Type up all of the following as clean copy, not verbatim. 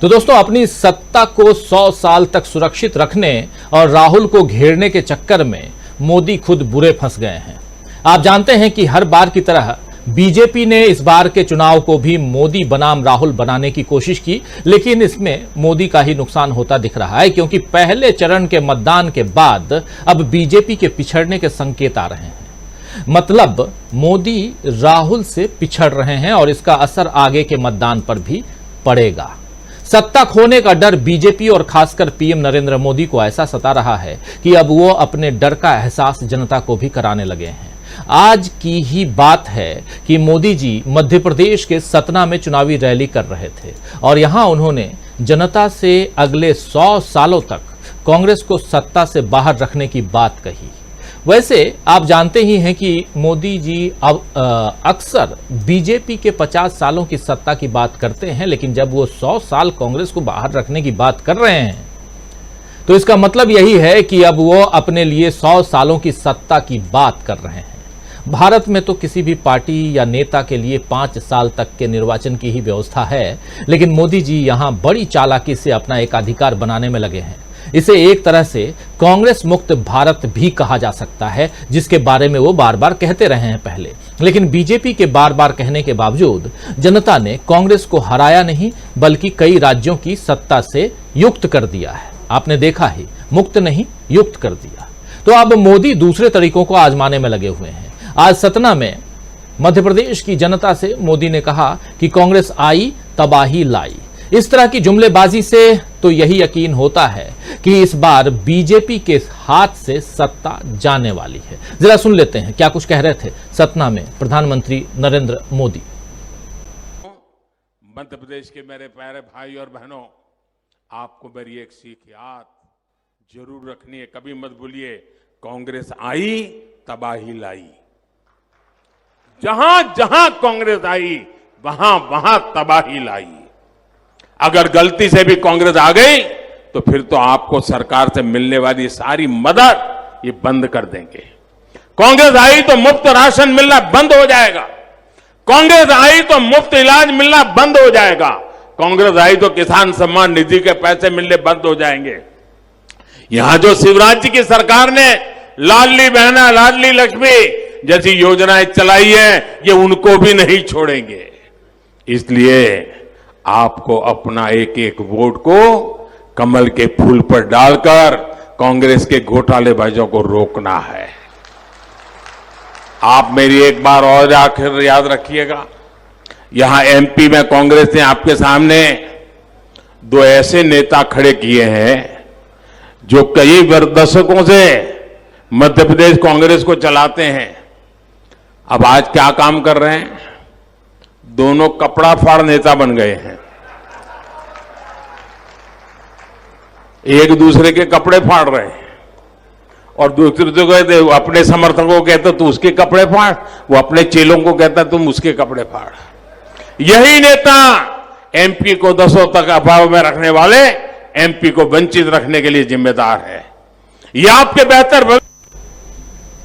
तो दोस्तों, अपनी सत्ता को 100 साल तक सुरक्षित रखने और राहुल को घेरने के चक्कर में मोदी खुद बुरे फंस गए हैं। आप जानते हैं कि हर बार की तरह बीजेपी ने इस बार के चुनाव को भी मोदी बनाम राहुल बनाने की कोशिश की, लेकिन इसमें मोदी का ही नुकसान होता दिख रहा है, क्योंकि पहले चरण के मतदान के बाद अब बीजेपी के पिछड़ने के संकेत आ रहे हैं। मतलब मोदी राहुल से पिछड़ रहे हैं और इसका असर आगे के मतदान पर भी पड़ेगा। सत्ता खोने का डर बीजेपी और खासकर पीएम नरेंद्र मोदी को ऐसा सता रहा है कि अब वो अपने डर का एहसास जनता को भी कराने लगे हैं। आज की ही बात है कि मोदी जी मध्य प्रदेश के सतना में चुनावी रैली कर रहे थे और यहां उन्होंने जनता से अगले 100 सालों तक कांग्रेस को सत्ता से बाहर रखने की बात कही। वैसे आप जानते ही हैं कि मोदी जी अब अक्सर बीजेपी के 50 सालों की सत्ता की बात करते हैं, लेकिन जब वो 100 साल कांग्रेस को बाहर रखने की बात कर रहे हैं तो इसका मतलब यही है कि अब वो अपने लिए 100 सालों की सत्ता की बात कर रहे हैं। भारत में तो किसी भी पार्टी या नेता के लिए 5 साल तक के निर्वाचन की ही व्यवस्था है, लेकिन मोदी जी यहां बड़ी चालाकी से अपना एकाधिकार बनाने में लगे हैं। इसे एक तरह से कांग्रेस मुक्त भारत भी कहा जा सकता है, जिसके बारे में वो बार बार कहते रहे हैं पहले। लेकिन बीजेपी के बार बार कहने के बावजूद जनता ने कांग्रेस को हराया नहीं, बल्कि कई राज्यों की सत्ता से युक्त कर दिया है। आपने देखा ही, मुक्त नहीं युक्त कर दिया। तो अब मोदी दूसरे तरीकों को आजमाने में लगे हुए हैं। आज सतना में मध्य प्रदेश की जनता से मोदी ने कहा कि कांग्रेस आई तबाही लाई। इस तरह की जुमलेबाजी से तो यही यकीन होता है कि इस बार बीजेपी के हाथ से सत्ता जाने वाली है। जरा सुन लेते हैं क्या कुछ कह रहे थे सतना में प्रधानमंत्री नरेंद्र मोदी। मध्य प्रदेश के मेरे प्यारे भाई और बहनों, आपको मेरी एक सीख याद जरूर रखनी है। कभी मत भूलिए, कांग्रेस आई तबाही लाई। जहां जहां कांग्रेस आई वहां वहां तबाही लाई। अगर गलती से भी कांग्रेस आ गई तो फिर तो आपको सरकार से मिलने वाली सारी मदद ये बंद कर देंगे। कांग्रेस आई तो मुफ्त राशन मिलना बंद हो जाएगा। कांग्रेस आई तो मुफ्त इलाज मिलना बंद हो जाएगा। कांग्रेस आई तो किसान सम्मान निधि के पैसे मिलने बंद हो जाएंगे। यहां जो शिवराज जी की सरकार ने लाडली बहना, लाडली लक्ष्मी जैसी योजनाएं चलाई है, ये उनको भी नहीं छोड़ेंगे। इसलिए आपको अपना एक एक वोट को कमल के फूल पर डालकर कांग्रेस के घोटालेबाजों को रोकना है। आप मेरी एक बार और आखिर याद रखिएगा, यहां एमपी में कांग्रेस ने आपके सामने 2 ऐसे नेता खड़े किए हैं जो कई दशकों से मध्य प्रदेश कांग्रेस को चलाते हैं। अब आज क्या काम कर रहे हैं? दोनों कपड़ा फाड़ नेता बन गए हैं। एक दूसरे के कपड़े फाड़ रहे हैं और दूसरे को अपने समर्थकों को कहते तू उसके कपड़े फाड़, वो अपने चेलों को कहता तुम उसके कपड़े फाड़। यही नेता एमपी को 10 तक अभाव में रखने वाले एमपी को वंचित रखने के लिए जिम्मेदार है। ये आपके बेहतर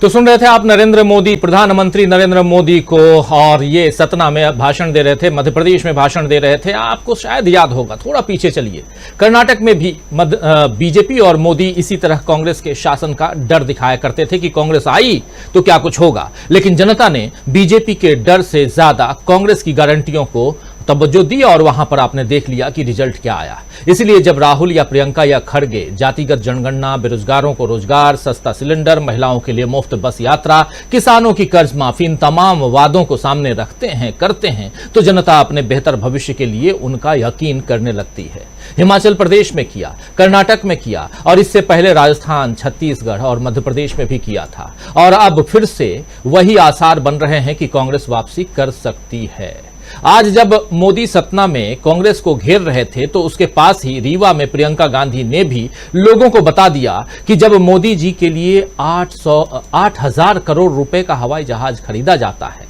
तो सुन रहे थे आप नरेंद्र मोदी, प्रधानमंत्री नरेंद्र मोदी को, और ये सतना में भाषण दे रहे थे, मध्य प्रदेश में भाषण दे रहे थे। आपको शायद याद होगा, थोड़ा पीछे चलिए, कर्नाटक में भी बीजेपी और मोदी इसी तरह कांग्रेस के शासन का डर दिखाया करते थे कि कांग्रेस आई तो क्या कुछ होगा। लेकिन जनता ने बीजेपी के डर से ज्यादा कांग्रेस की गारंटियों को तवज्जो दी और वहां पर आपने देख लिया कि रिजल्ट क्या आया। इसलिए जब राहुल या प्रियंका या खड़गे जातिगत जनगणना, बेरोजगारों को रोजगार, सस्ता सिलेंडर, महिलाओं के लिए मुफ्त बस यात्रा, किसानों की कर्ज माफी, इन तमाम वादों को सामने रखते हैं, करते हैं, तो जनता अपने बेहतर भविष्य के लिए उनका यकीन करने लगती है। हिमाचल प्रदेश में किया, कर्नाटक में किया और इससे पहले राजस्थान, छत्तीसगढ़ और मध्य प्रदेश में भी किया था। और अब फिर से वही आसार बन रहे हैं कि कांग्रेस वापसी कर सकती है। आज जब मोदी सतना में कांग्रेस को घेर रहे थे तो उसके पास ही रीवा में प्रियंका गांधी ने भी लोगों को बता दिया कि जब मोदी जी के लिए 8,000 करोड़ रुपए का हवाई जहाज खरीदा जाता है,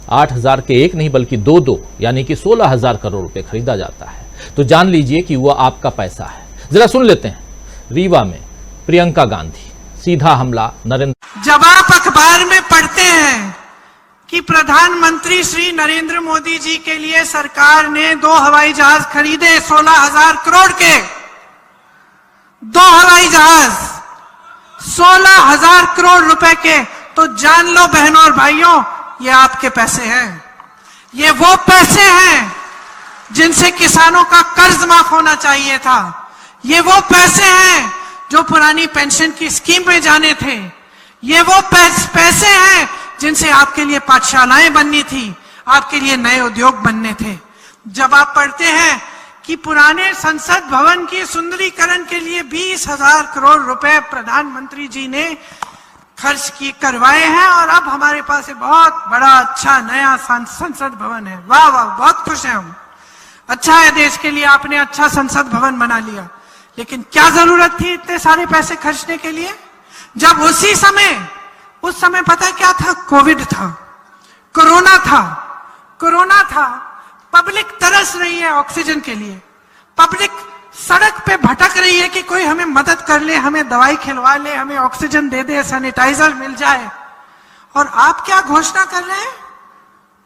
8,000 के एक नहीं बल्कि 2 यानी कि 16,000 करोड़ रुपए खरीदा जाता है, तो जान लीजिए कि वह आपका पैसा है। जरा सुन लेते हैं रीवा में प्रियंका गांधी, सीधा हमला नरेंद्र। जब आप अखबार में पढ़ते हैं कि प्रधानमंत्री श्री नरेंद्र मोदी जी के लिए सरकार ने 2 हवाई जहाज खरीदे 16,000 करोड़ के। 2 हवाई जहाज 16,000 करोड़ रुपए के। तो जान लो बहनों और भाइयों, ये आपके पैसे हैं। ये वो पैसे हैं जिनसे किसानों का कर्ज माफ होना चाहिए था। ये वो पैसे हैं जो पुरानी पेंशन की स्कीम में जाने थे। ये वो पैसे हैं जिनसे आपके लिए पाठशालाएं बननी थी, आपके लिए नए उद्योग बनने थे। जब आप पढ़ते हैं कि पुराने संसद भवन की सुंदरीकरण के लिए 20,000 करोड़ रुपए प्रधानमंत्री जी ने खर्च करवाए हैं और अब हमारे पास एक बहुत बड़ा अच्छा नया संसद भवन है। वाह वाह, बहुत खुश हैं हम। अच्छा है, देश के लिए आपने अच्छा संसद भवन बना लिया, लेकिन क्या जरूरत थी इतने सारे पैसे खर्चने के लिए, जब उस समय पता क्या था? कोविड था, कोरोना था। पब्लिक तरस रही है ऑक्सीजन के लिए, पब्लिक सड़क पे भटक रही है कि कोई हमें मदद कर ले, हमें दवाई खिलवा ले, हमें ऑक्सीजन दे दे, सैनिटाइजर मिल जाए। और आप क्या घोषणा कर रहे हैं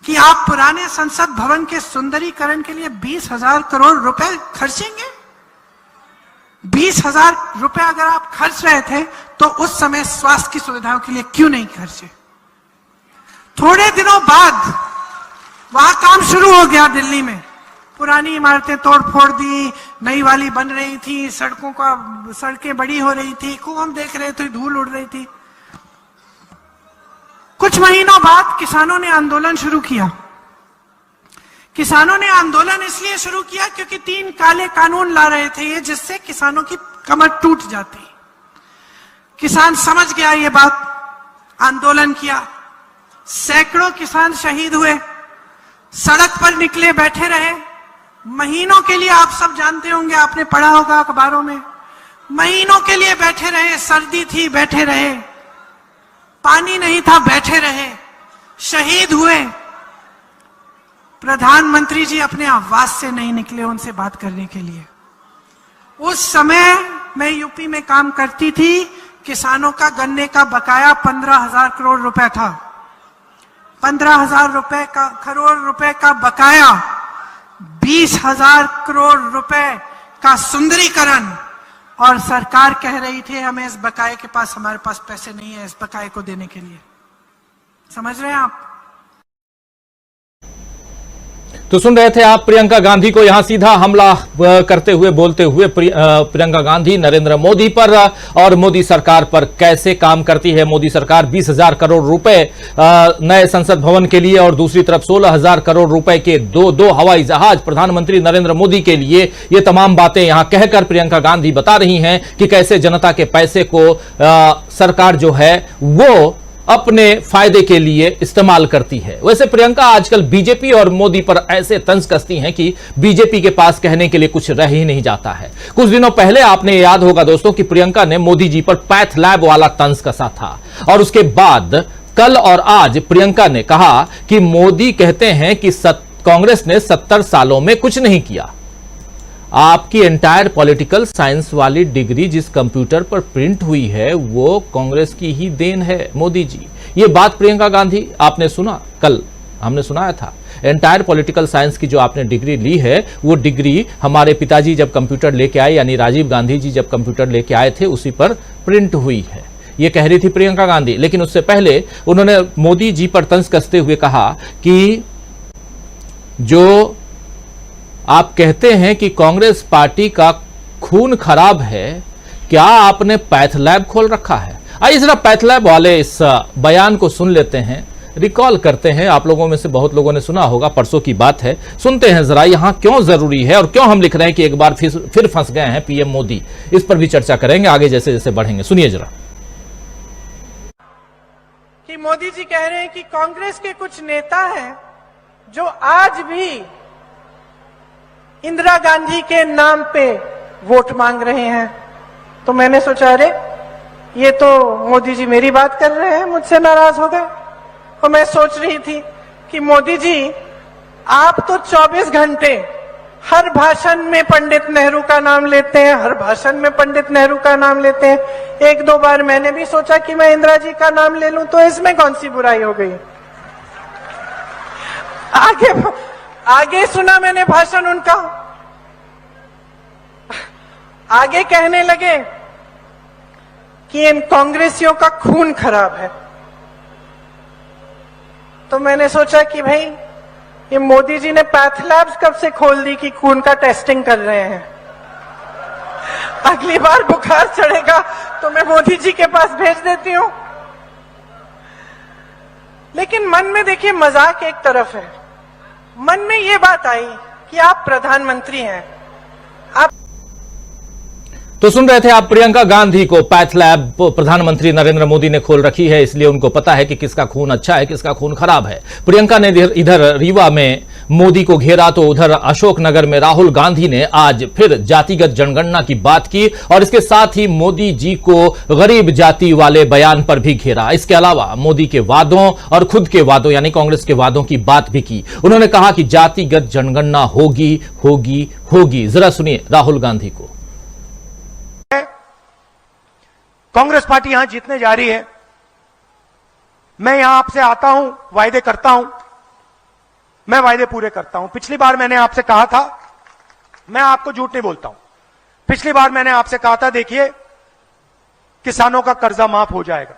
कि आप पुराने संसद भवन के सुंदरीकरण के लिए 20,000 करोड़ रुपए खर्चेंगे। 20,000 रुपए अगर आप खर्च रहे थे तो उस समय स्वास्थ्य की सुविधाओं के लिए क्यों नहीं खर्चे? थोड़े दिनों बाद वहां काम शुरू हो गया दिल्ली में, पुरानी इमारतें तोड़ फोड़ दी, नई वाली बन रही थी, सड़कें बड़ी हो रही थी, खूब हम देख रहे थे, धूल उड़ रही थी। कुछ महीनों बाद किसानों ने आंदोलन शुरू किया। किसानों ने आंदोलन इसलिए शुरू किया क्योंकि 3 काले कानून ला रहे थे ये, जिससे किसानों की कमर टूट जाती। किसान समझ गया ये बात, आंदोलन किया, सैकड़ों किसान शहीद हुए, सड़क पर निकले, बैठे रहे महीनों के लिए। आप सब जानते होंगे, आपने पढ़ा होगा अखबारों में, महीनों के लिए बैठे रहे। सर्दी थी, बैठे रहे, पानी नहीं था, बैठे रहे, शहीद हुए। प्रधानमंत्री जी अपने आवास से नहीं निकले उनसे बात करने के लिए। उस समय मैं यूपी में काम करती थी, किसानों का गन्ने का बकाया 15,000 करोड़ रुपए था। 15,000 करोड़ रुपए का बकाया, 20,000 करोड़ रुपए का सुंदरीकरण, और सरकार कह रही थी हमें इस बकाये के पास, हमारे पास पैसे नहीं है इस बकाये को देने के लिए। समझ रहे हैं आप? तो सुन रहे थे आप प्रियंका गांधी को यहां सीधा हमला करते हुए, बोलते हुए प्रियंका गांधी नरेंद्र मोदी पर और मोदी सरकार पर कैसे काम करती है मोदी सरकार। 20,000 करोड़ रुपए नए संसद भवन के लिए और दूसरी तरफ 16,000 करोड़ रुपए के दो हवाई जहाज प्रधानमंत्री नरेंद्र मोदी के लिए। ये तमाम बातें यहां कहकर प्रियंका गांधी बता रही हैं कि कैसे जनता के पैसे को सरकार जो है वो अपने फायदे के लिए इस्तेमाल करती है। वैसे प्रियंका आजकल बीजेपी और मोदी पर ऐसे तंज कसती हैं कि बीजेपी के पास कहने के लिए कुछ रह ही नहीं जाता है। कुछ दिनों पहले आपने याद होगा दोस्तों कि प्रियंका ने मोदी जी पर पैथ लैब वाला तंज कसा था, और उसके बाद कल और आज प्रियंका ने कहा कि मोदी कहते हैं कि कांग्रेस ने 70 सालों में कुछ नहीं किया। आपकी एंटायर पॉलिटिकल साइंस वाली डिग्री जिस कंप्यूटर पर प्रिंट हुई है वो कांग्रेस की ही देन है मोदी जी। ये बात प्रियंका गांधी आपने सुना, कल हमने सुनाया था। एंटायर पॉलिटिकल साइंस की जो आपने डिग्री ली है वो डिग्री हमारे पिताजी जब कंप्यूटर लेके आए, यानी राजीव गांधी जी जब कंप्यूटर लेके आए थे, उसी पर प्रिंट हुई है, ये कह रही थी प्रियंका गांधी। लेकिन उससे पहले उन्होंने मोदी जी पर तंज कसते हुए कहा कि जो आप कहते हैं कि कांग्रेस पार्टी का खून खराब है, क्या आपने पैथ लैब खोल रखा है? आइए जरा पैथ लैब वाले इस बयान को सुन लेते हैं, रिकॉल करते हैं। आप लोगों में से बहुत लोगों ने सुना होगा, परसों की बात है। सुनते हैं जरा यहां क्यों जरूरी है और क्यों हम लिख रहे हैं कि एक बार फिर फंस गए हैं पीएम मोदी। इस पर भी चर्चा करेंगे आगे जैसे जैसे बढ़ेंगे। सुनिए जरा। कि मोदी जी कह रहे हैं कि कांग्रेस के कुछ नेता हैं जो आज भी इंदिरा गांधी के नाम पे वोट मांग रहे हैं। तो मैंने सोचा अरे ये तो मोदी जी मेरी बात कर रहे हैं, मुझसे नाराज हो गए। और मैं सोच रही थी कि मोदी जी आप तो 24 घंटे हर भाषण में पंडित नेहरू का नाम लेते हैं, हर भाषण में पंडित नेहरू का नाम लेते हैं। 1-2 बार मैंने भी सोचा कि मैं इंदिरा जी का नाम ले लूं, तो इसमें कौन सी बुराई हो गई। आगे सुना मैंने भाषण उनका। आगे कहने लगे कि इन कांग्रेसियों का खून खराब है। तो मैंने सोचा कि भाई ये मोदी जी ने पैथ लैब्स कब से खोल दी कि खून का टेस्टिंग कर रहे हैं। अगली बार बुखार चढ़ेगा तो मैं मोदी जी के पास भेज देती हूं। लेकिन मन में देखिए मजाक एक तरफ है, मन में ये बात आई कि आप प्रधानमंत्री हैं। आप तो सुन रहे थे आप प्रियंका गांधी को पैथ लैब प्रधानमंत्री नरेंद्र मोदी ने खोल रखी है, इसलिए उनको पता है कि किसका खून अच्छा है किसका खून खराब है। प्रियंका ने इधर रीवा में मोदी को घेरा तो उधर अशोकनगर में राहुल गांधी ने आज फिर जातिगत जनगणना की बात की और इसके साथ ही मोदी जी को गरीब जाति वाले बयान पर भी घेरा। इसके अलावा मोदी के वादों और खुद के वादों यानी कांग्रेस के वादों की बात भी की। उन्होंने कहा कि जातिगत जनगणना होगी होगी होगी। जरा सुनिए राहुल गांधी को। कांग्रेस पार्टी यहां जीतने जा रही है। मैं यहां आपसे आता हूं, वायदे करता हूं, मैं वायदे पूरे करता हूं। पिछली बार मैंने आपसे कहा था, मैं आपको झूठ नहीं बोलता हूं, पिछली बार मैंने आपसे कहा था देखिए किसानों का कर्जा माफ हो जाएगा।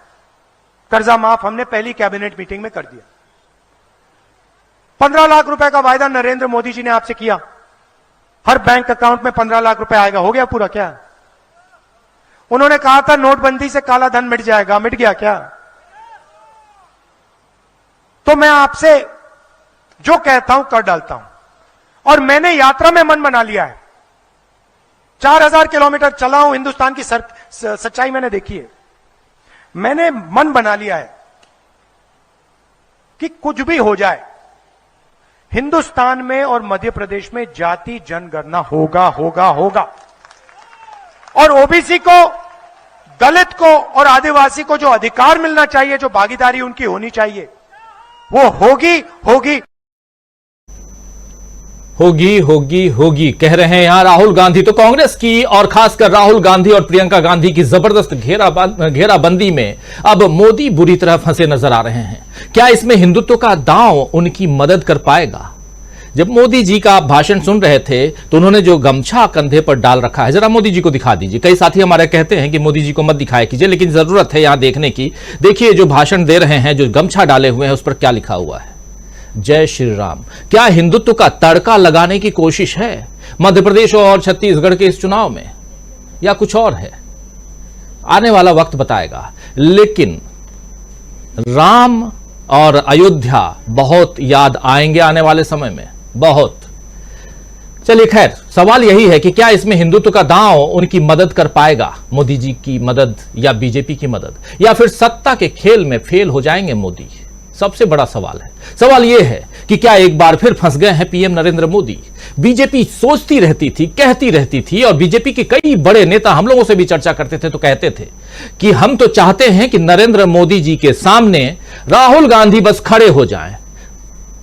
कर्जा माफ हमने पहली कैबिनेट मीटिंग में कर दिया। 15 लाख रुपए का वायदा नरेंद्र मोदी जी ने आपसे किया, हर बैंक अकाउंट में 15 लाख रुपए आएगा। हो गया पूरा क्या? उन्होंने कहा था नोटबंदी से काला धन मिट जाएगा, मिट गया क्या? तो मैं आपसे जो कहता हूं कर डालता हूं। और मैंने यात्रा में मन बना लिया है। 4000 किलोमीटर चला हूं, हिंदुस्तान की सच्चाई मैंने देखी है। मैंने मन बना लिया है कि कुछ भी हो जाए हिंदुस्तान में और मध्य प्रदेश में जाति जनगणना होगा होगा होगा। और ओबीसी को, दलित को और आदिवासी को जो अधिकार मिलना चाहिए, जो भागीदारी उनकी होनी चाहिए, वो होगी होगी होगी होगी होगी कह रहे हैं यहां राहुल गांधी। तो कांग्रेस की और खासकर राहुल गांधी और प्रियंका गांधी की जबरदस्त घेराबंदी में अब मोदी बुरी तरह फंसे नजर आ रहे हैं। क्या इसमें हिंदुत्व का दांव उनकी मदद कर पाएगा? जब मोदी जी का आप भाषण सुन रहे थे तो उन्होंने जो गमछा कंधे पर डाल रखा है, जरा मोदी जी को दिखा दीजिए। कई साथी हमारे कहते हैं कि मोदी जी को मत दिखाया कीजिए, लेकिन जरूरत है यहां देखने की। देखिए जो भाषण दे रहे हैं, जो गमछा डाले हुए हैं, उस पर क्या लिखा हुआ है? जय श्री राम। क्या हिंदुत्व का तड़का लगाने की कोशिश है मध्य प्रदेश और छत्तीसगढ़ के इस चुनाव में, या कुछ और है? आने वाला वक्त बताएगा। लेकिन राम और अयोध्या बहुत याद आएंगे आने वाले समय में, बहुत। चलिए खैर, सवाल यही है कि क्या इसमें हिंदुत्व का दांव उनकी मदद कर पाएगा, मोदी जी की मदद या बीजेपी की मदद, या फिर सत्ता के खेल में फेल हो जाएंगे मोदी? सबसे बड़ा सवाल है। सवाल यह है कि क्या एक बार फिर फंस गए हैं पीएम नरेंद्र मोदी? बीजेपी सोचती रहती थी, कहती रहती थी, और बीजेपी के कई बड़े नेता हम लोगों से भी चर्चा करते थे तो कहते थे कि हम तो चाहते हैं कि नरेंद्र मोदी जी के सामने राहुल गांधी बस खड़े हो जाएं,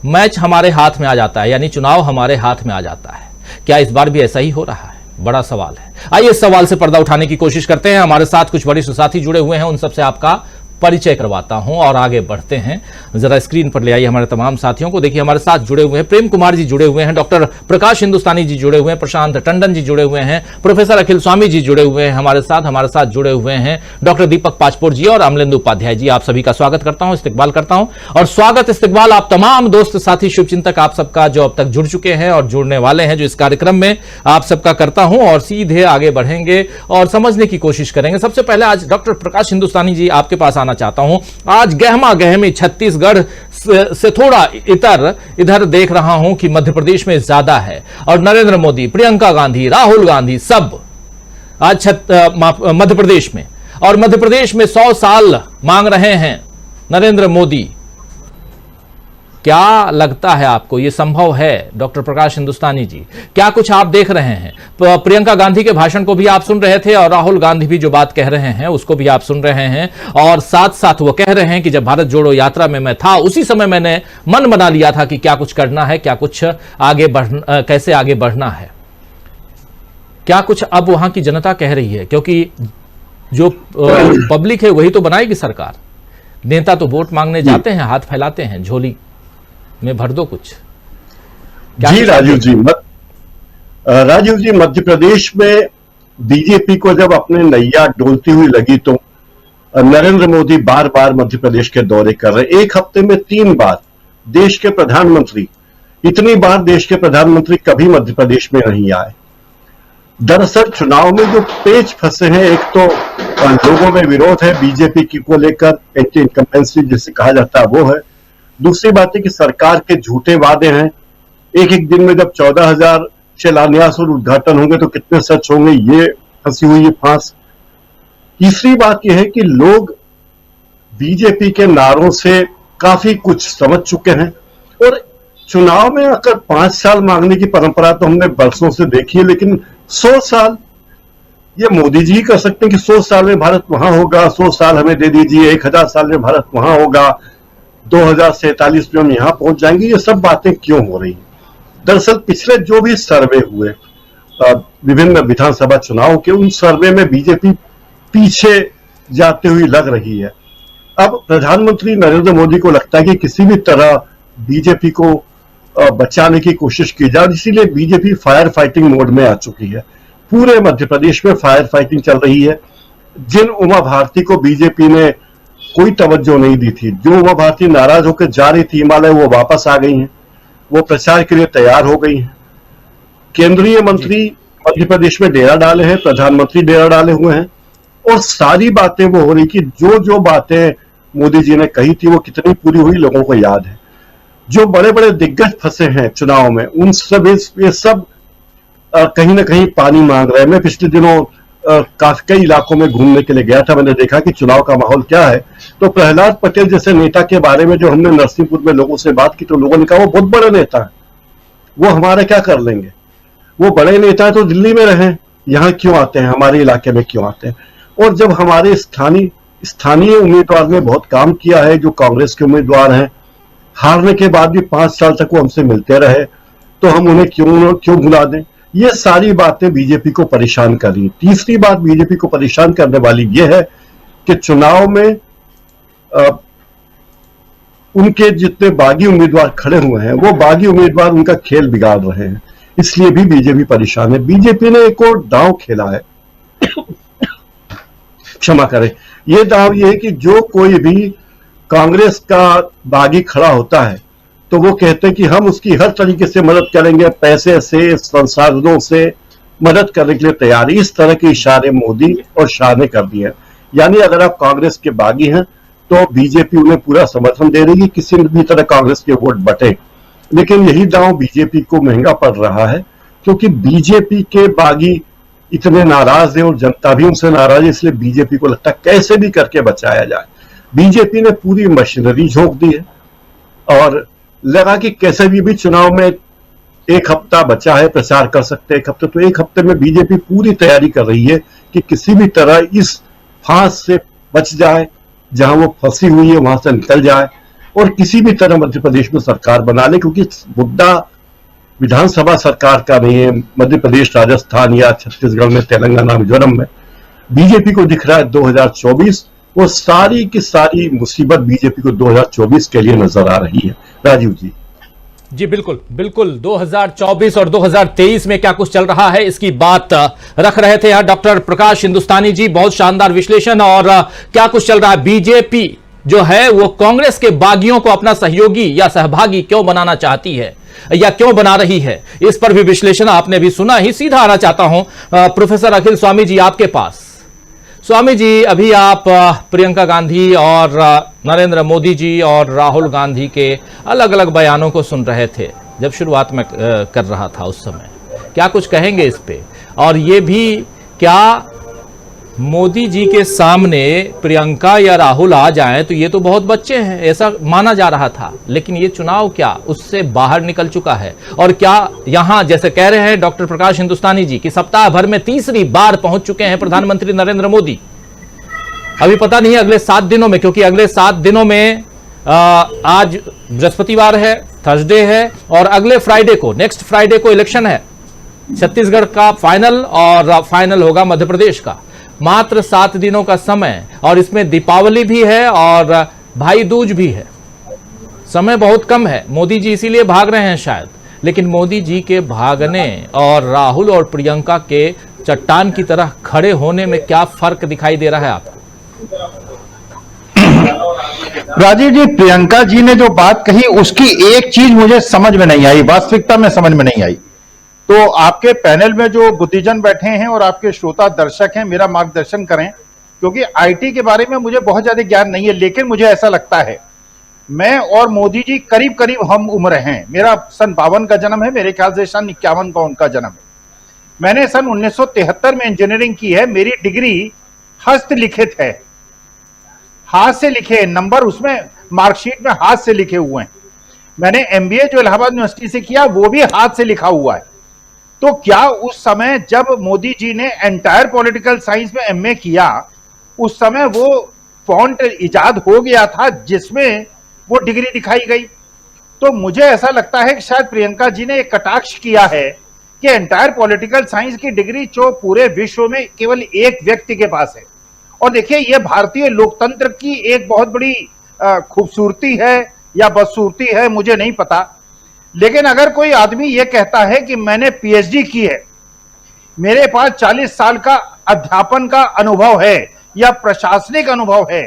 मैच हमारे हाथ में आ जाता है, यानी चुनाव हमारे हाथ में आ जाता है। क्या इस बार भी ऐसा ही हो रहा है? बड़ा सवाल है। आइए इस सवाल से पर्दा उठाने की कोशिश करते हैं। हमारे साथ कुछ वरिष्ठ साथी जुड़े हुए हैं, उन सबसे आपका परिचय करवाता हूं और आगे बढ़ते हैं। जरा स्क्रीन पर ले आइए हमारे तमाम साथियों को। देखिए हमारे साथ जुड़े हुए हैं प्रेम कुमार जी जुड़े हुए हैं, डॉक्टर प्रकाश हिंदुस्तानी जी जुड़े हुए हैं, प्रशांत टंडन जी जुड़े हुए हैं, प्रोफेसर अखिल स्वामी जी जुड़े हुए हैं हमारे साथ जुड़े हुए हैं डॉक्टर दीपक पाचपोर जी और अमलेंदु उपाध्याय जी। आप सभी का स्वागत करता हूं, इस्तकबाल करता हूं, और स्वागत इस्तकबाल आप तमाम दोस्त साथी शुभचिंतक आप सबका जो अब तक जुड़ चुके हैं और जुड़ने वाले हैं जो इस कार्यक्रम में, आप सबका करता हूं। और सीधे आगे बढ़ेंगे और समझने की कोशिश करेंगे। सबसे पहले आज डॉक्टर प्रकाश हिंदुस्तानी जी आपके पास आना चाहता हूं। आज गहमा गहमी छत्तीसगढ़ से थोड़ा इधर देख रहा हूं कि मध्य प्रदेश में ज्यादा है, और नरेंद्र मोदी, प्रियंका गांधी, राहुल गांधी सब आज मध्य प्रदेश में, और मध्य प्रदेश में 100 साल मांग रहे हैं नरेंद्र मोदी। क्या लगता है आपको ये संभव है डॉक्टर प्रकाश हिंदुस्तानी जी? क्या कुछ आप देख रहे हैं? प्रियंका गांधी के भाषण को भी आप सुन रहे थे और राहुल गांधी भी जो बात कह रहे हैं उसको भी आप सुन रहे हैं, और साथ साथ वो कह रहे हैं कि जब भारत जोड़ो यात्रा में मैं था उसी समय मैंने मन बना लिया था कि क्या कुछ करना है, क्या कुछ आगे बढ़ना, कैसे आगे बढ़ना है। क्या कुछ अब वहां की जनता कह रही है? क्योंकि जो पब्लिक है वही तो बनाएगी सरकार। नेता तो वोट मांगने जाते हैं, हाथ फैलाते हैं, झोली में भर दो कुछ। जी राजीव जी, राजीव जी, मध्य प्रदेश में बीजेपी को जब अपने नैया डोलती हुई लगी तो नरेंद्र मोदी बार बार मध्य प्रदेश के दौरे कर रहे। एक हफ्ते में 3 बार देश के प्रधानमंत्री, इतनी बार देश के प्रधानमंत्री कभी मध्य प्रदेश में नहीं आए। दरअसल चुनाव में जो पेच फंसे हैं, एक तो लोगों में विरोध है बीजेपी की को लेकर, एंटी इनकम्बेंसी जिसे कहा जाता है वो है। दूसरी बात है कि सरकार के झूठे वादे हैं। एक एक दिन में जब 14,000 शिलान्यास और उद्घाटन होंगे तो कितने सच होंगे, ये फंसी हुई है फांस। तीसरी बात यह है कि लोग बीजेपी के नारों से काफी कुछ समझ चुके हैं और चुनाव में आकर 5 साल मांगने की परंपरा तो हमने बरसों से देखी है, लेकिन 100 साल ये मोदी जी कर सकते हैं कि 100 साल में भारत वहां होगा, 100 साल हमें दे दीजिए, 1000 साल में भारत वहां होगा, 2047 में हम यहां पहुंच जाएंगे। ये सब बातें क्यों हो रही हैं? दरअसल पिछले जो भी सर्वे हुए विभिन्न विधानसभा चुनाव के, उन सर्वे में बीजेपी पीछे जाते हुए लग रही है। अब प्रधानमंत्री नरेंद्र मोदी को लगता है कि किसी भी तरह बीजेपी को बचाने की कोशिश की जाए, इसीलिए बीजेपी फायर फाइटिंग मोड में आ चुकी है। पूरे मध्य प्रदेश में फायर फाइटिंग चल रही है। जिन उमा भारती को बीजेपी ने कोई तवज्जो नहीं दी थी, जो उमा भारती नाराज होकर जा रही थी हिमालय, वो वापस आ गई हैं, वो प्रचार के लिए तैयार हो गई हैं। केंद्रीय मंत्री मध्य प्रदेश में डेरा डाले हैं, प्रधानमंत्री डेरा डाले हुए हैं और सारी बातें वो हो रही कि जो जो बातें मोदी जी ने कही थी वो कितनी पूरी हुई लोगों को याद है। जो बड़े बड़े दिग्गज फंसे हैं चुनाव में, उन सब ये सब कहीं ना कहीं पानी मांग रहे हैं। मैं पिछले दिनों कई इलाकों में घूमने के लिए गया था, मैंने देखा कि चुनाव का माहौल क्या है। तो प्रहलाद पटेल जैसे नेता के बारे में जो हमने नरसिंहपुर में लोगों से बात की तो लोगों ने कहा वो बहुत बड़े नेता है, वो हमारे क्या कर लेंगे, वो बड़े नेता है तो दिल्ली में रहें, यहाँ क्यों आते हैं, हमारे इलाके में क्यों आते हैं। और जब हमारे स्थानीय उम्मीदवार ने बहुत काम किया है, जो कांग्रेस के उम्मीदवार हैं, हारने के बाद भी 5 साल तक वो हमसे मिलते रहे, तो हम उन्हें क्यों भुला दें। ये सारी बातें बीजेपी को परेशान कर रही। तीसरी बात बीजेपी को परेशान करने वाली ये है कि चुनाव में उनके जितने बागी उम्मीदवार खड़े हुए हैं, वो बागी उम्मीदवार उनका खेल बिगाड़ रहे हैं, इसलिए भी बीजेपी परेशान है। बीजेपी ने एक और दांव खेला है, क्षमा करें, ये दांव ये है कि जो कोई भी कांग्रेस का बागी खड़ा होता है तो वो कहते हैं कि हम उसकी हर तरीके से मदद करेंगे, पैसे से, संसाधनों से मदद करने के लिए तैयार है। इस तरह के इशारे मोदी और शाह ने कर दिए हैं। यानी अगर आप कांग्रेस के बागी हैं तो बीजेपी उन्हें पूरा समर्थन दे रही है, किसी भी तरह कांग्रेस के वोट बटे। लेकिन यही दांव बीजेपी को महंगा पड़ रहा है, क्योंकि बीजेपी के बागी इतने नाराज है और जनता भी उनसे नाराज है, इसलिए बीजेपी को लगता है कैसे भी करके बचाया जाए। बीजेपी ने पूरी मशीनरी झोंक दी है और लगा कि कैसे भी चुनाव में 1 हफ्ता बचा है, प्रचार कर सकते हैं 1 हफ्ते, तो 1 हफ्ते में बीजेपी पूरी तैयारी कर रही है कि किसी भी तरह इस फांस से बच जाए, जहां वो फंसी हुई है वहां से निकल जाए और किसी भी तरह मध्य प्रदेश में सरकार बना ले। क्योंकि मुद्दा विधानसभा सरकार का नहीं है। मध्य प्रदेश, राजस्थान या छत्तीसगढ़ में, तेलंगाना, मिजोरम में बीजेपी को दिख रहा है 2024, वो सारी की सारी मुसीबत बीजेपी को 2024 के लिए नजर आ रही है। राजीव जी जी बिल्कुल बिल्कुल, 2024 और 2023 में क्या कुछ चल रहा है इसकी बात रख रहे थे यहाँ डॉक्टर प्रकाश हिंदुस्तानी जी। बहुत शानदार विश्लेषण। और क्या कुछ चल रहा है, बीजेपी जो है वो कांग्रेस के बागियों को अपना सहयोगी या सहभागी क्यों बनाना चाहती है या क्यों बना रही है, इस पर भी विश्लेषण आपने भी सुना ही। सीधा आना चाहता हूं प्रोफेसर अखिल स्वामी जी आपके पास। स्वामी जी, अभी आप प्रियंका गांधी और नरेंद्र मोदी जी और राहुल गांधी के अलग अलग बयानों को सुन रहे थे जब शुरुआत में कर रहा था उस समय, क्या कुछ कहेंगे इस पे? और ये भी क्या मोदी जी के सामने प्रियंका या राहुल आ जाएं तो ये तो बहुत बच्चे हैं ऐसा माना जा रहा था, लेकिन ये चुनाव क्या उससे बाहर निकल चुका है? और क्या यहां जैसे कह रहे हैं डॉक्टर प्रकाश हिंदुस्तानी जी कि सप्ताह भर में 3री बार पहुंच चुके हैं प्रधानमंत्री नरेंद्र मोदी, अभी पता नहीं अगले 7 दिनों में, क्योंकि अगले 7 दिनों में आज बृहस्पतिवार है, थर्सडे है और अगले फ्राइडे को, नेक्स्ट फ्राइडे को इलेक्शन है, छत्तीसगढ़ का फाइनल और फाइनल होगा मध्य प्रदेश का। मात्र 7 दिनों का समय और इसमें दीपावली भी है और भाई दूज भी है, समय बहुत कम है। मोदी जी इसीलिए भाग रहे हैं शायद, लेकिन मोदी जी के भागने और राहुल और प्रियंका के चट्टान की तरह खड़े होने में क्या फर्क दिखाई दे रहा है आपको? राजीव जी, प्रियंका जी ने जो बात कही उसकी एक चीज मुझे समझ में नहीं आई, वास्तविकता में समझ में नहीं आई। तो आपके पैनल में जो बुद्धिजन बैठे हैं और आपके श्रोता दर्शक हैं, मेरा मार्गदर्शन करें, क्योंकि आईटी के बारे में मुझे बहुत ज्यादा ज्ञान नहीं है, लेकिन मुझे ऐसा लगता है मैं और मोदी जी करीब करीब हम उम्र हैं। मेरा सन 52 का जन्म है, मेरे ख्याल से सन 51 का उनका जन्म है। मैंने सन 1973 में इंजीनियरिंग की है। मेरी डिग्री हस्तलिखित है, हाथ से लिखे हैं, नंबर उसमें मार्कशीट में हाथ से लिखे हुए हैं। मैंने एमबीए जो इलाहाबाद यूनिवर्सिटी से किया वो भी हाथ से लिखा हुआ है। तो क्या उस समय जब मोदी जी ने एंटायर पॉलिटिकल साइंस में एमए किया, उस समय वो फॉन्ट इजाद हो गया था जिसमें वो डिग्री दिखाई गई? तो मुझे ऐसा लगता है कि शायद प्रियंका जी ने एक कटाक्ष किया है कि एंटायर पॉलिटिकल साइंस की डिग्री जो पूरे विश्व में केवल एक व्यक्ति के पास है। और देखिए, ये भारतीय लोकतंत्र की एक बहुत बड़ी खूबसूरती है या बदसूरती है, मुझे नहीं पता। लेकिन अगर कोई आदमी ये कहता है कि मैंने पीएचडी की है, मेरे पास 40 साल का अध्यापन का अनुभव है या प्रशासनिक अनुभव है,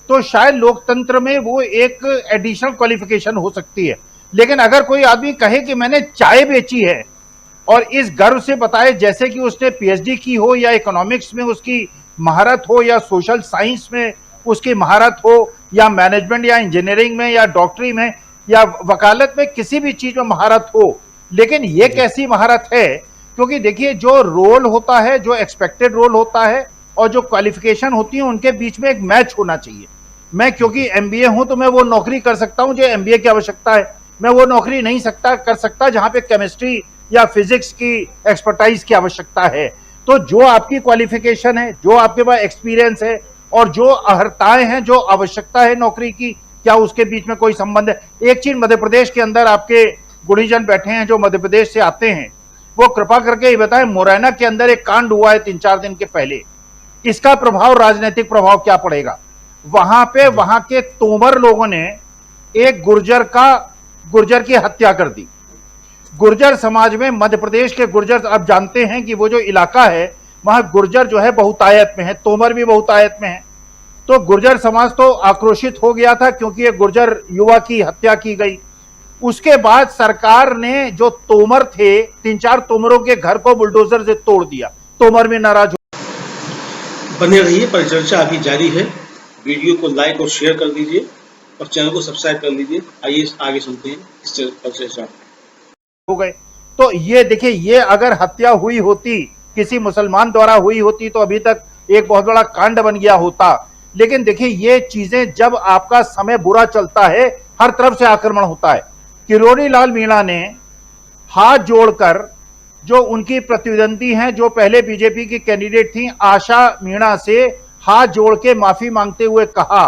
तो शायद लोकतंत्र में वो एक एडिशनल क्वालिफिकेशन हो सकती है। लेकिन अगर कोई आदमी कहे कि मैंने चाय बेची है और इस गर्व से बताए जैसे कि उसने पीएचडी की हो या इकोनॉमिक्स में उसकी महारत हो या सोशल साइंस में उसकी महारत हो या मैनेजमेंट या इंजीनियरिंग में या डॉक्टरी में या वकालत में, किसी भी चीज में महारत हो, लेकिन ये कैसी महारत है? क्योंकि देखिए, जो रोल होता है, जो एक्सपेक्टेड रोल होता है और जो क्वालिफिकेशन होती है, उनके बीच में एक मैच होना चाहिए। मैं क्योंकि एमबीए हूं तो मैं वो नौकरी कर सकता हूं जो एमबीए की आवश्यकता है। मैं वो नौकरी नहीं कर सकता जहां पे केमिस्ट्री या फिजिक्स की एक्सपर्टाइज की आवश्यकता है। तो जो आपकी क्वालिफिकेशन है, जो आपके पास एक्सपीरियंस है और जो अर्हताएं हैं, जो आवश्यकता है नौकरी की, क्या उसके बीच में कोई संबंध है? एक चीज, मध्य प्रदेश के अंदर आपके गुणीजन बैठे हैं जो मध्य प्रदेश से आते हैं, वो कृपा करके ये बताएं, मुरैना के अंदर एक कांड हुआ है 3-4 दिन के पहले, इसका प्रभाव, राजनीतिक प्रभाव क्या पड़ेगा? वहां पे वहां के तोमर लोगों ने एक गुर्जर की हत्या कर दी। गुर्जर समाज में, मध्य प्रदेश के गुर्जर, आप जानते हैं कि वो जो इलाका है वहां गुर्जर जो है बहुतायत में है, तोमर भी बहुतायत में है। तो गुर्जर समाज तो आक्रोशित हो गया था क्योंकि एक गुर्जर युवा की हत्या की गई। उसके बाद सरकार ने जो तोमर थे, 3-4 तोमरों के घर को बुलडोजर से तोड़ दिया। तोमर में नाराज हो। बने रहिए, परिचर्चा अभी जारी है। वीडियो को लाइक और शेयर कर दीजिए और चैनल को सब्सक्राइब कर लीजिए। आइए आगे सुनते हैं इस परिचर्चा हो गए। तो ये देखिए, ये अगर हत्या हुई होती, किसी मुसलमान द्वारा हुई होती, तो अभी तक एक बहुत बड़ा कांड बन गया होता। लेकिन देखिए, ये चीजें जब आपका समय बुरा चलता है, हर तरफ से आक्रमण होता है। किरोड़ी लाल मीणा ने हाथ जोड़कर, जो उनकी प्रतिद्वंदी हैं, जो पहले बीजेपी की कैंडिडेट थी, आशा मीणा से हाथ जोड़ के माफी मांगते हुए कहा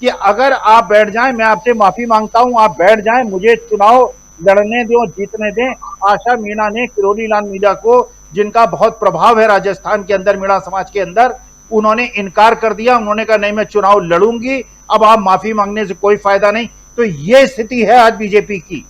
कि अगर आप बैठ जाएं, मैं आपसे माफी मांगता हूं, आप बैठ जाएं, मुझे चुनाव लड़ने दें, जीतने दें। आशा मीणा ने किरोड़ी लाल मीणा को, जिनका बहुत प्रभाव है राजस्थान के अंदर मीणा समाज के अंदर, उन्होंने इनकार कर दिया। उन्होंने कहा नहीं, मैं चुनाव लड़ूंगी, अब आप माफी मांगने से कोई फायदा नहीं। तो ये स्थिति है आज बीजेपी की।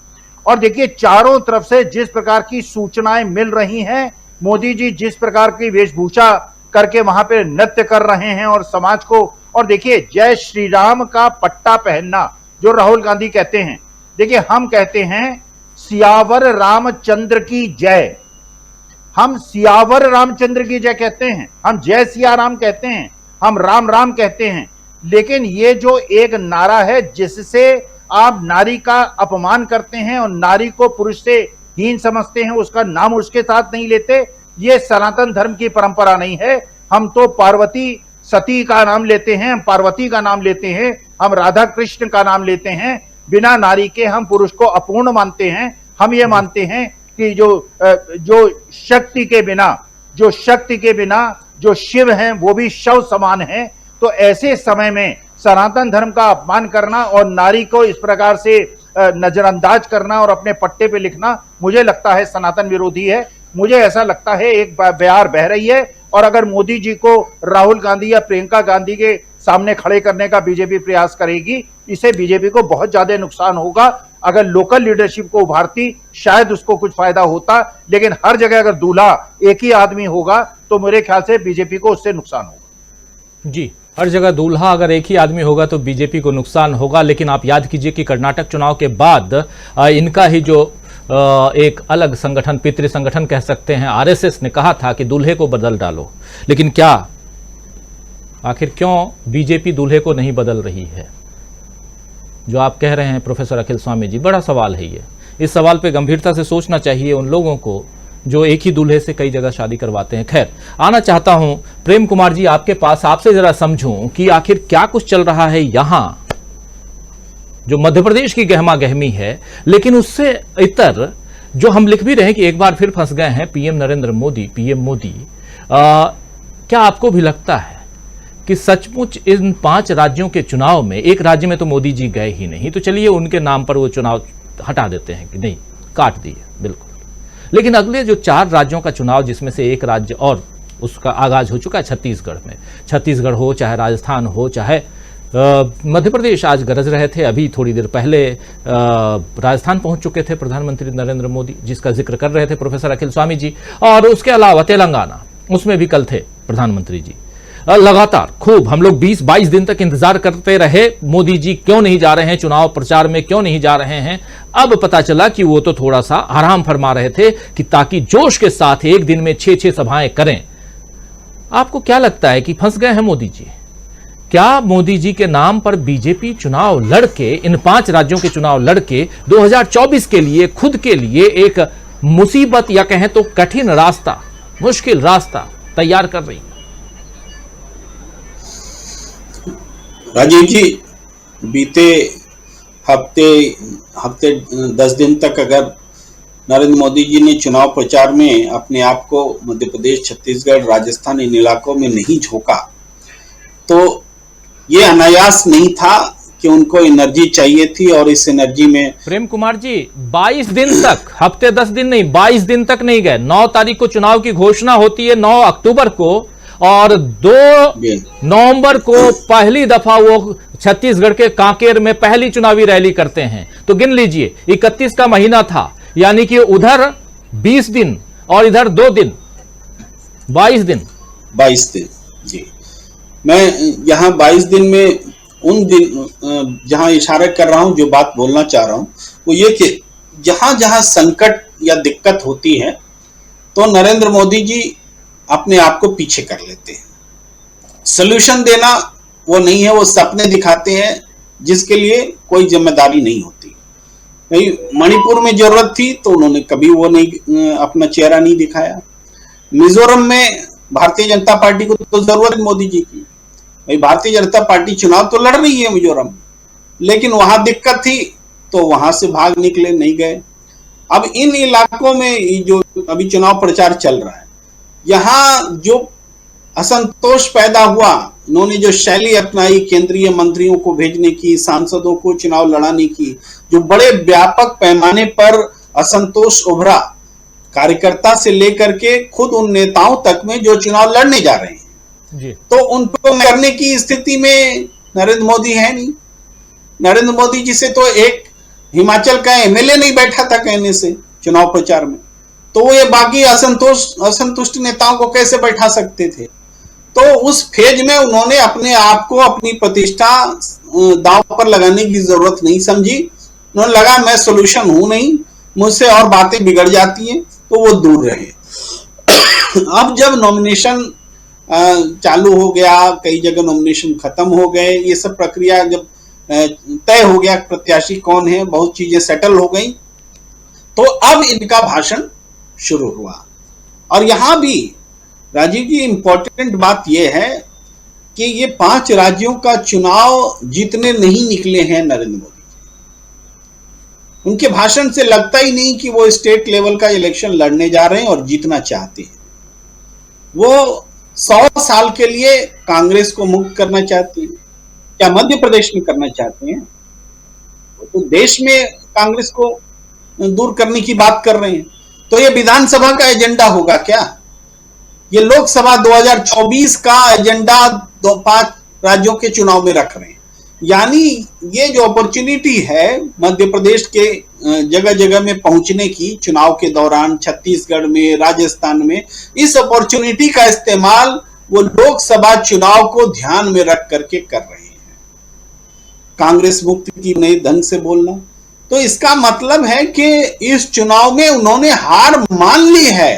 और देखिए, चारों तरफ से जिस प्रकार की सूचनाएं मिल रही हैं, मोदी जी जिस प्रकार की वेशभूषा करके वहां पे नृत्य कर रहे हैं और समाज को, और देखिए, जय श्री राम का पट्टा पहनना जो राहुल गांधी कहते हैं, देखिए हम कहते हैं सियावर रामचंद्र की जय। हम सियावर रामचंद्र की जय कहते हैं, हम जय सिया राम कहते हैं, हम राम राम कहते हैं। लेकिन ये जो एक नारा है जिससे आप नारी का अपमान करते हैं और नारी को पुरुष से हीन समझते हैं, उसका नाम उसके साथ नहीं लेते, ये सनातन धर्म की परंपरा नहीं है। हम तो पार्वती सती का नाम लेते हैं, हम पार्वती का नाम लेते हैं, हम राधा कृष्ण का नाम लेते हैं। बिना नारी के हम पुरुष को अपूर्ण मानते हैं। हम ये मानते हैं कि जो शक्ति के बिना जो शिव हैं वो भी शव समान हैं। तो ऐसे समय में सनातन धर्म का अपमान करना और नारी को इस प्रकार से नजरअंदाज करना और अपने पट्टे पे लिखना, मुझे लगता है सनातन विरोधी है। मुझे ऐसा लगता है एक बयार बह रही है, और अगर मोदी जी को राहुल गांधी या प्रियंका गांधी के सामने खड़े करने का बीजेपी प्रयास करेगी, इससे बीजेपी को बहुत ज्यादा नुकसान होगा। अगर लोकल लीडरशिप को उभारती शायद उसको कुछ फायदा होता, लेकिन हर जगह अगर दूल्हा एक ही आदमी होगा तो मेरे ख्याल से बीजेपी को उससे नुकसान होगा। जी, हर जगह दूल्हा अगर एक ही आदमी होगा तो बीजेपी को नुकसान होगा। लेकिन आप याद कीजिए कि कर्नाटक चुनाव के बाद इनका ही जो एक अलग संगठन, पितृ संगठन कह सकते हैं, आरएसएस ने कहा था कि दूल्हे को बदल डालो। लेकिन क्या आखिर क्यों बीजेपी दूल्हे को नहीं बदल रही है, जो आप कह रहे हैं प्रोफेसर अखिल स्वामी जी? बड़ा सवाल है ये। इस सवाल पे गंभीरता से सोचना चाहिए उन लोगों को जो एक ही दूल्हे से कई जगह शादी करवाते हैं। खैर, आना चाहता हूं प्रेम कुमार जी आपके पास, आपसे जरा समझूं कि आखिर क्या कुछ चल रहा है यहां, जो मध्य प्रदेश की गहमा गहमी है। लेकिन उससे इतर जो हम लिख भी रहे हैं कि एक बार फिर फंस गए हैं पीएम नरेंद्र मोदी, पीएम मोदी। क्या आपको भी लगता है कि सचमुच इन 5 राज्यों के चुनाव में, एक राज्य में तो मोदी जी गए ही नहीं, तो चलिए उनके नाम पर वो चुनाव हटा देते हैं कि नहीं, काट दिए बिल्कुल, लेकिन अगले जो 4 राज्यों का चुनाव, जिसमें से एक राज्य और उसका आगाज हो चुका है छत्तीसगढ़ में, छत्तीसगढ़ हो चाहे राजस्थान हो चाहे मध्य प्रदेश, आज गरज रहे थे, अभी थोड़ी देर पहले राजस्थान पहुंच चुके थे प्रधानमंत्री नरेंद्र मोदी, जिसका जिक्र कर रहे थे प्रोफेसर अखिल स्वामी जी। और उसके अलावा तेलंगाना, उसमें भी कल थे प्रधानमंत्री जी। लगातार खूब हम लोग 20-22 दिन तक इंतजार करते रहे, मोदी जी क्यों नहीं जा रहे हैं चुनाव प्रचार में, क्यों नहीं जा रहे हैं। अब पता चला कि वो तो थोड़ा सा आराम फरमा रहे थे कि ताकि जोश के साथ एक दिन में 6-6 सभाएं करें। आपको क्या लगता है कि फंस गए हैं मोदी जी? क्या मोदी जी के नाम पर बीजेपी चुनाव लड़के, इन 5 राज्यों के चुनाव लड़के 2024 के लिए खुद के लिए एक मुसीबत या कहें तो कठिन रास्ता, मुश्किल रास्ता तैयार कर रही है? राजीव जी, बीते हफ्ते 10 दिन तक अगर नरेंद्र मोदी जी ने चुनाव प्रचार में अपने आप को मध्य प्रदेश, छत्तीसगढ़, राजस्थान इन इलाकों में नहीं झोंका, तो ये अनायास नहीं था कि उनको एनर्जी चाहिए थी। और इस एनर्जी में प्रेम कुमार जी 22 दिन तक, हफ्ते 10 दिन नहीं, 22 दिन तक नहीं गए। 9 तारीख को चुनाव की घोषणा होती है, 9 अक्टूबर को, और 2 नवंबर को पहली दफा वो छत्तीसगढ़ के कांकेर में पहली चुनावी रैली करते हैं। तो गिन लीजिए, 31 का महीना था, यानी कि उधर 20 दिन और इधर 2 दिन, 22 दिन। 22 दिन जी। मैं यहाँ 22 दिन में उन दिन जहां इशारा कर रहा हूं, जो बात बोलना चाह रहा हूं, वो ये कि जहां जहां संकट या दिक्कत होती है तो नरेंद्र मोदी जी अपने आप को पीछे कर लेते हैं। सॉल्यूशन देना वो नहीं है, वो सपने दिखाते हैं जिसके लिए कोई जिम्मेदारी नहीं होती। नहीं, मणिपुर में जरूरत थी तो उन्होंने कभी वो नहीं, अपना चेहरा नहीं दिखाया। मिजोरम में भारतीय जनता पार्टी को तो जरूरत मोदी जी की, भाई भारतीय जनता पार्टी चुनाव तो लड़ रही है मिजोरम, लेकिन वहां दिक्कत थी तो वहां से भाग निकले, नहीं गए। अब इन इलाकों में जो अभी चुनाव प्रचार चल रहा है, यहाँ जो असंतोष पैदा हुआ, इन्होंने जो शैली अपनाई केंद्रीय मंत्रियों को भेजने की, सांसदों को चुनाव लड़ाने की, जो बड़े व्यापक पैमाने पर असंतोष उभरा, कार्यकर्ता से लेकर के खुद उन नेताओं तक में जो चुनाव लड़ने जा रहे हैं जी, तो उनको करने की स्थिति में नरेंद्र मोदी है नहीं। नरेंद्र मोदी जी से तो एक हिमाचल का एमएलए नहीं बैठा था कहने से चुनाव प्रचार में, तो वो ये बाकी असंतुष्ट नेताओं को कैसे बैठा सकते थे। तो उस फेज में उन्होंने अपने आप को, अपनी प्रतिष्ठा दांव पर लगाने की जरूरत नहीं समझी। उन्होंने लगा मैं सोल्यूशन हूं नहीं, मुझसे और बातें बिगड़ जाती हैं, तो वो दूर रहे। अब जब नॉमिनेशन चालू हो गया, कई जगह नॉमिनेशन खत्म हो गए, ये सब प्रक्रिया जब तय हो गया प्रत्याशी कौन है, बहुत चीजें सेटल हो गई, तो अब इनका भाषण शुरू हुआ। और यहां भी राजीव जी इंपॉर्टेंट बात यह है कि ये 5 राज्यों का चुनाव जीतने नहीं निकले हैं नरेंद्र मोदी जी। उनके भाषण से लगता ही नहीं कि वो स्टेट लेवल का इलेक्शन लड़ने जा रहे हैं और जीतना चाहते हैं। वो 100 साल के लिए कांग्रेस को मुक्त करना चाहते हैं, क्या मध्य प्रदेश में करना चाहते हैं? तो देश में कांग्रेस को दूर करने की बात कर रहे हैं। तो ये विधानसभा का एजेंडा होगा क्या? ये लोकसभा 2024 का एजेंडा 5 राज्यों के चुनाव में रख रहे हैं। यानी ये जो अपॉर्चुनिटी है मध्य प्रदेश के जगह जगह में पहुंचने की, चुनाव के दौरान छत्तीसगढ़ में, राजस्थान में, इस अपॉर्चुनिटी का इस्तेमाल वो लोकसभा चुनाव को ध्यान में रख करके कर रहे हैं। कांग्रेस मुक्त की नए ढंग से बोलना, तो इसका मतलब है कि इस चुनाव में उन्होंने हार मान ली है।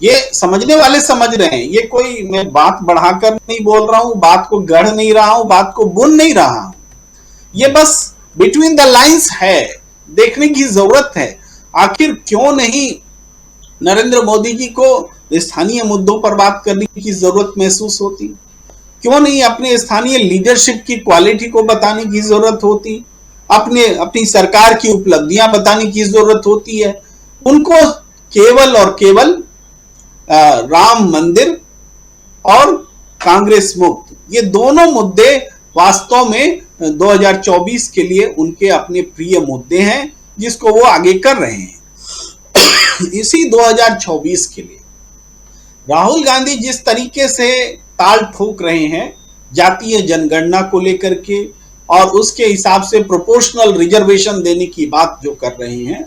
ये समझने वाले समझ रहे हैं, ये कोई मैं बात बढ़ाकर नहीं बोल रहा हूं, बात को गढ़ नहीं रहा हूं, बात को बुन नहीं रहा हूं, ये बस बिटवीन द लाइंस है, देखने की जरूरत है। आखिर क्यों नहीं नरेंद्र मोदी जी को स्थानीय मुद्दों पर बात करने की जरूरत महसूस होती? क्यों नहीं अपने स्थानीय लीडरशिप की क्वालिटी को बताने की जरूरत होती? अपनी सरकार की उपलब्धियां बताने की जरूरत होती है? उनको केवल और केवल राम मंदिर और कांग्रेस मुक्त, ये दोनों मुद्दे वास्तव में 2024 के लिए उनके अपने प्रिय मुद्दे हैं, जिसको वो आगे कर रहे हैं। इसी 2024 के लिए राहुल गांधी जिस तरीके से ताल ठोक रहे हैं जातीय जनगणना को लेकर के, और उसके हिसाब से प्रोपोर्शनल रिजर्वेशन देने की बात जो कर रहे हैं,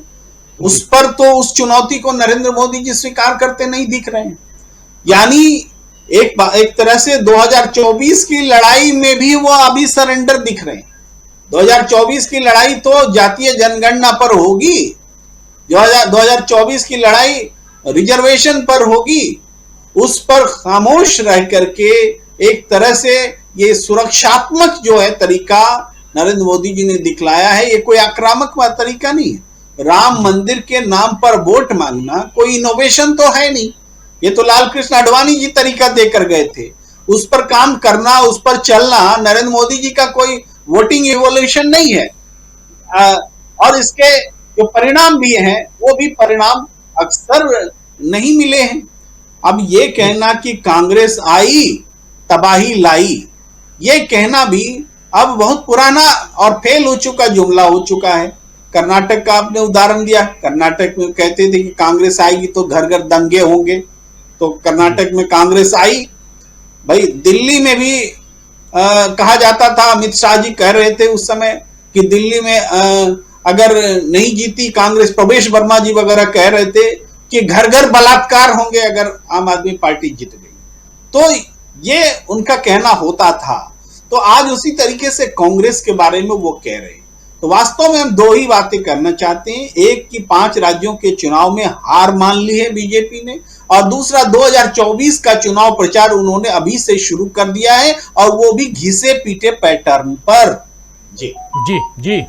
उस पर तो उस चुनौती को नरेंद्र मोदी जी स्वीकार करते नहीं दिख रहे हैं। यानी एक तरह से 2024 की लड़ाई में भी वो अभी सरेंडर दिख रहे हैं। 2024 की लड़ाई तो जातीय जनगणना पर होगी, 2024 की लड़ाई रिजर्वेशन पर होगी, उस पर खामोश रह करके एक तरह से ये सुरक्षात्मक जो है तरीका नरेंद्र मोदी जी ने दिखलाया है, ये कोई आक्रामक तरीका नहीं है। राम मंदिर के नाम पर वोट मांगना कोई इनोवेशन तो है नहीं, ये तो लाल कृष्ण आडवाणी जी तरीका देकर गए थे। उस पर काम करना, उस पर चलना नरेंद्र मोदी जी का कोई वोटिंग इवोल्यूशन नहीं है। और इसके जो परिणाम भी हैं वो भी परिणाम अक्सर नहीं मिले हैं। अब ये कहना कि कांग्रेस आई तबाही लाई, ये कहना भी अब बहुत पुराना और फेल हो चुका जुमला हो चुका है। कर्नाटक का आपने उदाहरण दिया, कर्नाटक में कहते थे कि कांग्रेस आएगी तो घर घर दंगे होंगे, तो कर्नाटक में कांग्रेस आई। भाई दिल्ली में भी कहा जाता था, अमित शाह जी कह रहे थे उस समय कि दिल्ली में अगर नहीं जीती कांग्रेस, प्रवेश वर्मा जी वगैरह कह रहे थे कि घर घर बलात्कार होंगे अगर आम आदमी पार्टी जीत गई। तो ये उनका कहना होता था। तो आज उसी तरीके से कांग्रेस के बारे में वो कह रहे हैं। तो वास्तव में हम दो ही बातें करना चाहते हैं, एक कि 5 राज्यों के चुनाव में हार मान ली है बीजेपी ने, और दूसरा 2024 का चुनाव प्रचार उन्होंने अभी से शुरू कर दिया है, और वो भी घिसे पीटे पैटर्न पर। जी जी जी,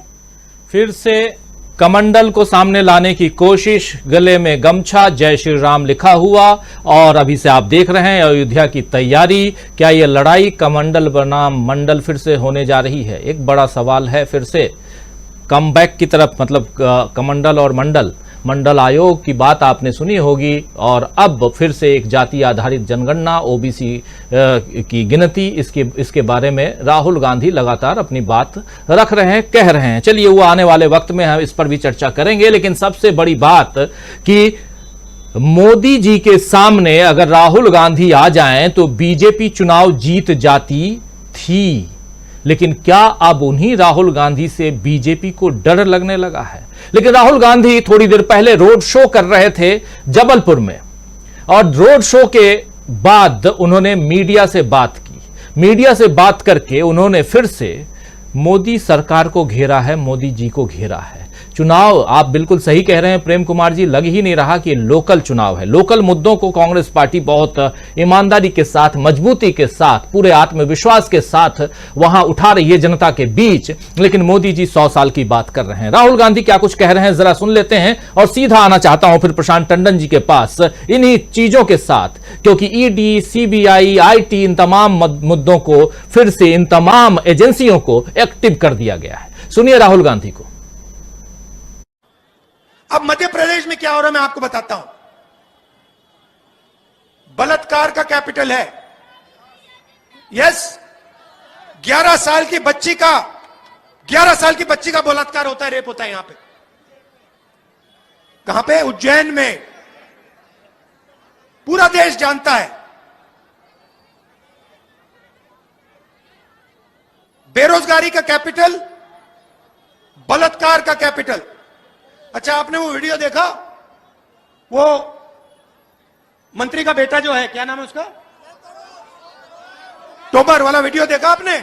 फिर से कमंडल को सामने लाने की कोशिश, गले में गमछा, जय श्री राम लिखा हुआ, और अभी से आप देख रहे हैं अयोध्या की तैयारी। क्या यह लड़ाई कमंडल बनाम मंडल फिर से होने जा रही है? एक बड़ा सवाल है। फिर से कमबैक की तरफ, मतलब कमंडल और मंडल आयोग की बात आपने सुनी होगी, और अब फिर से एक जाति आधारित जनगणना, ओबीसी की गिनती, इसके बारे में राहुल गांधी लगातार अपनी बात रख रहे हैं, कह रहे हैं। चलिए, वो आने वाले वक्त में हम इस पर भी चर्चा करेंगे। लेकिन सबसे बड़ी बात कि मोदी जी के सामने अगर राहुल गांधी आ जाएं तो बीजेपी चुनाव जीत जाती थी, लेकिन क्या अब उन्हीं राहुल गांधी से बीजेपी को डर लगने लगा है? लेकिन राहुल गांधी थोड़ी देर पहले रोड शो कर रहे थे जबलपुर में, और रोड शो के बाद उन्होंने मीडिया से बात की। मीडिया से बात करके उन्होंने फिर से मोदी सरकार को घेरा है, मोदी जी को घेरा है। चुनाव, आप बिल्कुल सही कह रहे हैं प्रेम कुमार जी, लग ही नहीं रहा कि लोकल चुनाव है। लोकल मुद्दों को कांग्रेस पार्टी बहुत ईमानदारी के साथ, मजबूती के साथ, पूरे आत्मविश्वास के साथ वहां उठा रही है जनता के बीच। लेकिन मोदी जी 100 साल की बात कर रहे हैं। राहुल गांधी क्या कुछ कह रहे हैं जरा सुन लेते हैं, और सीधा आना चाहता हूं फिर प्रशांत टंडन जी के पास इन्हीं चीजों के साथ, क्योंकि ईडी, सीबीआई, आईटी, इन तमाम मुद्दों को फिर से, इन तमाम एजेंसियों को एक्टिव कर दिया गया है। सुनिए राहुल गांधी को। अब मध्य प्रदेश में क्या हो रहा है मैं आपको बताता हूं। बलात्कार का कैपिटल है। यस, 11 साल की बच्ची का बलात्कार होता है, रेप होता है यहां पे। कहां पे? उज्जैन में। पूरा देश जानता है। बेरोजगारी का कैपिटल, बलात्कार का कैपिटल। अच्छा, आपने वो वीडियो देखा, वो मंत्री का बेटा जो है, क्या नाम है उसका, तोमर वाला वीडियो देखा आपने?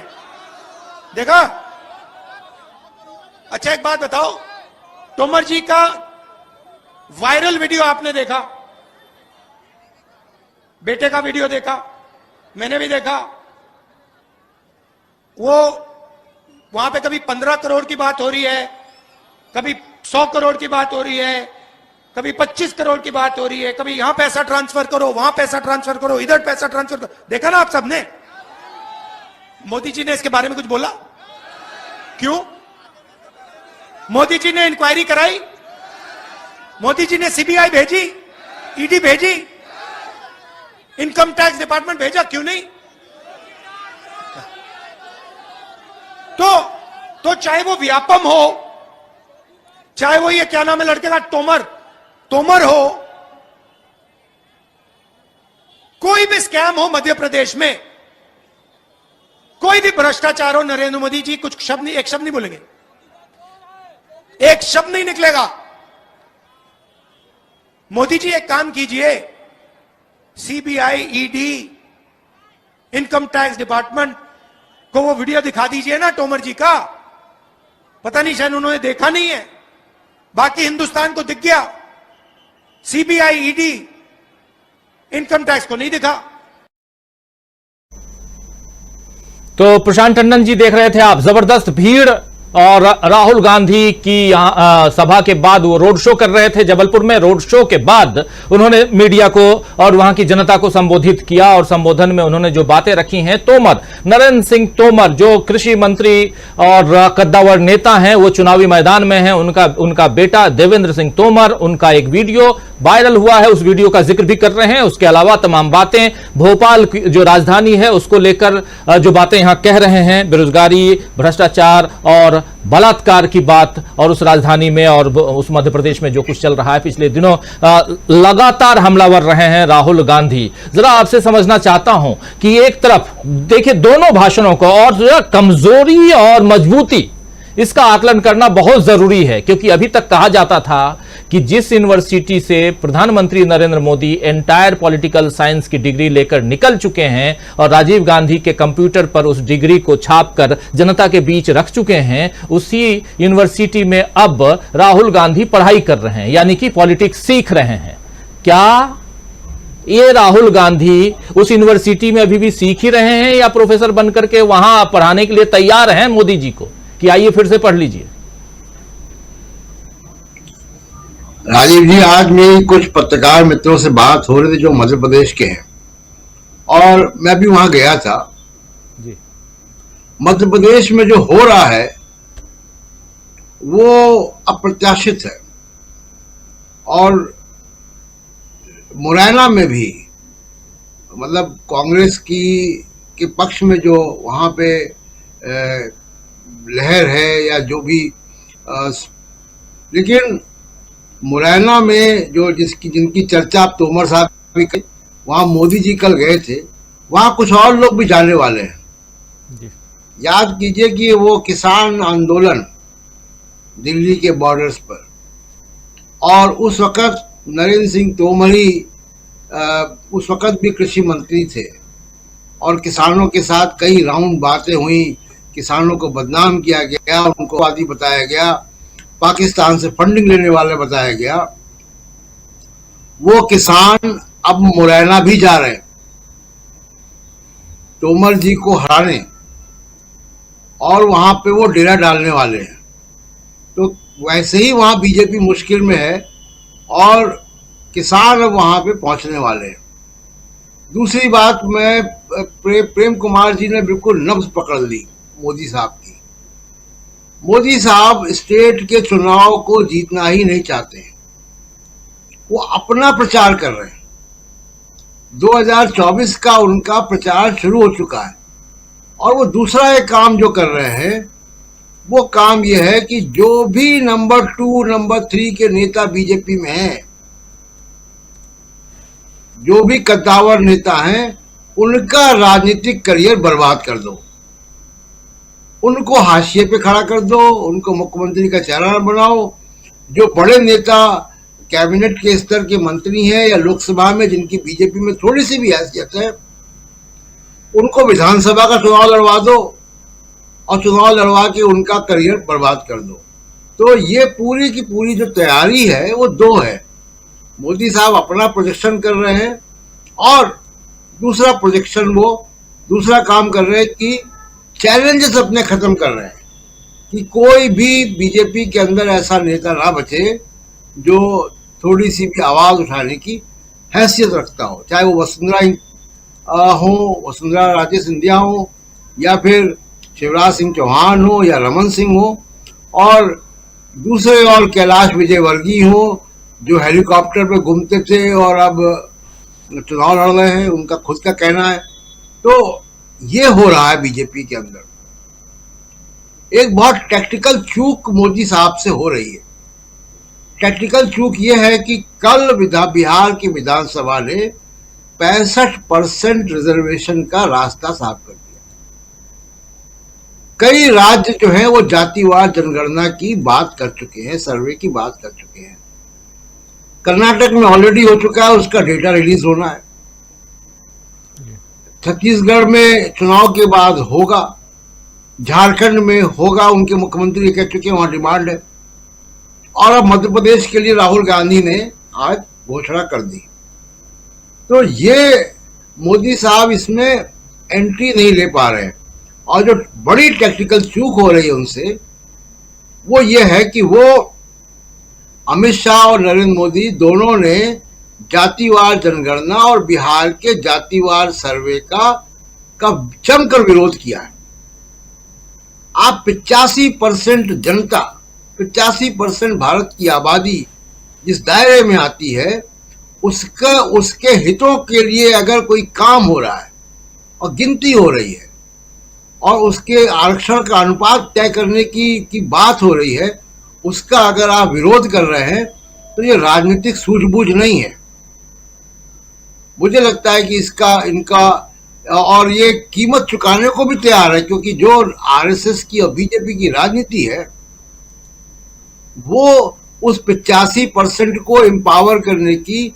देखा? अच्छा, एक बात बताओ, तोमर जी का वायरल वीडियो आपने देखा? बेटे का वीडियो देखा? मैंने भी देखा। वो वहां पे कभी 15 करोड़ की बात हो रही है, कभी 100 करोड़ की बात हो रही है, कभी 25 करोड़ की बात हो रही है, कभी यहां पैसा ट्रांसफर करो, वहां पैसा ट्रांसफर करो, इधर पैसा ट्रांसफर करो। देखा ना आप सबने? मोदी जी ने इसके बारे में कुछ बोला? क्यों? मोदी जी ने इंक्वायरी कराई? मोदी जी ने सीबीआई भेजी, ईडी भेजी, इनकम टैक्स डिपार्टमेंट भेजा? क्यों नहीं? तो चाहे वो व्यापम हो, चाहे वो ये क्या नाम है लड़के का, तोमर हो, कोई भी स्कैम हो मध्य प्रदेश में, कोई भी भ्रष्टाचार हो, नरेंद्र मोदी जी कुछ शब्द नहीं, एक शब्द नहीं बोलेंगे, एक शब्द नहीं निकलेगा। मोदी जी एक काम कीजिए, CBI, ED, income tax department को वो वीडियो दिखा दीजिए ना तोमर जी का। पता नहीं शायद उन्होंने देखा नहीं है, बाकी हिंदुस्तान को दिख गया। सीबीआई, ईडी, इनकम टैक्स को नहीं दिखा। तो प्रशांत टंडन जी देख रहे थे आप, जबरदस्त भीड़, और राहुल गांधी की यहां सभा के बाद वो रोड शो कर रहे थे जबलपुर में। रोड शो के बाद उन्होंने मीडिया को और वहां की जनता को संबोधित किया, और संबोधन में उन्होंने जो बातें रखी हैं, तोमर, नरेंद्र सिंह तोमर जो कृषि मंत्री और कद्दावर नेता हैं, वो चुनावी मैदान में हैं। उनका बेटा देवेंद्र सिंह तोमर, उनका एक वीडियो वायरल हुआ है, उस वीडियो का जिक्र भी कर रहे हैं। उसके अलावा तमाम बातें, भोपाल की जो राजधानी है उसको लेकर जो बातें यहां कह रहे हैं, बेरोजगारी, भ्रष्टाचार और बलात्कार की बात, और उस राजधानी में और उस मध्य प्रदेश में जो कुछ चल रहा है पिछले दिनों, लगातार हमलावर रहे हैं राहुल गांधी। जरा आपसे समझना चाहता हूं कि एक तरफ देखिए दोनों भाषणों को, और कमजोरी और मजबूती, इसका आकलन करना बहुत जरूरी है, क्योंकि अभी तक कहा जाता था कि जिस यूनिवर्सिटी से प्रधानमंत्री Narendra Modi entire political science की डिग्री लेकर निकल चुके हैं और राजीव गांधी के कंप्यूटर पर उस डिग्री को छापकर जनता के बीच रख चुके हैं, उसी यूनिवर्सिटी में अब राहुल गांधी पढ़ाई कर रहे हैं, यानी कि पॉलिटिक्स सीख रहे हैं। क्या ये राहुल गांधी उस यूनिवर्सिटी में अभी भी सीख ही रहे हैं, या प्रोफेसर बनकर के वहां पढ़ाने के लिए तैयार हैं मोदी जी को कि आइए फिर से पढ़ लीजिए? राजीव जी, आज मेरी कुछ पत्रकार मित्रों से बात हो रही थी जो मध्य प्रदेश के हैं, और मैं भी वहां गया था जी। मध्य प्रदेश में जो हो रहा है वो अप्रत्याशित है, और मुरैना में भी मतलब कांग्रेस के पक्ष में जो वहां पे लहर है या जो भी, लेकिन मुरैना में जो जिनकी चर्चा तोमर साहब भी की, वहां मोदी जी कल गए थे, वहां कुछ और लोग भी जाने वाले हैं जी। याद कीजिए कि वो किसान आंदोलन दिल्ली के बॉर्डर्स पर, और उस वक्त नरेंद्र सिंह तोमर ही उस वक्त भी कृषि मंत्री थे, और किसानों के साथ कई राउंड बातें हुई, किसानों को बदनाम किया गया, उनको आदि बताया गया, पाकिस्तान से फंडिंग लेने वाले बताया गया। वो किसान अब मुरैना भी जा रहे हैं तोमर जी को हराने, और वहां पे वो डेरा डालने वाले हैं। तो वैसे ही वहां बीजेपी मुश्किल में है, और किसान अब वहां पे पहुंचने वाले हैं। दूसरी बात, प्रेम कुमार जी ने बिल्कुल नब्ज पकड़ ली मोदी साहब की। मोदी साहब स्टेट के चुनाव को जीतना ही नहीं चाहते हैं, वो अपना प्रचार कर रहे हैं। 2024 का उनका प्रचार शुरू हो चुका है, और वो दूसरा एक काम जो कर रहे हैं, वो काम ये है कि जो भी नंबर 2, नंबर 3 के नेता बीजेपी में हैं, जो भी कद्दावर नेता हैं, उनका राजनीतिक करियर बर्बाद कर दो, उनको हाशिए पे खड़ा कर दो, उनको मुख्यमंत्री का चेहरा न बनाओ। जो बड़े नेता कैबिनेट के स्तर के मंत्री हैं या लोकसभा में जिनकी बीजेपी में थोड़ी सी भी हैसियत है, उनको विधानसभा का चुनाव लड़वा दो और चुनाव लड़वा के उनका करियर बर्बाद कर दो। तो ये पूरी की पूरी जो तैयारी है वो दो है। मोदी साहब अपना प्रोजेक्शन कर रहे हैं और दूसरा प्रोजेक्शन वो दूसरा काम कर रहे हैं कि चैलेंजेस अपने खत्म कर रहे हैं कि कोई भी बीजेपी के अंदर ऐसा नेता ना बचे जो थोड़ी सी भी आवाज उठाने की हैसियत रखता हो, चाहे वो वसुंधरा राजे सिंधिया हो या फिर शिवराज सिंह चौहान हो या रमन सिंह हो, और दूसरे और कैलाश विजयवर्गीय हो जो हेलीकॉप्टर पे घूमते थे और अब चुनाव लड़ रहे हैं, उनका खुद का कहना है। तो ये हो रहा है बीजेपी के अंदर। एक बहुत टेक्निकल चूक मोदी साहब से हो रही है। टेक्निकल चूक ये है कि कल बिहार की विधानसभा ने 65% रिजर्वेशन का रास्ता साफ कर दिया। कई राज्य जो हैं वो जातिवार जनगणना की बात कर चुके हैं, सर्वे की बात कर चुके हैं। कर्नाटक में ऑलरेडी हो चुका है, उसका डेटा रिलीज होना है। छत्तीसगढ़ में चुनाव के बाद होगा, झारखंड में होगा, उनके मुख्यमंत्री कह चुके हैं, वहां डिमांड है। और अब मध्य प्रदेश के लिए राहुल गांधी ने आज घोषणा कर दी। तो ये मोदी साहब इसमें एंट्री नहीं ले पा रहे हैं। और जो बड़ी टेक्निकल चूक हो रही है उनसे वो ये है कि वो अमित शाह और नरेंद्र मोदी दोनों ने जातिवार जनगणना और बिहार के जातिवार सर्वे का जमकर विरोध किया है। आप 85% जनता, 85% भारत की आबादी जिस दायरे में आती है उसके हितों के लिए अगर कोई काम हो रहा है और गिनती हो रही है और उसके आरक्षण का अनुपात तय करने की बात हो रही है, उसका अगर आप विरोध कर रहे हैं तो ये राजनीतिक सूझबूझ नहीं है। मुझे लगता है कि इनका और ये कीमत चुकाने को भी तैयार है, क्योंकि जो आरएसएस की और बीजेपी की राजनीति है वो उस 85% को एम्पावर करने की,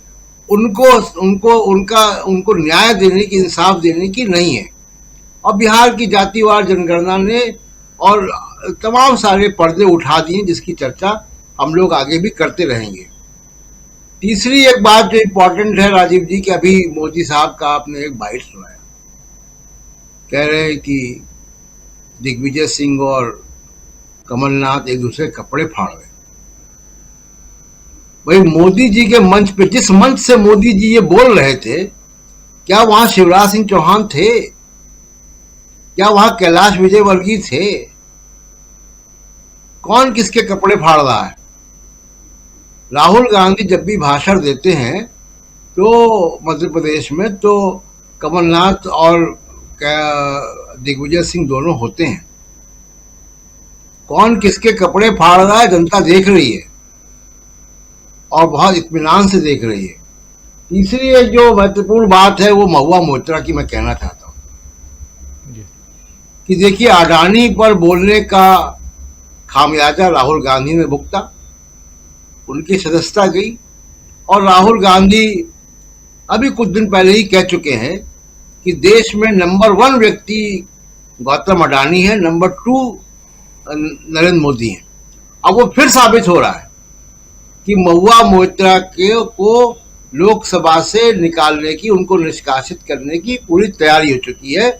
उनको न्याय देने की, इंसाफ देने की नहीं है। और बिहार की जातिवार जनगणना ने और तमाम सारे पर्दे उठा दिए जिसकी चर्चा हम लोग आगे भी करते रहेंगे। तीसरी एक बात जो इम्पोर्टेंट है राजीव जी, कि अभी मोदी साहब का आपने एक बाइट सुनाया, कह रहे हैं कि दिग्विजय सिंह और कमलनाथ एक दूसरे कपड़े फाड़ रहे। भाई मोदी जी के मंच पे, जिस मंच से मोदी जी ये बोल रहे थे, क्या वहां शिवराज सिंह चौहान थे? क्या वहां कैलाश विजयवर्गीय थे? कौन किसके कपड़े फाड़ रहा है? राहुल गांधी जब भी भाषण देते हैं तो मध्य प्रदेश में, तो कमलनाथ और दिग्विजय सिंह दोनों होते हैं। कौन किसके कपड़े फाड़ रहा है जनता देख रही है और बहुत इत्मीनान से देख रही है। तीसरी एक जो महत्वपूर्ण बात है वो महुआ मोइत्रा की मैं कहना चाहता हूं कि देखिए, अडानी पर बोलने का खामियाजा राहुल गांधी ने भुगता, उनकी सदस्यता गई। और राहुल गांधी अभी कुछ दिन पहले ही कह चुके हैं कि देश में नंबर 1 व्यक्ति गौतम अडानी है, नंबर 2 नरेंद्र मोदी है। अब वो फिर साबित हो रहा है कि महुआ मोइत्रा को लोकसभा से निकालने की, उनको निष्कासित करने की पूरी तैयारी हो चुकी है।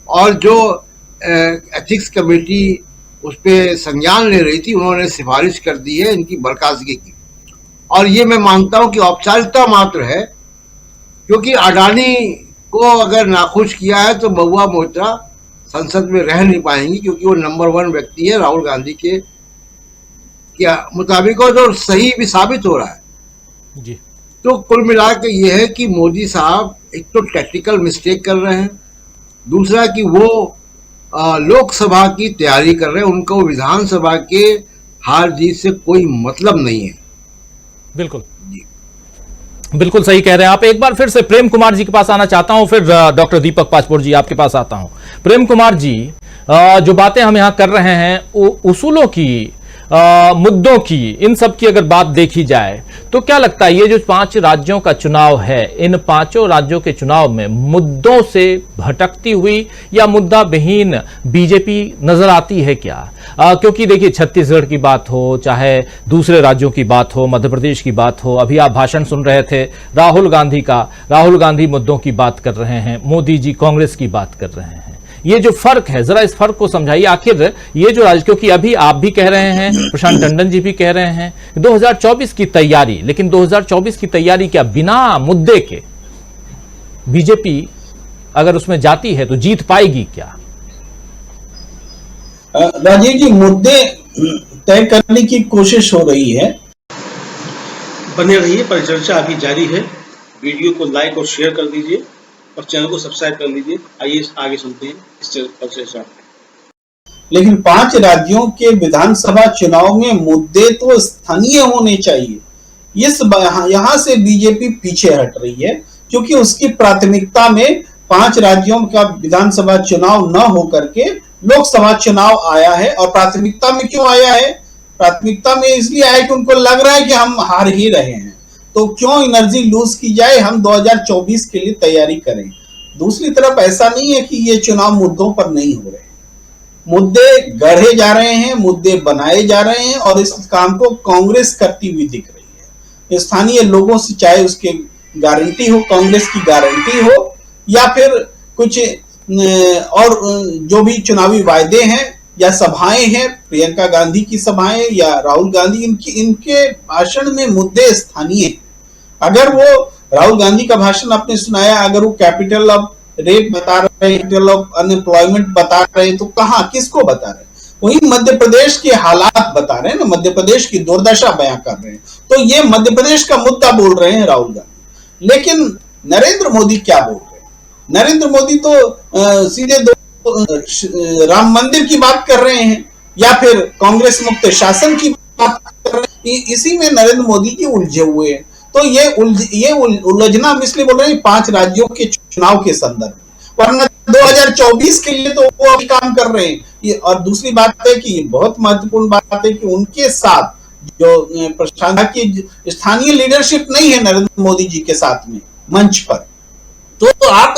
और जो एथिक्स कमेटी उस पर संज्ञान ले रही थी, उन्होंने सिफारिश कर दी है इनकी बर्खास्तगी की। और ये मैं मानता हूं कि औपचारिकता मात्र है, क्योंकि अडानी को अगर नाखुश किया है तो महुआ मोइत्रा संसद में रह नहीं पाएंगी, क्योंकि वो नंबर 1 व्यक्ति है राहुल गांधी के मुताबिक, और जो सही भी साबित हो रहा है जी। तो कुल मिलाकर ये है कि मोदी साहब एक तो टेक्निकल मिस्टेक कर रहे हैं, दूसरा कि वो लोकसभा की तैयारी कर रहे हैं, उनको विधानसभा के हार जीत से कोई मतलब नहीं है। बिल्कुल बिल्कुल सही कह रहे हैं आप। एक बार फिर से प्रेम कुमार जी के पास आना चाहता हूं, फिर डॉक्टर दीपक पाचपुर जी आपके पास आता हूं। प्रेम कुमार जी, जो बातें हम यहां कर रहे हैं उसूलों की, मुद्दों की, इन सब की अगर बात देखी जाए तो क्या लगता है ये जो 5 राज्यों का चुनाव है, इन 5 राज्यों के चुनाव में मुद्दों से भटकती हुई या मुद्दा विहीन बीजेपी नजर आती है क्या? क्योंकि देखिए छत्तीसगढ़ की बात हो, चाहे दूसरे राज्यों की बात हो, मध्य प्रदेश की बात हो, अभी आप भाषण सुन रहे थे राहुल गांधी का, राहुल गांधी मुद्दों की बात कर रहे हैं, मोदी जी कांग्रेस की बात कर रहे हैं। ये जो फर्क है, जरा इस फर्क को समझाइए। आखिर ये जो क्योंकि अभी आप भी कह रहे हैं, प्रशांत टंडन जी भी कह रहे हैं 2024 की तैयारी, लेकिन 2024 की तैयारी क्या बिना मुद्दे के बीजेपी अगर उसमें जाती है तो जीत पाएगी क्या? राजीव जी, मुद्दे तय करने की कोशिश हो रही है। बने रहिए, परिचर्चा अभी जारी है। वीडियो को लाइक और शेयर कर दीजिए और चैनल को सब्सक्राइब कर लीजिए। आइए आगे सुनते हैं इस चर्चा। लेकिन 5 राज्यों के विधानसभा चुनाव में मुद्दे तो स्थानीय होने चाहिए। यहाँ से बीजेपी पीछे हट रही है क्योंकि उसकी प्राथमिकता में 5 राज्यों का विधानसभा चुनाव न होकर के लोकसभा चुनाव आया है। और प्राथमिकता में क्यों आया है? प्राथमिकता में इसलिए आया कि उनको लग रहा है कि हम हार ही रहे हैं, तो क्यों एनर्जी लूज की जाए, हम 2024 के लिए तैयारी करें। दूसरी तरफ ऐसा नहीं है कि ये चुनाव मुद्दों पर नहीं हो रहे हैं, मुद्दे गढ़े जा रहे हैं, मुद्दे बनाए जा रहे हैं और इस काम को कांग्रेस करती हुई दिख रही है। स्थानीय लोगों से, चाहे उसके गारंटी हो, कांग्रेस की गारंटी हो, या फिर कुछ और जो भी चुनावी वायदे हैं या सभाएं हैं, प्रियंका गांधी की सभाएं या राहुल गांधी, इनके भाषण में मुद्दे स्थानीय हैं। अगर वो राहुल गांधी का भाषण आपने सुनाया, अगर वो कैपिटल ऑफ रेट बता रहे हैं, कैपिटल ऑफ अनएम्प्लॉयमेंट बता रहे हैं, तो कहां, किसको बता रहे हैं? वही मध्य प्रदेश के हालात बता रहे हैं ना, मध्य प्रदेश की दुर्दशा बयां कर रहे हैं। तो ये मध्य प्रदेश का मुद्दा बोल रहे हैं राहुल गांधी। लेकिन नरेंद्र मोदी क्या बोल रहे हैं? नरेंद्र मोदी तो सीधे राम मंदिर की बात कर रहे हैं या फिर कांग्रेस मुक्त शासन की बात कर रहे हैं। इसी में नरेंद्र मोदी जी उलझे हुए हैं। तो ये उलझना हम इसलिए बोल रहे हैं 5 राज्यों के चुनाव के संदर्भ में, वरना 2024 के लिए तो वो अभी काम कर रहे हैं। और दूसरी बात है कि बहुत महत्वपूर्ण बात है कि उनके साथ जो प्रशांत की स्थानीय लीडरशिप नहीं है नरेंद्र मोदी जी के साथ में मंच पर, तो आप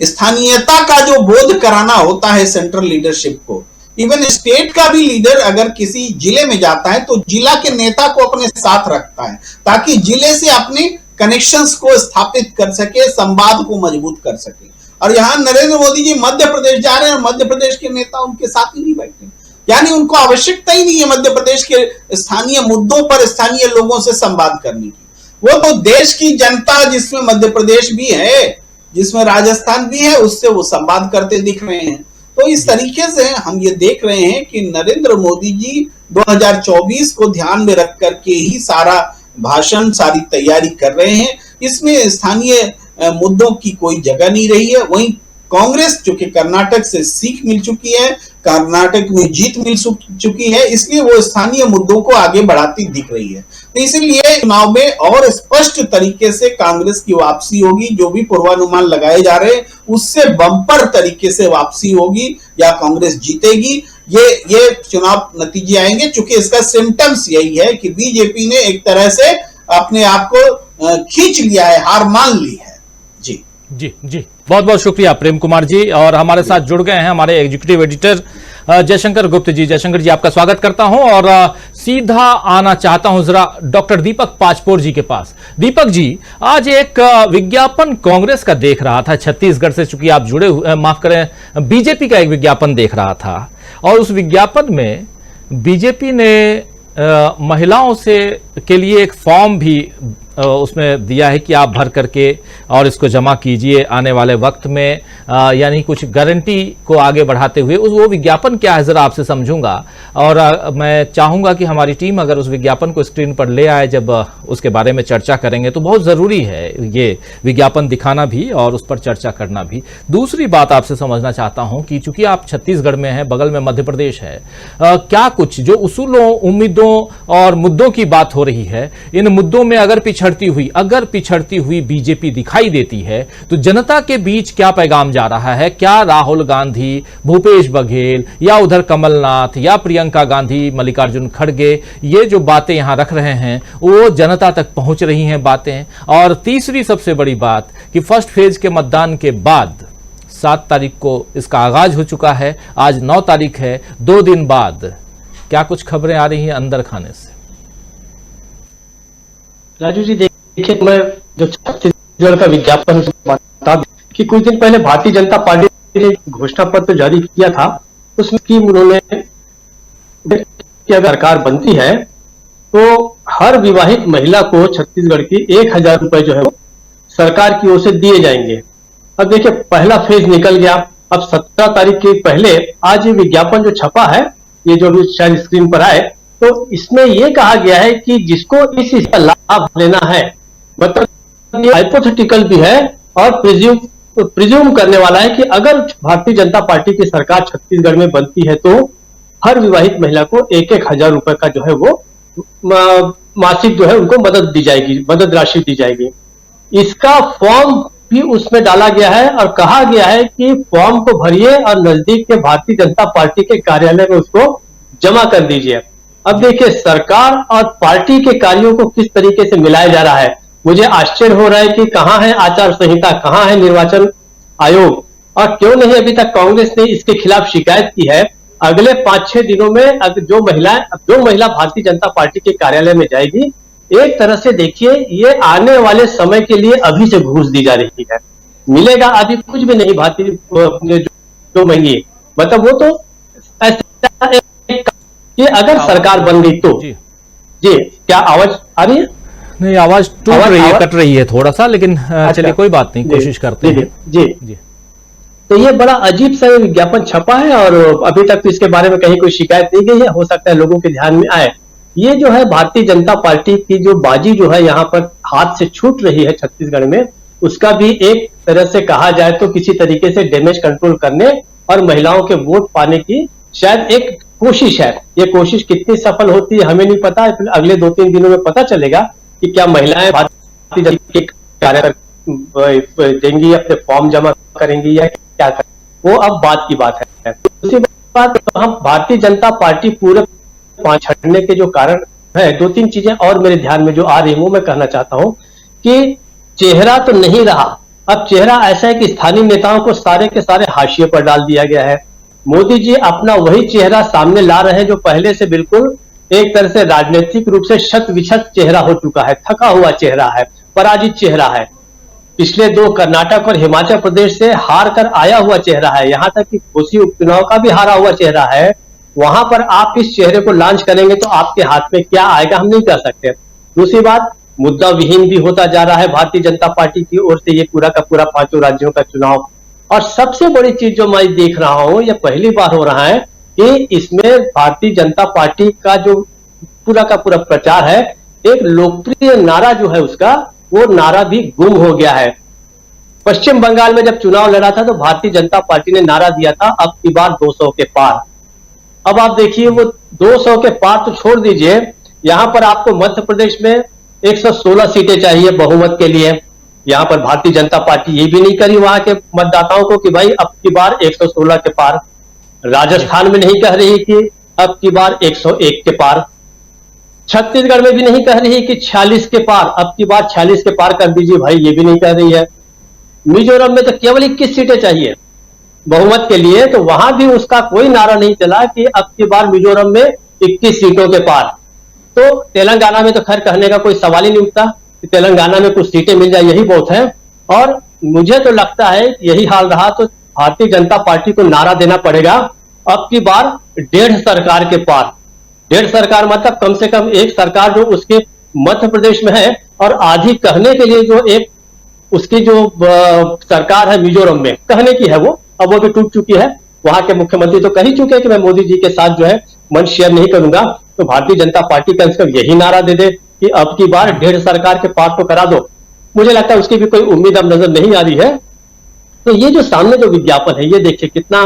स्थानीयता का जो बोध कराना होता है सेंट्रल लीडरशिप को, इवन स्टेट का भी लीडर अगर किसी जिले में जाता है तो जिला के नेता को अपने साथ रखता है ताकि जिले से अपने कनेक्शंस को स्थापित कर सके, संवाद को मजबूत कर सके। और यहाँ नरेंद्र मोदी जी मध्य प्रदेश जा रहे हैं, मध्य प्रदेश के नेता उनके साथ ही नहीं बैठे, यानी उनको आवश्यकता ही नहीं है मध्य प्रदेश के स्थानीय मुद्दों पर स्थानीय लोगों से संवाद करने की। वो तो देश की जनता, जिसमें मध्य प्रदेश भी है, जिसमें राजस्थान भी है, उससे वो संवाद करते दिख रहे हैं। तो इस तरीके से हम ये देख रहे हैं कि नरेंद्र मोदी जी 2024 को ध्यान में रख करके ही सारा भाषण, सारी तैयारी कर रहे हैं। इसमें स्थानीय मुद्दों की कोई जगह नहीं रही है। वहीं कांग्रेस, जो कि कर्नाटक से सीख मिल चुकी है, कर्नाटक में जीत मिल चुकी है, इसलिए वो स्थानीय मुद्दों को आगे बढ़ाती दिख रही है। तो इसीलिए चुनाव में और स्पष्ट तरीके से कांग्रेस की वापसी होगी। जो भी पूर्वानुमान लगाए जा रहे हैं उससे बम्पर तरीके से वापसी होगी या कांग्रेस जीतेगी। ये चुनाव नतीजे आएंगे, चूंकि इसका सिम्टम्स यही है कि बीजेपी ने एक तरह से अपने आप को खींच लिया है, हार मान ली है। जी जी जी, बहुत बहुत शुक्रिया प्रेम कुमार जी। और हमारे साथ जुड़ गए हैं हमारे एग्जीक्यूटिव एडिटर जयशंकर गुप्त जी। जयशंकर जी, आपका स्वागत करता हूं और सीधा आना चाहता हूं जरा डॉक्टर दीपक पाचपोर जी के पास। दीपक जी, आज एक विज्ञापन कांग्रेस का देख रहा था छत्तीसगढ़ से, चूंकि आप जुड़े हुए, माफ करें, बीजेपी का एक विज्ञापन देख रहा था और उस विज्ञापन में बीजेपी ने महिलाओं से के लिए एक फॉर्म भी उसमें दिया है कि आप भर करके और इसको जमा कीजिए आने वाले वक्त में, यानी कुछ गारंटी को आगे बढ़ाते हुए। वो विज्ञापन क्या है जरा आपसे समझूंगा और मैं चाहूंगा कि हमारी टीम अगर उस विज्ञापन को स्क्रीन पर ले आए, जब उसके बारे में चर्चा करेंगे तो बहुत जरूरी है ये विज्ञापन दिखाना भी और उस पर चर्चा करना भी। दूसरी बात आपसे समझना चाहता हूं कि चूंकि आप छत्तीसगढ़ में हैं, बगल में मध्य प्रदेश है, क्या कुछ जो उसूलों, उम्मीदों और मुद्दों की बात हो रही है, इन मुद्दों में अगर अगर पिछड़ती हुई बीजेपी दिखाई देती है तो जनता के बीच क्या पैगाम जा रहा है? क्या राहुल गांधी, भूपेश बघेल या उधर कमलनाथ या प्रियंका गांधी, मल्लिकार्जुन खड़गे ये जो बातें यहां रख रहे हैं वो जनता तक पहुंच रही हैं बातें? और तीसरी सबसे बड़ी बात कि फर्स्ट फेज के मतदान के बाद 7 तारीख को इसका आगाज हो चुका है, आज 9 तारीख है, 2 दिन बाद क्या कुछ खबरें आ रही हैं अंदर खाने से? राजू जी देखिए, मैं जो छत्तीसगढ़ का विज्ञापन बता दूं कि कुछ दिन पहले भारतीय जनता पार्टी ने घोषणा पत्र जारी किया था, उसमें स्कीम उन्होंने कि अगर सरकार बनती है तो हर विवाहित महिला को छत्तीसगढ़ की 1,000 रुपए जो है वो सरकार की ओर से दिए जाएंगे। अब देखिए पहला फेज निकल गया, अब 17 तारीख के पहले आज ये विज्ञापन जो छपा है, ये जो भी शायद स्क्रीन पर आए, तो इसमें यह कहा गया है कि जिसको इसका लाभ लेना है, मतलब ये हाइपोथेटिकल भी है और प्रिज्यूम करने वाला है कि अगर भारतीय जनता पार्टी की सरकार छत्तीसगढ़ में बनती है तो हर विवाहित महिला को 1,000 रुपए का जो है वो मासिक जो है उनको मदद दी जाएगी, मदद राशि दी जाएगी। इसका फॉर्म भी उसमें डाला गया है और कहा गया है कि फॉर्म को भरिए और नजदीक के भारतीय जनता पार्टी के कार्यालय में उसको जमा कर दीजिए। अब देखिए सरकार और पार्टी के कार्यों को किस तरीके से मिलाया जा रहा है। मुझे आश्चर्य हो रहा है कि कहां है आचार संहिता, कहां है निर्वाचन आयोग, और क्यों नहीं अभी तक कांग्रेस ने इसके खिलाफ शिकायत की है। अगले 5-6 दिनों में जो महिला भारतीय जनता पार्टी के कार्यालय में जाएगी, एक तरह से देखिए ये आने वाले समय के लिए अभी से घूस दी जा रही है। मिलेगा अभी कुछ भी नहीं भारतीय जो महंगी, मतलब वो तो ऐसा कि अगर सरकार बन गई तो जी क्या आवाज आ रही है? नहीं, आवाज टूट रही है, कट रही है थोड़ा सा, लेकिन चलिए कोई बात नहीं, कोशिश करते हैं। जी तो ये बड़ा अजीब सा विज्ञापन छपा है और अभी तक तो इसके बारे में कहीं कोई शिकायत नहीं गई है, हो सकता है लोगों के ध्यान में आए। ये जो है भारतीय जनता पार्टी की जो बाजी जो है यहाँ पर हाथ से छूट रही है छत्तीसगढ़ में, उसका भी एक तरह से कहा जाए तो किसी तरीके से डैमेज कंट्रोल करने और महिलाओं के वोट पाने की शायद एक कोशिश है। ये कोशिश कितनी सफल होती है हमें नहीं पता, अगले 2-3 दिनों में पता चलेगा कि क्या महिलाएं भारतीय जनता कार्य देंगी, अपने फॉर्म जमा करेंगी या क्या करेंगी, वो अब बात की बात है। दूसरी बात, हम भारतीय जनता पार्टी पूरे छड़ने के जो कारण है, 2-3 चीजें और मेरे ध्यान में जो आ रही है वो मैं कहना चाहता हूं कि चेहरा तो नहीं रहा, अब चेहरा ऐसा है कि स्थानीय नेताओं को सारे के सारे हाशिए पर डाल दिया गया है। मोदी जी अपना वही चेहरा सामने ला रहे हैं जो पहले से बिल्कुल एक तरह से राजनीतिक रूप से शत विशत चेहरा हो चुका है, थका हुआ चेहरा है, पराजित चेहरा है, पिछले 2 कर्नाटक और हिमाचल प्रदेश से हार कर आया हुआ चेहरा है, यहां तक कि कोसी उपचुनाव का भी हारा हुआ चेहरा है। वहां पर आप इस चेहरे को लॉन्च करेंगे तो आपके हाथ में क्या आएगा हम नहीं कह सकते। दूसरी बात, मुद्दा विहीन भी होता जा रहा है भारतीय जनता पार्टी की ओर से ये पूरा का पूरा 5 राज्यों का चुनाव। और सबसे बड़ी चीज जो मैं देख रहा हूं, यह पहली बार हो रहा है कि इसमें भारतीय जनता पार्टी का जो पूरा का पूरा प्रचार है, एक लोकप्रिय नारा जो है उसका, वो नारा भी गुम हो गया है। पश्चिम बंगाल में जब चुनाव लड़ा था तो भारतीय जनता पार्टी ने नारा दिया था अब की बार 200 के पार। अब आप देखिए वो 200 के पार तो छोड़ दीजिए, यहां पर आपको मध्य प्रदेश में 116 सीटें चाहिए बहुमत के लिए। यहां पर भारतीय जनता पार्टी ये भी नहीं करी वहां के मतदाताओं को कि भाई अब की बार 116 के पार। राजस्थान में नहीं कह रही कि अब की बार 101 के पार। छत्तीसगढ़ में भी नहीं कह रही कि 46 के पार, अब की बार 46 के पार कर दीजिए भाई, ये भी नहीं कह रही है। मिजोरम में तो केवल 21 सीटें चाहिए बहुमत के लिए, तो वहां भी उसका कोई नारा नहीं चला कि अब की बार मिजोरम में 21 सीटों के पार। तो तेलंगाना में तो खैर कहने का कोई सवाल ही नहीं उठता कि तेलंगाना में कुछ सीटें मिल जाए, यही बहुत है। और मुझे तो लगता है यही हाल रहा तो भारतीय जनता पार्टी को नारा देना पड़ेगा अब की बार 1.5 सरकार के पार। 1.5 सरकार मतलब कम से कम एक सरकार जो उसके मध्य प्रदेश में है और आधी कहने के लिए जो एक उसकी जो सरकार है मिजोरम में कहने की है, वो अब वो भी टूट चुकी है। वहां के मुख्यमंत्री तो कह ही चुके हैं कि मैं मोदी जी के साथ जो है मंच शेयर नहीं करूंगा। तो भारतीय जनता पार्टी कम से कम यही नारा दे दे कि अब की बार 1.5 सरकार के पार तो करा दो। मुझे लगता है उसकी भी कोई उम्मीद अब नजर नहीं आ रही है। तो ये जो सामने जो विज्ञापन है, ये देखिए कितना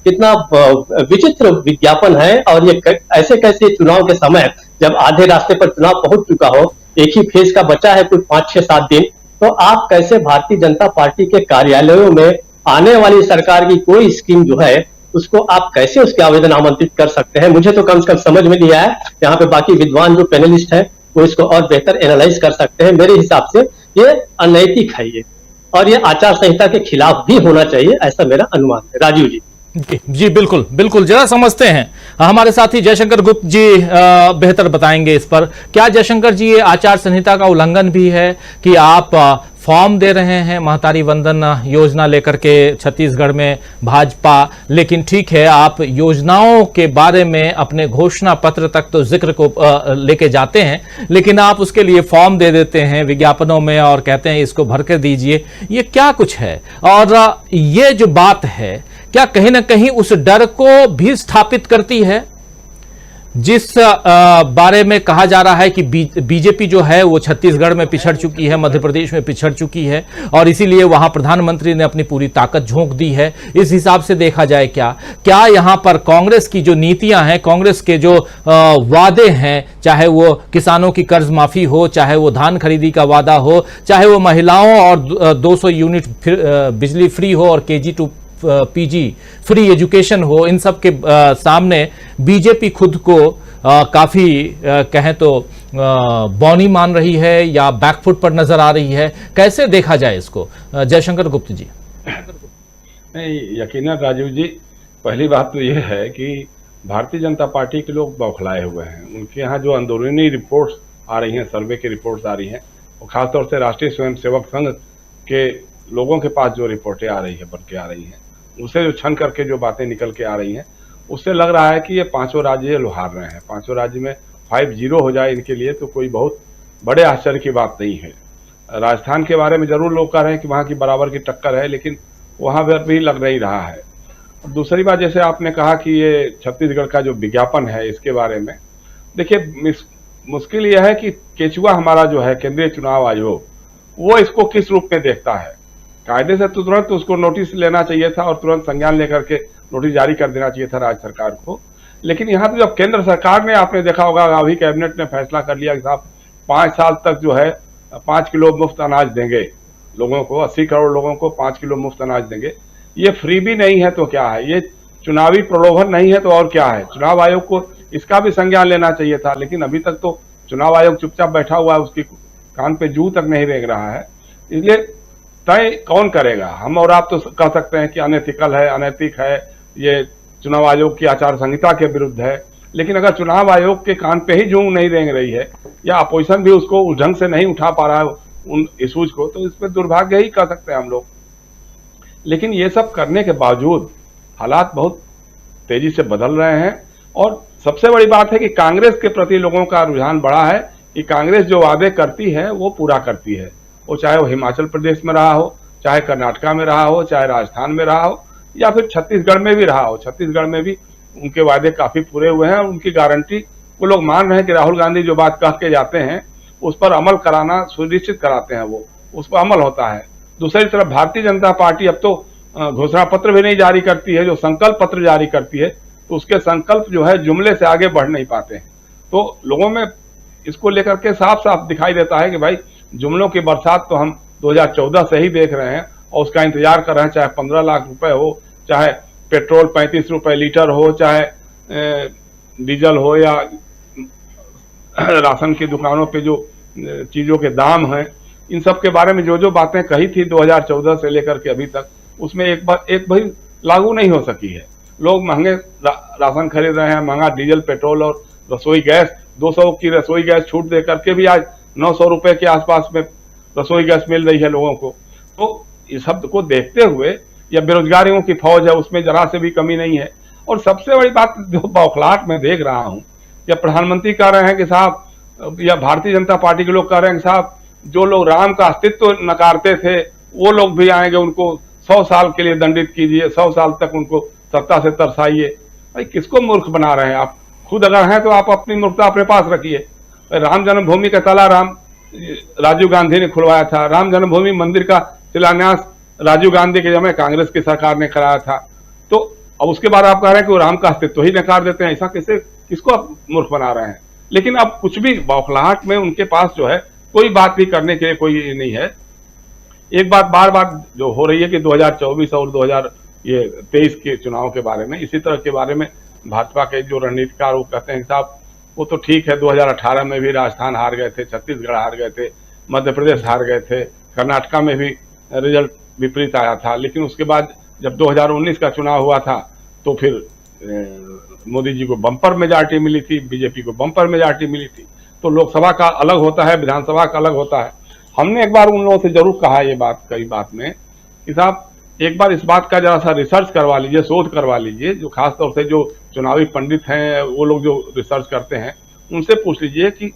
विचित्र विज्ञापन है। और ये ऐसे कैसे चुनाव के समय जब आधे रास्ते पर चुनाव पहुंच चुका हो, एक ही फेज का बचा है, कुछ 5-6-7 दिन, तो आप कैसे भारतीय जनता पार्टी के कार्यालयों में आने वाली सरकार की कोई स्कीम जो है उसको आप कैसे उसके आवेदन आमंत्रित कर सकते हैं? मुझे तो कम से कम समझ में नहीं आया। यहाँ पे बाकी विद्वान जो पैनलिस्ट हैं वो इसको और बेहतर एनालाइज कर सकते हैं। मेरे हिसाब से ये अनैतिक है ये, और ये आचार संहिता के खिलाफ भी होना चाहिए, ऐसा मेरा अनुमान है। राजीव जी। जी बिल्कुल बिल्कुल, जरा समझते हैं। हमारे साथी जयशंकर गुप्त जी बेहतर बताएंगे इस पर। क्या जयशंकर जी ये आचार संहिता का उल्लंघन भी है कि आप फॉर्म दे रहे हैं महतारी वंदन योजना लेकर के छत्तीसगढ़ में भाजपा, लेकिन ठीक है आप योजनाओं के बारे में अपने घोषणा पत्र तक तो जिक्र को लेके जाते हैं, लेकिन आप उसके लिए फॉर्म दे देते हैं विज्ञापनों में और कहते हैं इसको भर कर दीजिए। ये क्या कुछ है? और ये जो बात है क्या कहीं ना कहीं उस डर को भी स्थापित करती है जिस बारे में कहा जा रहा है कि बीजेपी जो है वो छत्तीसगढ़ में पिछड़ चुकी है, मध्य प्रदेश में पिछड़ चुकी है, और इसीलिए वहां प्रधानमंत्री ने अपनी पूरी ताकत झोंक दी है। इस हिसाब से देखा जाए क्या यहां पर कांग्रेस की जो नीतियां हैं, कांग्रेस के जो वादे हैं, चाहे वो किसानों की कर्ज माफी हो, चाहे वो धान खरीदी का वादा हो, चाहे वो महिलाओं और 200 यूनिट बिजली फ्री हो और KG to PG free education हो, इन सब के सामने बीजेपी खुद को काफी कहें तो बौनी मान रही है या बैकफुट पर नजर आ रही है? कैसे देखा जाए इसको जयशंकर गुप्त जी? नहीं, यकीनन राजीव जी, पहली बात तो यह है कि भारतीय जनता पार्टी के लोग बौखलाए हुए हैं। उनके यहाँ जो अंदरूनी रिपोर्ट्स आ रही हैं, सर्वे की रिपोर्ट्स आ रही हैं, और खासतौर से राष्ट्रीय स्वयंसेवक संघ के लोगों के पास जो रिपोर्टें आ रही है, बन के आ रही हैं, उसे जो छन करके जो बातें निकल के आ रही हैं, उससे लग रहा है कि ये पांचों राज्य लोहार रहे हैं। पांचों राज्य में 5-0 हो जाए इनके लिए तो कोई बहुत बड़े आश्चर्य की बात नहीं है। राजस्थान के बारे में जरूर लोग कह रहे हैं कि वहाँ की बराबर की टक्कर है, लेकिन वहाँ पर भी लग नहीं रहा है। और दूसरी बात, जैसे आपने कहा कि ये छत्तीसगढ़ का जो विज्ञापन है इसके बारे में, देखिए मुश्किल यह है कि केचुआ हमारा जो है केंद्रीय चुनाव आयोग, वो इसको किस रूप में देखता है। कायदे से तो तुरंत उसको नोटिस लेना चाहिए था और तुरंत संज्ञान लेकर के नोटिस जारी कर देना चाहिए था राज्य सरकार को। लेकिन यहाँ तो जब केंद्र सरकार ने, आपने देखा होगा अभी कैबिनेट ने फैसला कर लिया कि साहब 5 साल तक जो है 5 किलो मुफ्त अनाज देंगे लोगों को, 80 करोड़ लोगों को 5 किलो मुफ्त अनाज देंगे। ये फ्री भी नहीं है तो क्या है, ये चुनावी प्रलोभन नहीं है तो और क्या है। चुनाव आयोग को इसका भी संज्ञान लेना चाहिए था, लेकिन अभी तक तो चुनाव आयोग चुपचाप बैठा हुआ है, उसकी कान पे जू तक नहीं रेंग रहा है। इसलिए तय कौन करेगा? हम और आप तो कह सकते हैं कि अनएथिकल है, अनैतिक है, ये चुनाव आयोग की आचार संहिता के विरुद्ध है, लेकिन अगर चुनाव आयोग के कान पे ही जूं नहीं रेंग रही है या अपोजिशन भी उसको उस ढंग से नहीं उठा पा रहा है उन इशूज को, तो इसमें दुर्भाग्य ही कह सकते हैं हम लोग। लेकिन ये सब करने के बावजूद हालात बहुत तेजी से बदल रहे हैं, और सबसे बड़ी बात है कि कांग्रेस के प्रति लोगों का रुझान बढ़ा है कि कांग्रेस जो वादे करती है वो पूरा करती है। वो चाहे वो हिमाचल प्रदेश में रहा हो, चाहे कर्नाटका में रहा हो, चाहे राजस्थान में रहा हो, या फिर छत्तीसगढ़ में भी रहा हो। छत्तीसगढ़ में भी उनके वादे काफी पूरे हुए हैं और उनकी गारंटी वो लोग मान रहे हैं कि राहुल गांधी जो बात कह के जाते हैं उस पर अमल कराना सुनिश्चित कराते हैं, वो उस पर अमल होता है। दूसरी तरफ भारतीय जनता पार्टी अब तो घोषणा पत्र भी नहीं जारी करती है, जो संकल्प पत्र जारी करती है तो उसके संकल्प जो है जुमले से आगे बढ़ नहीं पाते हैं। तो लोगों में इसको लेकर के साफ साफ दिखाई देता है कि भाई जुमलों की बरसात तो हम 2014 से ही देख रहे हैं और उसका इंतजार कर रहे हैं, चाहे 15 लाख रुपए हो, चाहे पेट्रोल 35 रुपए लीटर हो, चाहे डीजल हो, या राशन की दुकानों पे जो चीजों के दाम हैं, इन सब के बारे में जो जो बातें कही थी 2014 से लेकर के अभी तक, उसमें एक भी लागू नहीं हो सकी है। लोग महंगे राशन खरीद रहे हैं, महंगा डीजल पेट्रोल और रसोई गैस, 200 की रसोई गैस छूट दे करके भी आज 900 रुपए के आसपास में रसोई गैस मिल रही है लोगों को। तो इस सब को देखते हुए, या बेरोजगारियों की फौज है उसमें जरा से भी कमी नहीं है। और सबसे बड़ी बात जो बौखलाहट में देख रहा हूं, या प्रधानमंत्री कह रहे हैं कि साहब, या भारतीय जनता पार्टी के लोग कह रहे हैं कि साहब जो लोग राम का अस्तित्व नकारते थे वो लोग भी आएंगे, उनको 100 साल के लिए दंडित कीजिए, 100 साल तक उनको सत्ता से तरसाइए। भाई किसको मूर्ख बना रहे हैं आप? खुद अगर हैं तो आप अपनी मूर्खता अपने पास रखिए। राम जन्मभूमि का ताला राजीव गांधी ने खुलवाया था, राम जन्मभूमि मंदिर का शिलान्यास राजीव गांधी के समय कांग्रेस की सरकार ने कराया था। तो अब उसके बाद आप कह रहे हैं कि वो राम का अस्तित्व ही नकार देते हैं। ऐसा किसको आप मूर्ख बना रहे हैं? लेकिन अब कुछ भी बौखलाहट में उनके पास जो है कोई बात भी करने के लिए कोई नहीं है। एक बात बार बार जो हो रही है कि 2024 और 2023 के चुनाव के बारे में, इसी तरह के बारे में भाजपा के जो रणनीतिकार वो कहते हैं कि साहब वो तो ठीक है, 2018 में भी राजस्थान हार गए थे, छत्तीसगढ़ हार गए थे, मध्य प्रदेश हार गए थे, कर्नाटका में भी रिजल्ट विपरीत आया था, लेकिन उसके बाद जब 2019 का चुनाव हुआ था तो फिर मोदी जी को बम्पर मेजॉरिटी मिली थी, बीजेपी को बम्पर मेजॉरिटी मिली थी। तो लोकसभा का अलग होता है, विधानसभा का अलग होता है। हमने एक बार उन लोगों से जरूर कहा ये बात कई बात में कि साहब एक बार इस बात का जरा सा रिसर्च करवा लीजिए, शोध करवा लीजिए, जो खासतौर से जो चुनावी पंडित हैं वो लोग जो रिसर्च करते हैं उनसे पूछ लीजिए कि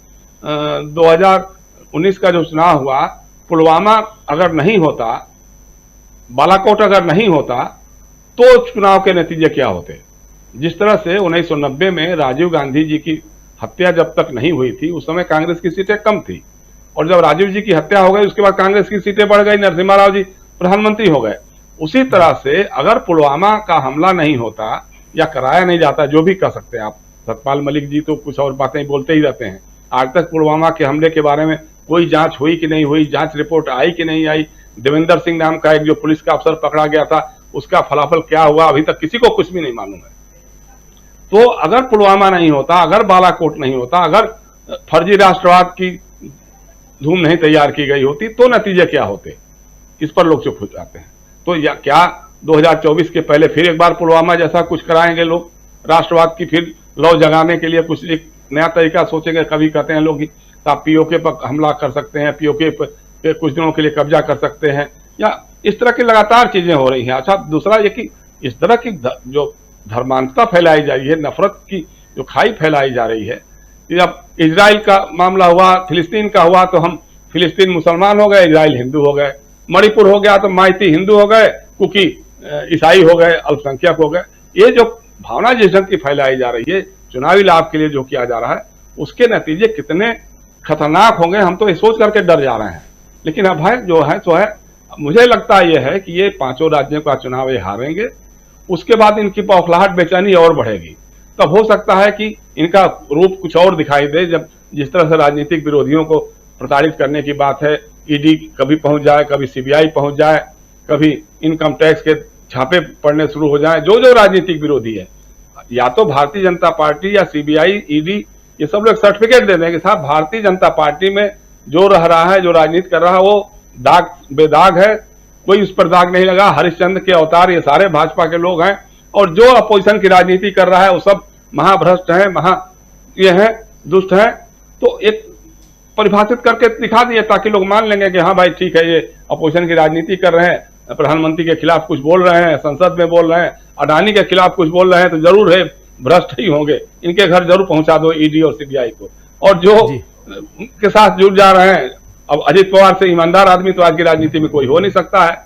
2019 का जो चुनाव हुआ, पुलवामा अगर नहीं होता, बालाकोट अगर नहीं होता तो चुनाव के नतीजे क्या होते। जिस तरह से 1990 में राजीव गांधी जी की हत्या जब तक नहीं हुई थी उस समय कांग्रेस की सीटें कम थी, और जब राजीव जी की हत्या हो गई उसके बाद कांग्रेस की सीटें बढ़ गई, नरसिम्हा राव जी प्रधानमंत्री हो गए। उसी तरह से अगर पुलवामा का हमला नहीं होता या कराया नहीं जाता, जो भी कह सकते हैं आप, सतपाल मलिक जी तो कुछ और बातें बोलते ही रहते हैं, आज तक पुलवामा के हमले के बारे में कोई जांच हुई कि नहीं हुई, जांच रिपोर्ट आई कि नहीं आई, देवेंद्र सिंह नाम का एक जो पुलिस का अफसर पकड़ा गया था उसका फलाफल क्या हुआ, अभी तक किसी को कुछ भी नहीं मालूम है। तो अगर पुलवामा नहीं होता, अगर बालाकोट नहीं होता, अगर फर्जी राष्ट्रवाद की धूम नहीं तैयार की गई होती तो नतीजे क्या होते, इस पर लोग चुप हो जाते हैं। तो या क्या 2024 के पहले फिर एक बार पुलवामा जैसा कुछ कराएंगे लोग, राष्ट्रवाद की फिर लौ जगाने के लिए कुछ एक नया तरीका सोचेंगे। कभी कहते हैं लोग कि आप पीओके पर हमला कर सकते हैं, पीओके पे कुछ दिनों के लिए कब्जा कर सकते हैं, या इस तरह की लगातार चीजें हो रही हैं। अच्छा, दूसरा ये कि इस तरह की जो धर्मांतता फैलाई जा रही है, नफरत की जो खाई फैलाई जा रही है, जब इजराइल का मामला हुआ, फिलिस्तीन का हुआ तो हम फिलिस्तीन मुसलमान हो गए, इजराइल हिंदू हो गए, मणिपुर हो गया तो माइती हिंदू हो गए, कुकी ईसाई हो गए, अल्पसंख्यक हो गए। ये जो भावना जिस ढंग की फैलाई जा रही है, चुनावी लाभ के लिए जो किया जा रहा है, उसके नतीजे कितने खतरनाक होंगे हम तो ये सोच करके डर जा रहे हैं। लेकिन अब है जो है तो है, मुझे लगता है ये है कि ये 5 राज्यों का चुनाव ये हारेंगे, उसके बाद इनकी बौखलाहट बेचैनी और बढ़ेगी। तब हो सकता है कि इनका रूप कुछ और दिखाई दे, जब जिस तरह से राजनीतिक विरोधियों को प्रताड़ित करने की बात है, ईडी कभी पहुंच जाए, कभी सीबीआई पहुंच जाए, कभी इनकम टैक्स के छापे पड़ने शुरू हो जाए। जो जो राजनीतिक विरोधी है, या तो भारतीय जनता पार्टी या सीबीआई, ईडी, ये सब लोग सर्टिफिकेट दे देंगे साहब भारतीय जनता पार्टी में जो रह रहा है, जो राजनीति कर रहा है वो दाग बेदाग है, कोई उस पर दाग नहीं लगा। हरिश्चंद्र के अवतार ये सारे भाजपा के लोग हैं, और जो अपोजिशन की राजनीति कर रहा है वो सब महाभ्रष्ट हैं, ये हैं, दुष्ट हैं। तो एक परिभाषित करके दिखा दिए ताकि लोग मान लेंगे कि हाँ भाई ठीक है, ये अपोजिशन की राजनीति कर रहे हैं, प्रधानमंत्री के खिलाफ कुछ बोल रहे हैं, संसद में बोल रहे हैं, अडानी के खिलाफ कुछ बोल रहे हैं, तो जरूर है भ्रष्ट ही होंगे, इनके घर जरूर पहुंचा दो ईडी और सीबीआई को। और जो उनके साथ जुड़ जा रहे हैं, अब अजित पवार से ईमानदार आदमी तो आज की राजनीति में कोई हो नहीं सकता है।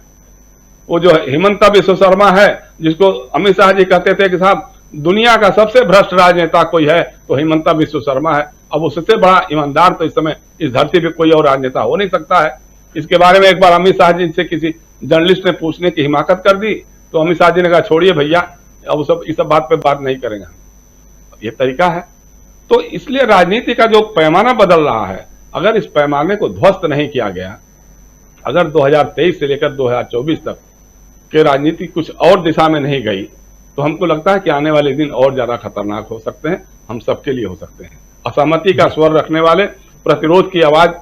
वो जो हिमंता बिस्व शर्मा है, जिसको अमित शाह जी कहते थे कि साहब दुनिया का सबसे भ्रष्ट राजनेता कोई है तो हिमंता बिस्व शर्मा है। अब उससे बड़ा ईमानदार तो इस समय इस धरती पे कोई और राजनेता हो नहीं सकता है। इसके बारे में एक बार अमित शाह जी से किसी जर्नलिस्ट ने पूछने की हिमाकत कर दी तो अमित शाह जी ने कहा छोड़िए भैया, अब सब इस सब बात पे बात नहीं करेंगे। ये तरीका है। तो इसलिए राजनीति का जो पैमाना बदल रहा है, अगर इस पैमाने को ध्वस्त नहीं किया गया, अगर 2023 से लेकर 2024 तक के राजनीति कुछ और दिशा में नहीं गई, तो हमको लगता है कि आने वाले दिन और ज्यादा खतरनाक हो सकते हैं, हम सबके लिए हो सकते हैं। असहमति का स्वर रखने वाले, प्रतिरोध की आवाज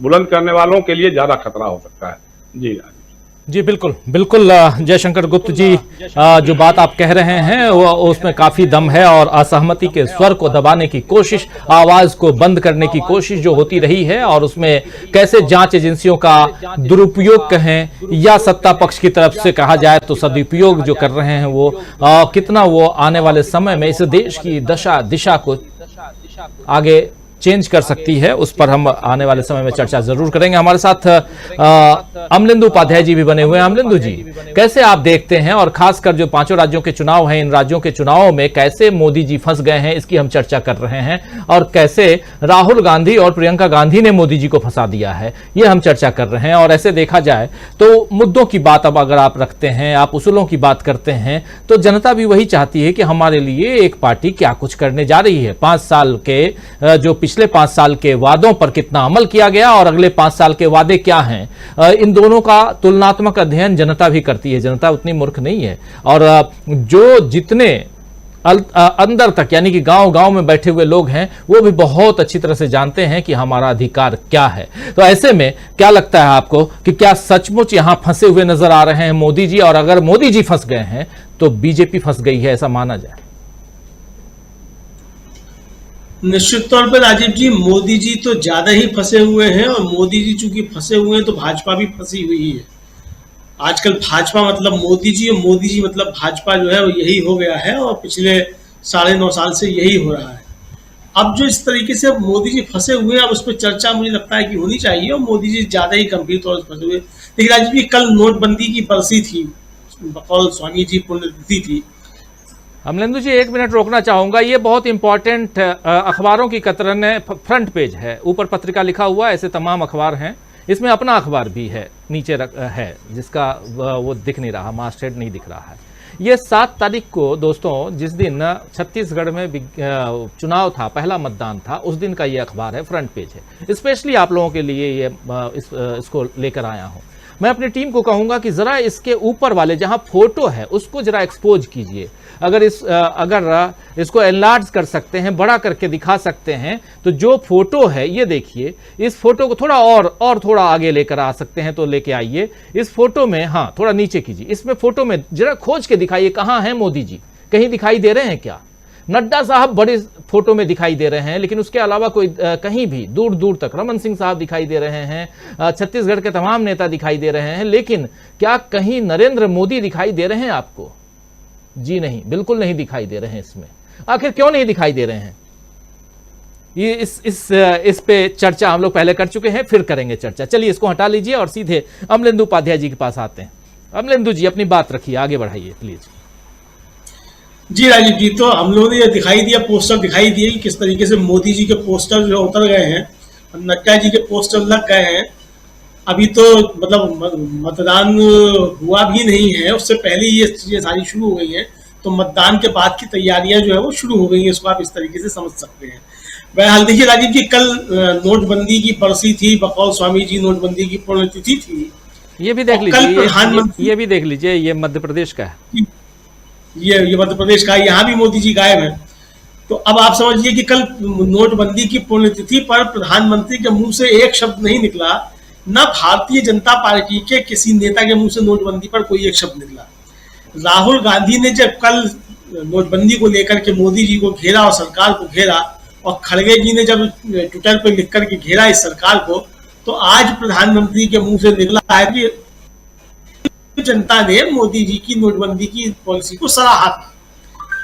बुलंद करने वालों के लिए ज्यादा खतरा हो सकता है। जी बिल्कुल बिल्कुल जयशंकर गुप्त जी, जो बात आप कह रहे हैं वो उसमें काफी दम है, और असहमति के स्वर को दबाने की कोशिश, आवाज को बंद करने की कोशिश जो होती रही है, और उसमें कैसे जांच एजेंसियों का दुरुपयोग कहें या सत्ता पक्ष की तरफ से कहा जाए तो सदुपयोग जो कर रहे हैं वो कितना वो आने वाले समय में इस देश की दिशा को आगे चेंज कर सकती है, उस पर हम आने वाले समय में चर्चा जरूर करेंगे। हमारे साथ अमलेंदु उपाध्याय जी भी बने हुए हैं। अमलेंदु जी, कैसे आप देखते हैं, और खासकर जो 5 राज्यों के चुनाव हैं, इन राज्यों के चुनावों में कैसे मोदी जी फंस गए हैं, इसकी हम चर्चा कर रहे हैं, और कैसे राहुल गांधी और प्रियंका गांधी ने मोदी जी को फंसा दिया है, ये हम चर्चा कर रहे हैं। और ऐसे देखा जाए तो मुद्दों की बात अब अगर आप रखते हैं, आप उसूलों की बात करते हैं, तो जनता भी वही चाहती है कि हमारे लिए एक पार्टी क्या कुछ करने जा रही है। 5 साल के जो पिछले 5 साल के वादों पर कितना अमल किया गया और अगले 5 साल के वादे क्या हैं, इन दोनों का तुलनात्मक अध्ययन जनता भी करती है। जनता उतनी मूर्ख नहीं है, और जो जितने अंदर तक यानी कि गांव-गांव में बैठे हुए लोग हैं, वो भी बहुत अच्छी तरह से जानते हैं कि हमारा अधिकार क्या है। तो ऐसे में क्या लगता है आपको कि क्या सचमुच यहां फंसे हुए नजर आ रहे हैं मोदी जी, और अगर मोदी जी फंस गए हैं तो बीजेपी फंस गई है, ऐसा माना जाए? निश्चित तौर पर राजीव जी, मोदी जी तो ज्यादा ही फंसे हुए हैं, और मोदी जी चूंकि फंसे हुए हैं तो भाजपा भी फंसी हुई है। आजकल भाजपा मतलब मोदी जी, और मोदी जी मतलब भाजपा जो है वो यही हो गया है, और पिछले 9.5 साल से यही हो रहा है। अब जो इस तरीके से मोदी जी फंसे हुए हैं, अब उस पर चर्चा मुझे लगता है कि होनी चाहिए, और मोदी जी ज्यादा ही गंभीर तौर से फंसे हुए। लेकिन राजीव जी, कल नोटबंदी की बरसी थी, बकौल स्वामी जी पुण्यतिथि थी। अमलेंदु जी, 1 मिनट रोकना चाहूंगा। ये बहुत इंपॉर्टेंट अखबारों की कतरन है, फ्रंट पेज है, ऊपर पत्रिका लिखा हुआ, ऐसे तमाम अखबार हैं, इसमें अपना अखबार भी है, नीचे है, जिसका वो दिख नहीं रहा, मास्टहेड नहीं दिख रहा है। ये 7 तारीख को दोस्तों, जिस दिन छत्तीसगढ़ में चुनाव था, पहला मतदान था, उस दिन का ये अखबार है, फ्रंट पेज है। स्पेशली आप लोगों के लिए ये इसको लेकर आया हूं। मैं अपनी टीम को कहूंगा कि जरा इसके ऊपर वाले जहां फोटो है उसको जरा एक्सपोज कीजिए। अगर इसको एनलार्ज कर सकते हैं, बड़ा करके दिखा सकते हैं, तो जो फोटो है ये देखिए, इस फोटो को थोड़ा और थोड़ा आगे लेकर आ सकते हैं तो लेके आइए। इस फोटो में, हाँ थोड़ा नीचे कीजिए, इसमें फोटो में जरा खोज के दिखाइए कहां है मोदी जी, कहीं दिखाई दे रहे हैं क्या? नड्डा साहब बड़े फोटो में दिखाई दे रहे हैं, लेकिन उसके अलावा कोई कहीं भी दूर दूर तक रमन सिंह साहब दिखाई दे रहे हैं, छत्तीसगढ़ के तमाम नेता दिखाई दे रहे हैं, लेकिन क्या कहीं नरेंद्र मोदी दिखाई दे रहे हैं आपको? जी नहीं, बिल्कुल नहीं दिखाई दे रहे हैं। इसमें आखिर क्यों नहीं दिखाई दे रहे हैं? ये इस पे चर्चा हम लोग पहले कर चुके हैं, फिर करेंगे चर्चा। चलिए इसको हटा लीजिए और सीधे अमलेंदु उपाध्याय जी के पास आते हैं। अमलेंदु जी, अपनी बात रखिए, आगे बढ़ाइए प्लीज। जी राजीव जी, तो हम लोगों ने ये दिखाई दिया, पोस्टर दिखाई दिए कि किस तरीके से मोदी जी के पोस्टर जो उतर गए हैं, नड्डा जी के पोस्टर लग गए हैं। अभी तो मतलब मतदान हुआ भी नहीं है, उससे पहले ये चीजें सारी शुरू हो गई हैं, तो मतदान के बाद की तैयारियां जो है वो शुरू हो गई हैं, इसको आप इस तरीके से समझ सकते हैं। बहरहाल देखिए राजीव जी, कल नोटबंदी की बरसी थी, बकौल स्वामी जी नोटबंदी की पुण्यतिथि थी। ये भी देख लीजिए, ये भी देख लीजिए, ये मध्य प्रदेश का है, ये मध्य प्रदेश का, यहाँ भी मोदी जी गायब हैं। तो अब आप समझिए कि कल नोटबंदी की पुण्यतिथि पर प्रधानमंत्री के मुंह से एक शब्द नहीं निकला, न भारतीय जनता पार्टी के किसी नेता के मुंह से नोटबंदी पर कोई एक शब्द निकला। राहुल गांधी ने जब कल नोटबंदी को लेकर के मोदी जी को घेरा और सरकार को घेरा, और खड़गे जी ने जब ट्विटर पर लिख करके घेरा इस सरकार को, तो आज प्रधानमंत्री के मुंह से निकला है कि जनता ने मोदी जी की नोटबंदी की पॉलिसी को सराहा था।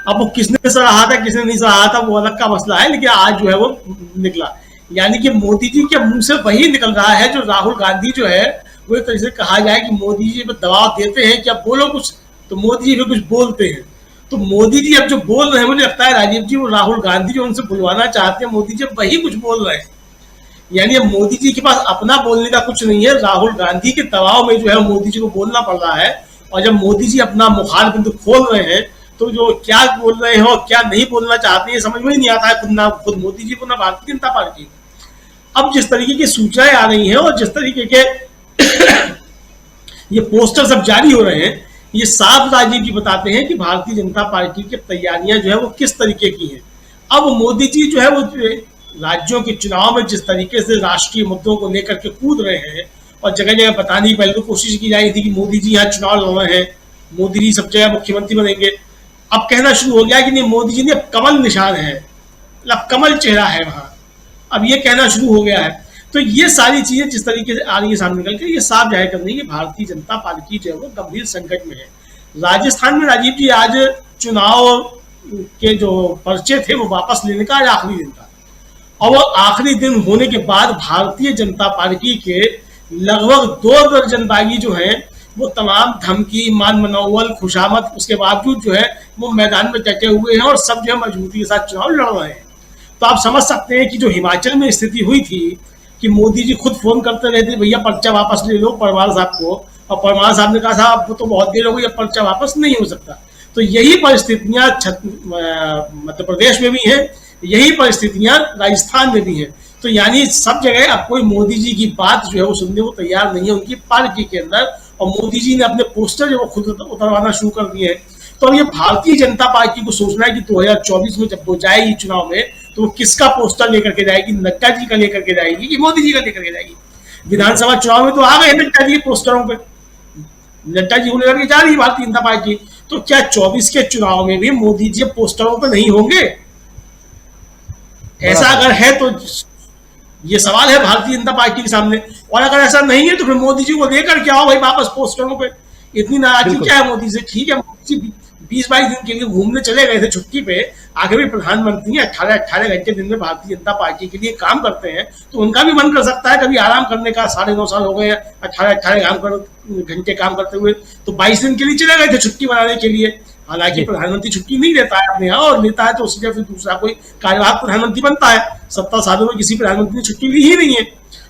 अब वो किसने सराहा था, किसने नहीं सराहा था, वो अलग का मसला है, लेकिन आज जो है वो निकला। यानी कि मोदी जी के मुंह से वही निकल रहा है जो राहुल गांधी जो है वो एक तरह से कहा जाए कि मोदी जी पर दबाव देते हैं कि अब बोलो कुछ, तो मोदी जी फिर कुछ बोलते हैं। तो मोदी जी अब जो बोल रहे हैं, मुझे लगता है राजीव जी, वो राहुल गांधी जो उनसे बुलवाना चाहते हैं, मोदी जी वही कुछ बोल रहे हैं। यानी अब मोदी जी के पास अपना बोलने का कुछ नहीं है, राहुल गांधी के दबाव में जो है मोदी जी को बोलना पड़ रहा है। और जब मोदी जी अपना मुखार बिंदु खोल रहे हैं, तो जो क्या बोल रहे हैं और क्या नहीं बोलना चाहते हैं समझ में ही नहीं आता है, खुद मोदी जी को, ना भारतीय जनता पार्टी। अब जिस तरीके की सूचनाएं आ रही हैं और जिस तरीके के ये पोस्टर सब जारी हो रहे हैं, ये साफ राजीव जी बताते हैं कि भारतीय जनता पार्टी की तैयारियां जो है वो किस तरीके की हैं। अब मोदी जी जो है वो राज्यों के चुनाव में जिस तरीके से राष्ट्रीय मुद्दों को लेकर के कूद रहे हैं, और जगह जगह बताने की पहले तो कोशिश की जा रही थी कि मोदी जी यहाँ चुनाव लड़ रहे हैं, मोदी जी सब जगह मुख्यमंत्री बनेंगे। अब कहना शुरू हो गया कि नहीं, मोदी जी ने कमल निशान है, मतलब कमल चेहरा है वहां, अब ये कहना शुरू हो गया है। तो ये सारी चीजें जिस तरीके से आ रही है सामने निकल के, ये साफ जाहिर कर रही है कि भारतीय जनता पार्टी जो है वो गंभीर संकट में है। राजस्थान में राजीव जी आज चुनाव के जो पर्चे थे वो वापस लेने का आज आखिरी दिन था, और वो आखिरी दिन होने के बाद भारतीय जनता पार्टी के लगभग 2 दर्जन बागी जो हैं वो तमाम धमकी, मान मनोवल, खुशामद, उसके बावजूद जो है वो मैदान में डटे हुए हैं और सब जो है मजबूती के साथ चुनाव लड़ रहे हैं। तो आप समझ सकते हैं कि जो हिमाचल में स्थिति हुई थी कि मोदी जी खुद फोन करते रहते, भैया पर्चा वापस ले लो परमार साहब को, और परमार साहब ने कहा साहब वो तो बहुत देर हो गई, अब पर्चा वापस नहीं हो सकता। तो यही परिस्थितियां मध्य प्रदेश में भी हैं, यही परिस्थितियां राजस्थान में भी हैं। तो यानी सब जगह अब कोई मोदी जी की बात जो है वो सुनने को तैयार नहीं है उनकी पार्टी के अंदर, और मोदी जी ने अपने पोस्टर जो वो खुद उतरवाना शुरू कर दिए हैं। तो अब ये भारतीय जनता पार्टी को सोचना है कि 2024 में जब वो जाएगी चुनाव में तो वो किसका पोस्टर लेकर के जाएगी, नड्डा जी का लेकर के जाएगी कि मोदी जी का लेकर के जाएगी। विधानसभा चुनाव में तो आ गए नड्डा जी पोस्टरों पे, नड्डा जी को लेकर के जा रही है भारतीय जनता पार्टी। तो क्या 24 के चुनाव में भी मोदी जी पोस्टरों पे नहीं होंगे? ऐसा अगर है तो ये सवाल है भारतीय जनता पार्टी के सामने, और अगर ऐसा नहीं है तो फिर मोदी जी को लेकर के आओ भाई वापस पोस्टरों पे। इतनी नाराजगी क्या है मोदी से? ठीक है, मोदी जी 20-22 दिन के लिए घूमने चले गए थे छुट्टी पे, आगे भी प्रधानमंत्री 18 घंटे दिन में भारतीय जनता पार्टी के लिए काम करते हैं, तो उनका भी मन कर सकता है कभी आराम करने का। 9.5 साल हो गए 18 घंटे काम करते हुए, तो 22 दिन के लिए चले गए थे छुट्टी बनाने के लिए। हालांकि प्रधानमंत्री छुट्टी नहीं लेता है अपने यहाँ, और लेता है तो उससे फिर दूसरा कोई कार्यवाहक प्रधानमंत्री बनता है। 70 सालों में किसी प्रधानमंत्री ने छुट्टी ली ही नहीं है।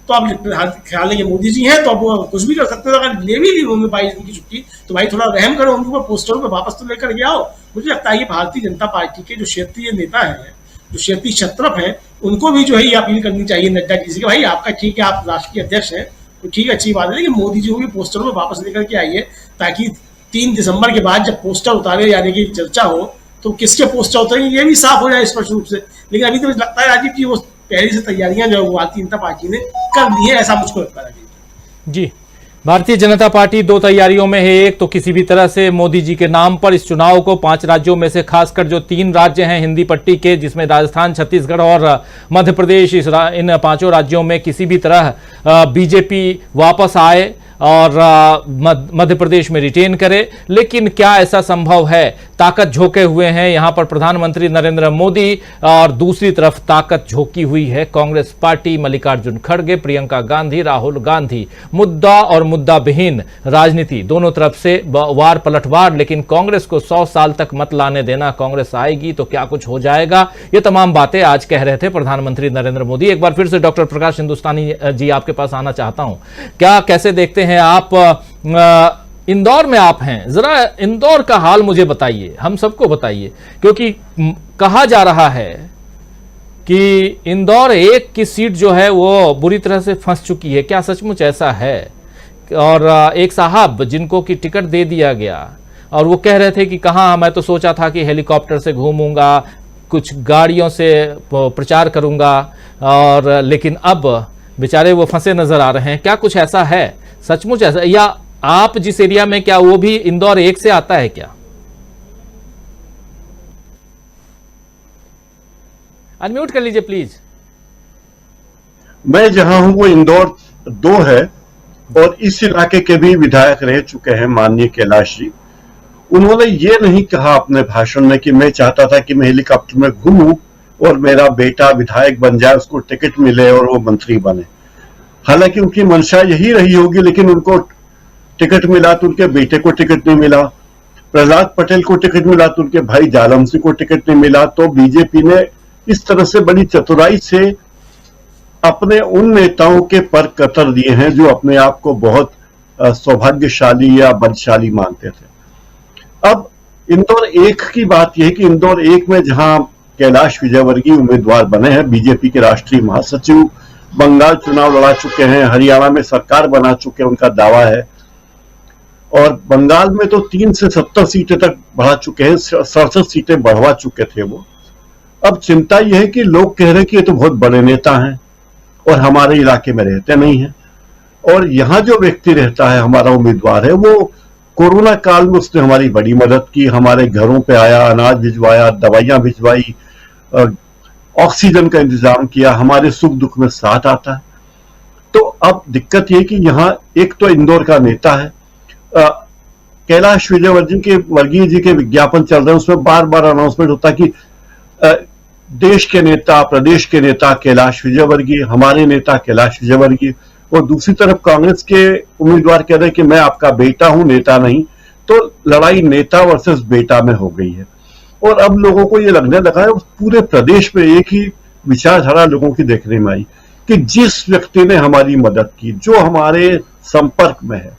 तो अब ख्याल है कि मोदी जी हैं तो अब वो कुछ भी कर सकते हैं। अगर ले भी ली उन्होंने 22 दिन की छुट्टी तो भाई थोड़ा रहम करो, उनके ऊपर पोस्टरों पे वापस तो लेकर के आओ। मुझे लगता है कि भारतीय जनता पार्टी के जो क्षेत्रीय नेता हैं, जो क्षेत्रीय क्षत्रप हैं, उनको भी जो है ये अपील करनी चाहिए नड्डा जी से कि भाई आपका ठीक है, आप राष्ट्रीय अध्यक्ष हैं तो ठीक है, अच्छी बात है, लेकिन मोदी जी को भी पोस्टरों में वापस लेकर के आइए, ताकि 3 दिसंबर के बाद जब पोस्टर उतारे जाने की चर्चा हो तो किसके पोस्टर उतरेंगे ये भी साफ हो जाए स्पष्ट रूप से। लेकिन अभी तो मुझे लगता है राजीव जी वो पहले से तैयारियां जो भारतीय जनता पार्टी ने कर ली है, ऐसा मुझको लगता है जी। भारतीय जनता पार्टी 2 तैयारियों में है। एक तो किसी भी तरह से मोदी जी के नाम पर इस चुनाव को 5 राज्यों में से खासकर जो 3 राज्य हैं हिंदी पट्टी के, जिसमें राजस्थान, छत्तीसगढ़ और मध्य प्रदेश, इन 5 राज्यों में किसी भी तरह बीजेपी वापस आए और मध्य प्रदेश में रिटेन करे। लेकिन क्या ऐसा संभव है? ताकत झोंके हुए हैं यहां पर प्रधानमंत्री नरेंद्र मोदी, और दूसरी तरफ ताकत झोंकी हुई है कांग्रेस पार्टी, मल्लिकार्जुन खड़गे, प्रियंका गांधी, राहुल गांधी। मुद्दा और मुद्दा विहीन राजनीति, दोनों तरफ से वार पलटवार। लेकिन कांग्रेस को 100 साल तक मत लाने देना, कांग्रेस आएगी तो क्या कुछ हो जाएगा, ये तमाम बातें आज कह रहे थे प्रधानमंत्री नरेंद्र मोदी। एक बार फिर से डॉक्टर प्रकाश हिंदुस्तानी जी आपके पास आना चाहता हूं। क्या कैसे देखते हैं आप? इंदौर में आप हैं, जरा इंदौर का हाल मुझे बताइए, हम सबको बताइए, क्योंकि कहा जा रहा है कि इंदौर 1 की सीट जो है वो बुरी तरह से फंस चुकी है। क्या सचमुच ऐसा है? और एक साहब जिनको कि टिकट दे दिया गया और वो कह रहे थे कि कहाँ, मैं तो सोचा था कि हेलीकॉप्टर से घूमूंगा, कुछ गाड़ियों से प्रचार करूंगा, और लेकिन अब बेचारे वो फंसे नजर आ रहे हैं। क्या कुछ ऐसा है? सचमुच ऐसा? या आप जिस एरिया में, क्या वो भी इंदौर 1 से आता है क्या? अनम्यूट कर लीजिए प्लीज। मैं जहां हूं वो इंदौर 2 है, और इस इलाके के भी विधायक रह चुके हैं माननीय कैलाश जी। उन्होंने ये नहीं कहा अपने भाषण में कि मैं चाहता था कि मैं हेलीकॉप्टर में घूमूं और मेरा बेटा विधायक बन जाए, उसको टिकट मिले और वो मंत्री बने। हालांकि उनकी मंशा यही रही होगी, लेकिन उनको टिकट मिला तो उनके बेटे को टिकट नहीं मिला, प्रहलाद पटेल को टिकट मिला तो उनके भाई जालम सिंह को टिकट नहीं मिला। तो बीजेपी ने इस तरह से बड़ी चतुराई से अपने उन नेताओं के पर कतर दिए हैं जो अपने आप को बहुत सौभाग्यशाली या बलशाली मानते थे। अब इंदौर 1 की बात यह है कि इंदौर 1 में जहां कैलाश विजयवर्गीय उम्मीदवार बने हैं, बीजेपी के राष्ट्रीय महासचिव, बंगाल चुनाव लड़ा चुके हैं, हरियाणा में सरकार बना चुके हैं, उनका दावा है, और बंगाल में तो 3 से 70 सीटें तक बढ़ा चुके हैं, 67 सीटें बढ़वा चुके थे वो। अब चिंता यह है कि लोग कह रहे हैं कि ये तो बहुत बड़े नेता हैं और हमारे इलाके में रहते नहीं हैं, और यहां जो व्यक्ति रहता है, हमारा उम्मीदवार है, वो कोरोना काल में उसने हमारी बड़ी मदद की, हमारे घरों पे आया, अनाज भिजवाया, दवाइयां भिजवाई, ऑक्सीजन का इंतजाम किया, हमारे सुख दुख में साथ आता है। तो अब दिक्कत यह कि यहाँ एक तो इंदौर का नेता है, कैलाश विजयवर्गीय जी के विज्ञापन चल रहे हैं, उसमें बार बार अनाउंसमेंट होता है कि देश के नेता, प्रदेश के नेता कैलाश विजयवर्गीय, हमारे नेता कैलाश विजयवर्गीय, और दूसरी तरफ कांग्रेस के उम्मीदवार कह रहे हैं कि मैं आपका बेटा हूं, नेता नहीं। तो लड़ाई नेता वर्सेस बेटा में हो गई है। और अब लोगों को ये लगने लगा है, पूरे प्रदेश में एक ही विचारधारा लोगों की देखने में आई कि जिस व्यक्ति ने हमारी मदद की, जो हमारे संपर्क में है,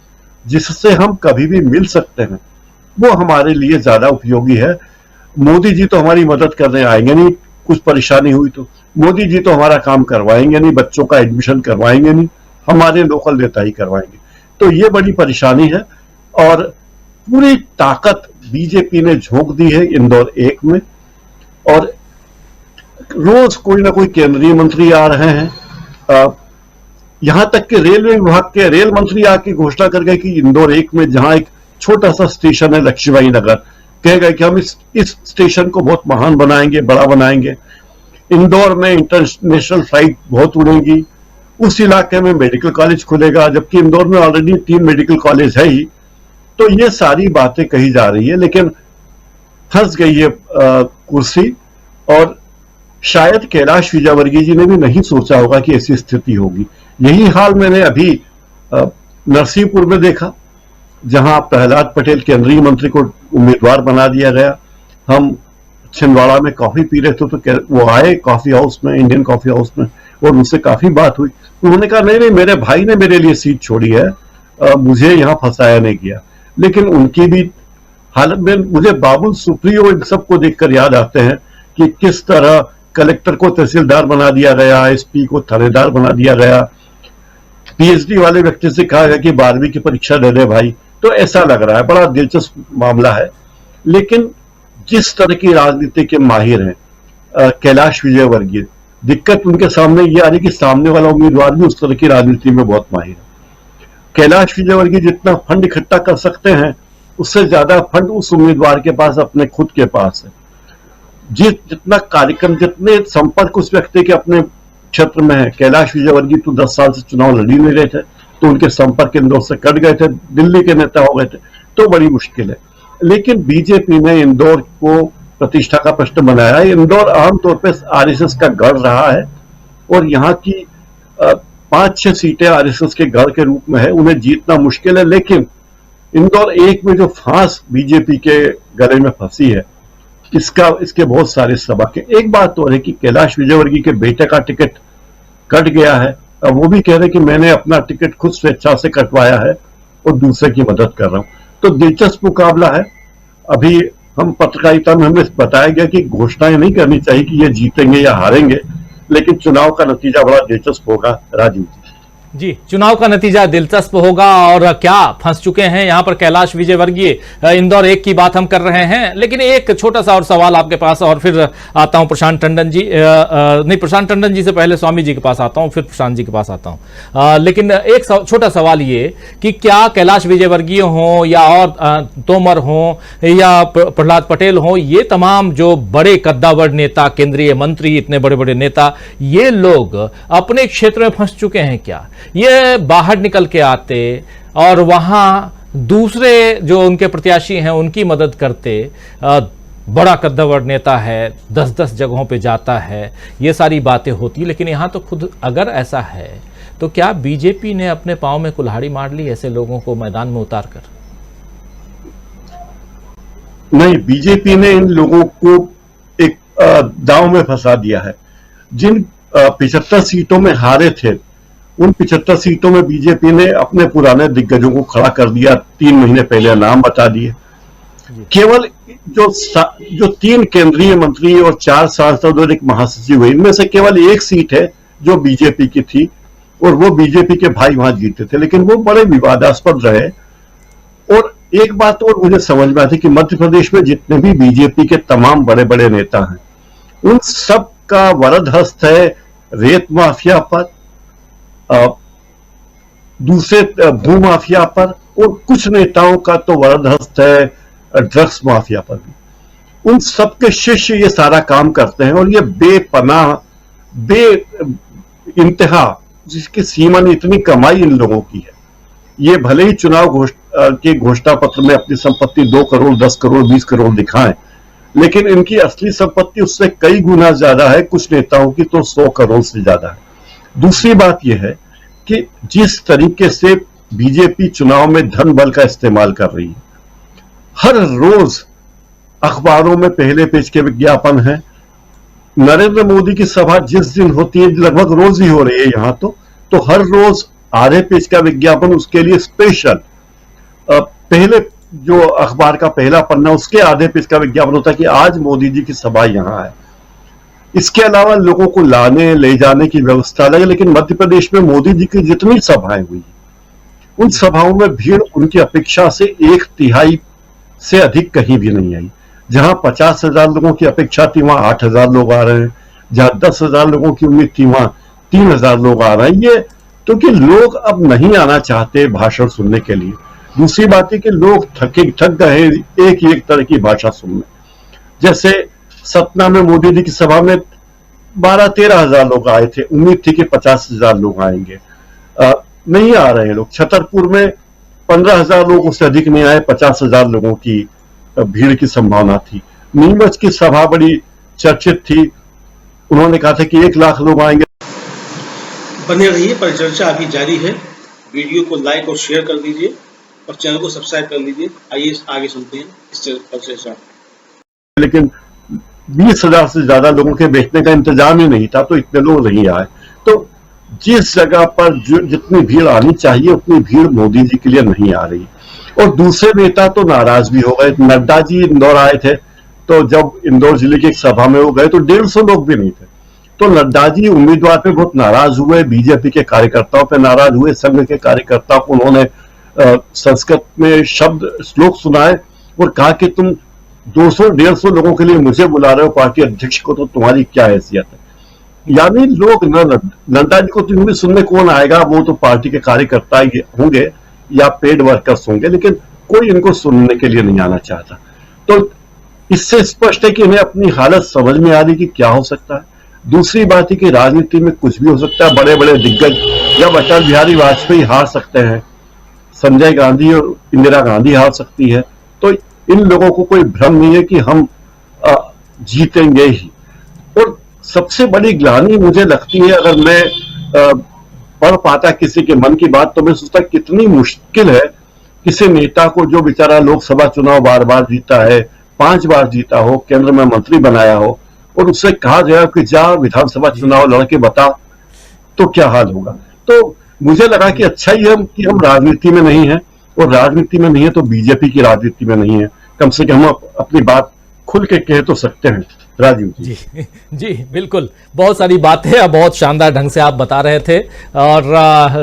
जिससे हम कभी भी मिल सकते हैं, वो हमारे लिए ज्यादा उपयोगी है। मोदी जी तो हमारी मदद करने आएंगे नहीं, कुछ परेशानी हुई तो मोदी जी तो हमारा काम करवाएंगे नहीं, बच्चों का एडमिशन करवाएंगे नहीं, हमारे लोकल नेता ही करवाएंगे। तो ये बड़ी परेशानी है और पूरी ताकत बीजेपी ने झोंक दी है इंदौर 1 में। और रोज कोई ना कोई केंद्रीय मंत्री आ रहे हैं, यहां तक कि रेलवे विभाग के रेल मंत्री आके घोषणा कर गए कि इंदौर 1 में जहां एक छोटा सा स्टेशन है लक्ष्मीबाई नगर, कह गए कि हम इस स्टेशन को बहुत महान बनाएंगे, बड़ा बनाएंगे। इंदौर में इंटरनेशनल फ्लाइट बहुत उड़ेंगी, उस इलाके में मेडिकल कॉलेज खुलेगा, जबकि इंदौर में ऑलरेडी 3 मेडिकल कॉलेज है ही। तो ये सारी बातें कही जा रही है, लेकिन फंस गई है कुर्सी। और शायद कैलाश विजयवर्गीय जी ने भी नहीं सोचा होगा कि ऐसी स्थिति होगी। यही हाल मैंने अभी नरसिंहपुर में देखा, जहां प्रहलाद पटेल केंद्रीय मंत्री को उम्मीदवार बना दिया गया। हम छिंदवाड़ा में कॉफी पी रहे थे तो वो आए कॉफी हाउस में, इंडियन कॉफी हाउस में, और उनसे काफी बात हुई। उन्होंने कहा नहीं, मेरे भाई ने मेरे लिए सीट छोड़ी है, मुझे यहां फंसाया नहीं गया। लेकिन उनकी भी हालत में मुझे बाबुल सुप्रियो इन सबको देखकर याद आते हैं कि किस तरह कलेक्टर को तहसीलदार बना दिया गया, एसपी को थानेदार बना दिया गया, पीएचडी वाले व्यक्ति से कहा गया कि 12वीं की परीक्षा दे दे भाई। तो ऐसा लग रहा है, बड़ा दिलचस्प मामला है। लेकिन जिस तरह की राजनीति के माहिर हैं कैलाश विजयवर्गीय, दिक्कत उनके सामने ये आ रही कि सामने वाला उम्मीदवार भी उस तरह की राजनीति में बहुत माहिर है। कैलाश विजयवर्गीय जितना फंड इकट्ठा कर सकते हैं, उससे ज्यादा फंड उस उम्मीदवार के पास अपने खुद के पास है। जितना कार्यक्रम, जितने संपर्क उस व्यक्ति के अपने क्षेत्र में है। कैलाश विजयवर्गीय तो 10 साल से चुनाव लड़ ही नहीं रहे थे, तो उनके संपर्क इंदौर से कट गए थे, दिल्ली के नेता हो गए थे, तो बड़ी मुश्किल है। लेकिन बीजेपी ने इंदौर को प्रतिष्ठा का प्रश्न बनाया है। इंदौर आमतौर पर आरएसएस का गढ़ रहा है और यहाँ की 5-6 सीटें आरएसएस के गढ़ के रूप में है, उन्हें जीतना मुश्किल है। लेकिन इंदौर 1 में जो फांस बीजेपी के गले में फंसी है, इसके बहुत सारे सबक है। एक बात तो है कि कैलाश विजयवर्गीय के बेटे का टिकट कट गया है, अब वो भी कह रहे कि मैंने अपना टिकट खुद स्वेच्छा से कटवाया है और दूसरे की मदद कर रहा हूं। तो दिलचस्प मुकाबला है। अभी हम पत्रकारिता में हमें बताया गया कि घोषणाएं नहीं करनी चाहिए कि ये जीतेंगे या हारेंगे, लेकिन चुनाव का नतीजा बड़ा दिलचस्प होगा। राजीव जी, चुनाव का नतीजा दिलचस्प होगा। और क्या फंस चुके हैं यहां पर कैलाश विजयवर्गीय, इंदौर 1 की बात हम कर रहे हैं। लेकिन एक छोटा सा और सवाल आपके पास, और फिर आता हूं प्रशांत टंडन जी, नहीं प्रशांत टंडन जी से पहले स्वामी जी के पास आता हूं, फिर प्रशांत जी के पास आता हूं। लेकिन एक छोटा सवाल ये कि क्या कैलाश विजयवर्गीय हो या और तोमर हो या प्रहलाद पटेल हो, ये तमाम जो बड़े कद्दावर नेता, केंद्रीय मंत्री, इतने बड़े बड़े नेता, ये लोग अपने क्षेत्र में फंस चुके हैं क्या? ये बाहर निकल के आते और वहां दूसरे जो उनके प्रत्याशी हैं उनकी मदद करते, बड़ा कद्दावर नेता है, 10-10 जगहों पे जाता है, ये सारी बातें होती। लेकिन यहां तो खुद अगर ऐसा है तो क्या बीजेपी ने अपने पांव में कुल्हाड़ी मार ली ऐसे लोगों को मैदान में उतार कर? नहीं, बीजेपी ने इन लोगों को एक दांव में फंसा दिया है। जिन 75 सीटों में हारे थे, उन 75 सीटों में बीजेपी ने अपने पुराने दिग्गजों को खड़ा कर दिया। 3 महीने पहले नाम बता दिए। केवल जो 3 केंद्रीय मंत्री और 4 सांसद और 1 महासचिव हुए, इनमें से केवल 1 सीट है जो बीजेपी की थी और वो बीजेपी के भाई वहां जीते थे, लेकिन वो बड़े विवादास्पद रहे। और एक बात और मुझे समझ में आती कि मध्य प्रदेश में जितने भी बीजेपी के तमाम बड़े बड़े नेता हैं, उन सब का वरद हस्त है रेत माफिया पर, दूसरे भू माफिया पर, और कुछ नेताओं का तो वरद हस्त है ड्रग्स माफिया पर भी। उन सबके शिष्य ये सारा काम करते हैं और ये बेपनाह, बे इंतहा, जिसकी सीमा में इतनी कमाई इन लोगों की है। ये भले ही चुनाव के घोषणा पत्र में अपनी संपत्ति 2 करोड़, 10 करोड़, 20 करोड़ दिखाएं, लेकिन इनकी असली संपत्ति उससे कई गुना ज्यादा है, कुछ नेताओं की तो 100 करोड़ से ज्यादा है। दूसरी बात यह है कि जिस तरीके से बीजेपी चुनाव में धन बल का इस्तेमाल कर रही है, हर रोज अखबारों में पहले पेज के विज्ञापन है। नरेंद्र मोदी की सभा जिस दिन होती है, लगभग रोज ही हो रही है यहां तो हर रोज आधे पेज का विज्ञापन उसके लिए स्पेशल, पहले जो अखबार का पहला पन्ना उसके आधे पेज का विज्ञापन होता है कि आज मोदी जी की सभा यहां है। इसके अलावा लोगों को लाने ले जाने की व्यवस्था लगे, लेकिन मध्य प्रदेश में मोदी जी की जितनी सभाएं हुई उन सभाओं में भीड़ उनकी अपेक्षा से 1/3 से अधिक कहीं भी नहीं आई। जहां 50,000 लोगों की अपेक्षा थी वहां 8,000 लोग आ रहे हैं, जहां 10,000 लोगों की उम्मीद थी वहां 3,000 लोग आ रहे हैं। ये क्योंकि लोग अब नहीं आना चाहते भाषण सुनने के लिए। दूसरी बात है कि लोग थक गए एक ही एक तरह की भाषा सुनने। जैसे सतना में मोदी जी की सभा में 12-13,000 लोग आए थे, उम्मीद थी कि 50,000 लोग आएंगे, नहीं आ रहे लोग। छतरपुर में 15,000 लोगों से अधिक नहीं आए, 50,000 लोगों की भीड़ की संभावना थी। नीमच की सभा बड़ी चर्चित थी, उन्होंने कहा था कि 1 लाख लोग आएंगे। बने रहिए, परिचर्चा अभी जारी है। वीडियो को लाइक और शेयर कर दीजिए और चैनल को सब्सक्राइब कर लीजिए। आइए आगे सुनते हैं इस परिचर्चा। लेकिन 20,000 से ज्यादा लोगों के बैठने का इंतजाम ही नहीं था, तो इतने लोग नहीं आए। तो जिस जगह पर जितनी भीड़ आनी चाहिए उतनी भीड़ मोदी जी के लिए नहीं आ रही। और दूसरे नेता तो नाराज भी हो गए। नड्डा जी इंदौर आए थे, तो जब इंदौर जिले की एक सभा में वो गए तो 150 लोग भी नहीं थे। तो नड्डा जी उम्मीदवार पे बहुत नाराज हुए, बीजेपी के कार्यकर्ताओं पे नाराज हुए, संघ के कार्यकर्ताओं को उन्होंने संस्कृत में श्लोक सुनाए और कहा कि तुम 200-150 लोगों के लिए मुझे बुला रहे हो, पार्टी अध्यक्ष को, तो तुम्हारी क्या हैसियत है। यानी लोग नड्डा जी को तो भी सुनने कौन आएगा, वो तो पार्टी के कार्यकर्ता होंगे या पेड वर्कर्स होंगे, लेकिन कोई इनको सुनने के लिए नहीं आना चाहता। तो इससे स्पष्ट है कि इन्हें अपनी हालत समझ में आ रही कि क्या हो सकता है। दूसरी बात है कि राजनीति में कुछ भी हो सकता है। बड़े बड़े दिग्गज जब अटल बिहारी वाजपेयी हार सकते हैं, संजय गांधी और इंदिरा गांधी हार सकती है, तो इन लोगों को कोई भ्रम नहीं है कि हम जीतेंगे ही। और सबसे बड़ी ग्लानि मुझे लगती है, अगर मैं पढ़ पाता किसी के मन की बात, तो मैं सोचता कितनी मुश्किल है किसी नेता को जो बेचारा लोकसभा चुनाव बार बार जीता है, 5 बार जीता हो, केंद्र में मंत्री बनाया हो, और उससे कहा जाए कि जा विधानसभा चुनाव लड़के बता, तो क्या हाल होगा। तो मुझे लगा कि अच्छा ही है कि हम राजनीति में नहीं है, और राजनीति में नहीं है तो बीजेपी की राजनीति में नहीं है। कम से कम हम अपनी बात खुल के कह तो सकते हैं। राजीव जी जी बिल्कुल, बहुत सारी बातें बहुत शानदार ढंग से आप बता रहे थे। और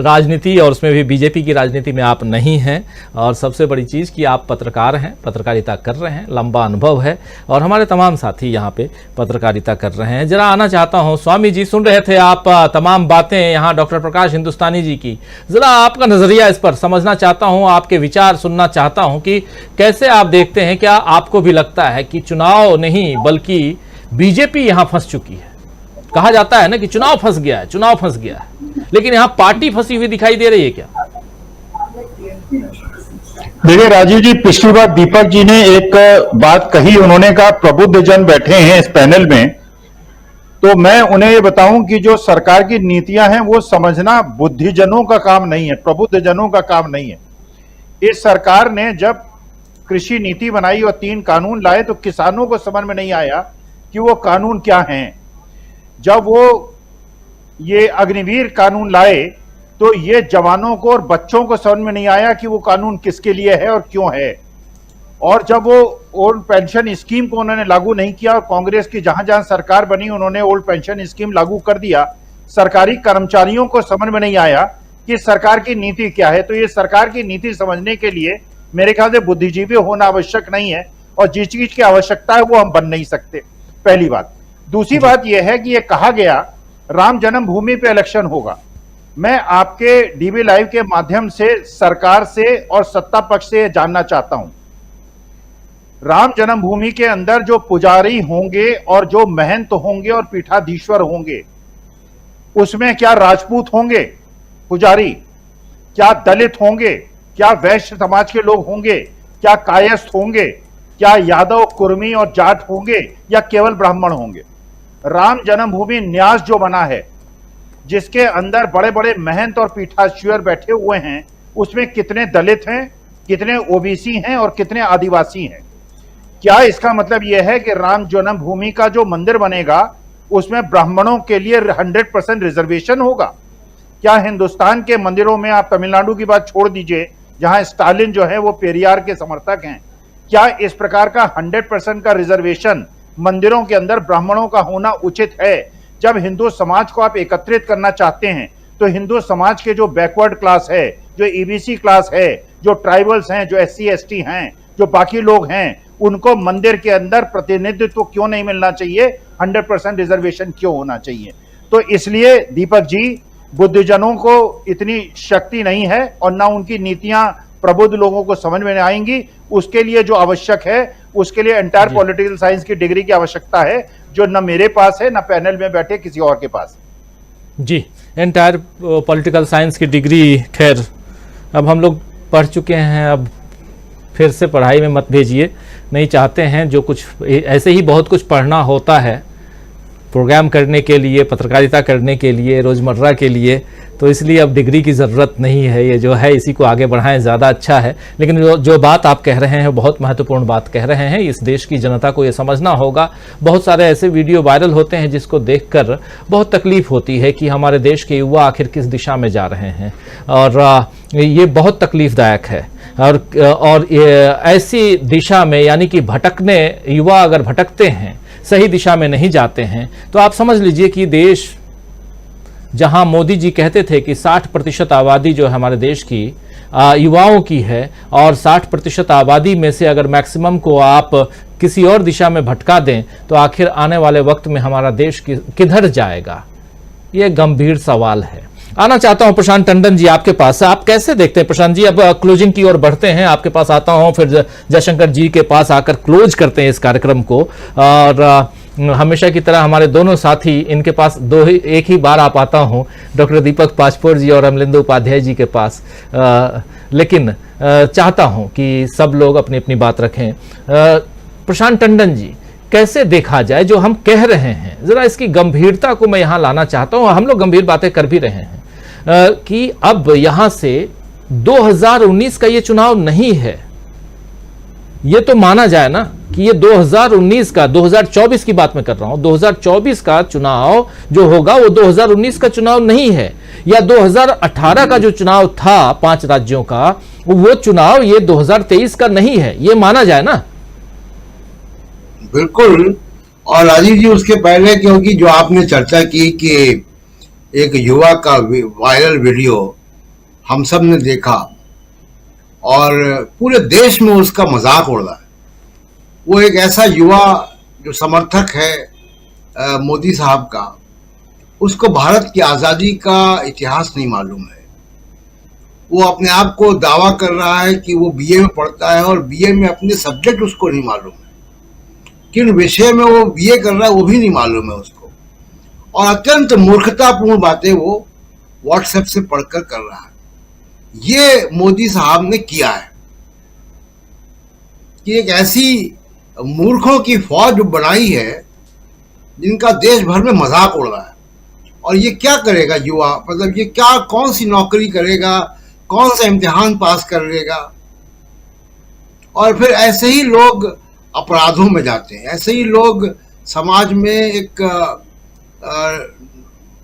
राजनीति, और उसमें भी बीजेपी की राजनीति में आप नहीं हैं, और सबसे बड़ी चीज़ कि आप पत्रकार हैं, पत्रकारिता कर रहे हैं, लंबा अनुभव है, और हमारे तमाम साथी यहाँ पे पत्रकारिता कर रहे हैं। जरा आना चाहता हूँ, स्वामी जी सुन रहे थे आप तमाम बातें यहाँ डॉक्टर प्रकाश हिंदुस्तानी जी की, जरा आपका नजरिया इस पर समझना चाहता हूँ, आपके विचार सुनना चाहता हूँ कि कैसे आप देखते हैं। क्या आपको भी लगता है कि चुनाव नहीं बल्कि बीजेपी यहां फंस चुकी है? कहा जाता है ना कि चुनाव फंस गया है, चुनाव फंस गया है, लेकिन यहां पार्टी फंसी हुई दिखाई दे रही है क्या? देखिए राजीव जी, पिछली बार दीपक जी ने एक बात कही, उन्होंने कहा प्रबुद्ध जन बैठे हैं इस पैनल में, तो मैं उन्हें ये बताऊं कि जो सरकार की नीतियां हैं वो समझना बुद्धिजनों का काम नहीं है, प्रबुद्ध जनों का काम नहीं है। इस सरकार ने जब कृषि नीति बनाई और 3 कानून लाए तो किसानों को समझ में नहीं आया कि वो कानून क्या हैं। जब वो ये अग्निवीर कानून लाए तो ये जवानों को और बच्चों को समझ में नहीं आया कि वो कानून किसके लिए है और क्यों है। और जब वो ओल्ड पेंशन स्कीम को उन्होंने लागू नहीं किया, और कांग्रेस की जहां जहां सरकार बनी उन्होंने ओल्ड पेंशन स्कीम लागू कर दिया, सरकारी कर्मचारियों को समझ में नहीं आया कि सरकार की नीति क्या है। तो ये सरकार की नीति समझने के लिए मेरे ख्याल से बुद्धिजीवी होना आवश्यक नहीं है, और जिस चीज की आवश्यकता है वो हम बन नहीं सकते, पहली बात। दूसरी बात यह है कि यह कहा गया राम जन्मभूमि पे इलेक्शन होगा। मैं आपके डीबी लाइव के माध्यम से सरकार से और सत्ता पक्ष से जानना चाहता हूं, राम जन्मभूमि के अंदर जो पुजारी होंगे और जो महंत होंगे और पीठाधीश्वर होंगे, उसमें क्या राजपूत होंगे पुजारी, क्या दलित होंगे, क्या वैश्य समाज के लोग होंगे, क्या कायस्थ होंगे, क्या यादव, कुर्मी और जाट होंगे या केवल ब्राह्मण होंगे? राम जन्मभूमि न्यास जो बना है, जिसके अंदर बड़े बड़े महंत और पीठाधीश्वर बैठे हुए हैं, उसमें कितने दलित हैं, कितने ओबीसी हैं और कितने आदिवासी हैं? क्या इसका मतलब यह है कि राम जन्मभूमि का जो मंदिर बनेगा उसमें ब्राह्मणों के लिए 100% रिजर्वेशन होगा? क्या हिंदुस्तान के मंदिरों में, आप तमिलनाडु की बात छोड़ दीजिए जहां स्टालिन जो है वो पेरियार के समर्थक हैं, क्या इस प्रकार का 100% का रिजर्वेशन मंदिरों के अंदर ब्राह्मणों का होना उचित है? जब हिंदू समाज को आप एकत्रित करना चाहते हैं तो हिंदू समाज के जो बैकवर्ड क्लास है, जो ईबीसी क्लास है, जो ट्राइबल्स हैं, जो SC ST हैं, जो बाकी लोग हैं, उनको मंदिर के अंदर प्रतिनिधित्व क्यों नहीं मिलना चाहिए? 100% रिजर्वेशन क्यों होना चाहिए? तो इसलिए दीपक जी, बुद्धजनों को इतनी शक्ति नहीं है और ना उनकी नीतियां प्रबुद्ध लोगों को समझ में आएंगी। उसके लिए जो आवश्यक है, उसके लिए एंटायर पॉलिटिकल साइंस की डिग्री की आवश्यकता है, जो न मेरे पास है, न पैनल में बैठे किसी और के पास। जी, एंटायर पॉलिटिकल साइंस की डिग्री, खैर अब हम लोग पढ़ चुके हैं, अब फिर से पढ़ाई में मत भेजिए, नहीं चाहते हैं। जो कुछ ऐसे ही बहुत कुछ पढ़ना होता है प्रोग्राम करने के लिए, पत्रकारिता करने के लिए, रोज़मर्रा के लिए, तो इसलिए अब डिग्री की ज़रूरत नहीं है। ये जो है इसी को आगे बढ़ाएं, ज़्यादा अच्छा है। लेकिन जो बात आप कह रहे हैं बहुत महत्वपूर्ण बात कह रहे हैं। इस देश की जनता को ये समझना होगा। बहुत सारे ऐसे वीडियो वायरल होते हैं जिसको देखकर बहुत तकलीफ होती है कि हमारे देश के युवा आखिर किस दिशा में जा रहे हैं, और ये बहुत तकलीफदायक है। और ऐसी दिशा में, यानी कि भटकने, युवा अगर भटकते हैं, सही दिशा में नहीं जाते हैं, तो आप समझ लीजिए कि देश, जहां मोदी जी कहते थे कि 60% आबादी जो है हमारे देश की युवाओं की है, और 60% आबादी में से अगर मैक्सिमम को आप किसी और दिशा में भटका दें तो आखिर आने वाले वक्त में हमारा देश किधर जाएगा? ये गंभीर सवाल है। आना चाहता हूं प्रशांत टंडन जी आपके पास। आप कैसे देखते हैं प्रशांत जी? अब क्लोजिंग की ओर बढ़ते हैं, आपके पास आता हूं, फिर जयशंकर जी के पास आकर क्लोज करते हैं इस कार्यक्रम को। और हमेशा की तरह हमारे दोनों साथी, इनके पास एक ही बार आ पाता हूं, डॉक्टर दीपक पाचपोर जी और अमलिंदु उपाध्याय जी के पास, लेकिन चाहता हूं कि सब लोग अपनी अपनी बात रखें। प्रशांत टंडन जी, कैसे देखा जाए जो हम कह रहे हैं? जरा इसकी गंभीरता को मैं यहां लाना चाहता हूं। हम लोग गंभीर बातें कर भी रहे हैं कि अब यहां से 2019 का ये चुनाव नहीं है। ये तो माना जाए ना कि ये 2019 का, 2024 की बात मैं कर रहा हूं, 2024 का चुनाव जो होगा वो 2019 का चुनाव नहीं है, या 2018 का जो चुनाव था 5 राज्यों का, वो चुनाव ये 2023 का नहीं है। ये माना जाए ना? बिल्कुल। और राजीव जी, उसके पहले, क्योंकि जो आपने चर्चा की कि एक युवा का वायरल वीडियो हम सब ने देखा और पूरे देश में उसका मजाक उड़ रहा है। वो एक ऐसा युवा जो समर्थक है मोदी साहब का, उसको भारत की आज़ादी का इतिहास नहीं मालूम है। वो अपने आप को दावा कर रहा है कि वो बीए में पढ़ता है और बीए में अपने सब्जेक्ट उसको नहीं मालूम है, किन विषय में वो बीए कर रहा है वो भी नहीं मालूम है उसको, और अत्यंत मूर्खतापूर्ण बातें वो व्हाट्सएप से पढ़कर कर रहा है। ये मोदी साहब ने किया है कि एक ऐसी मूर्खों की फौज बनाई है जिनका देश भर में मजाक उड़ रहा है। और ये क्या करेगा युवा? मतलब ये क्या, कौन सी नौकरी करेगा, कौन सा इम्तिहान पास करेगा? और फिर ऐसे ही लोग अपराधों में जाते हैं, ऐसे ही लोग समाज में एक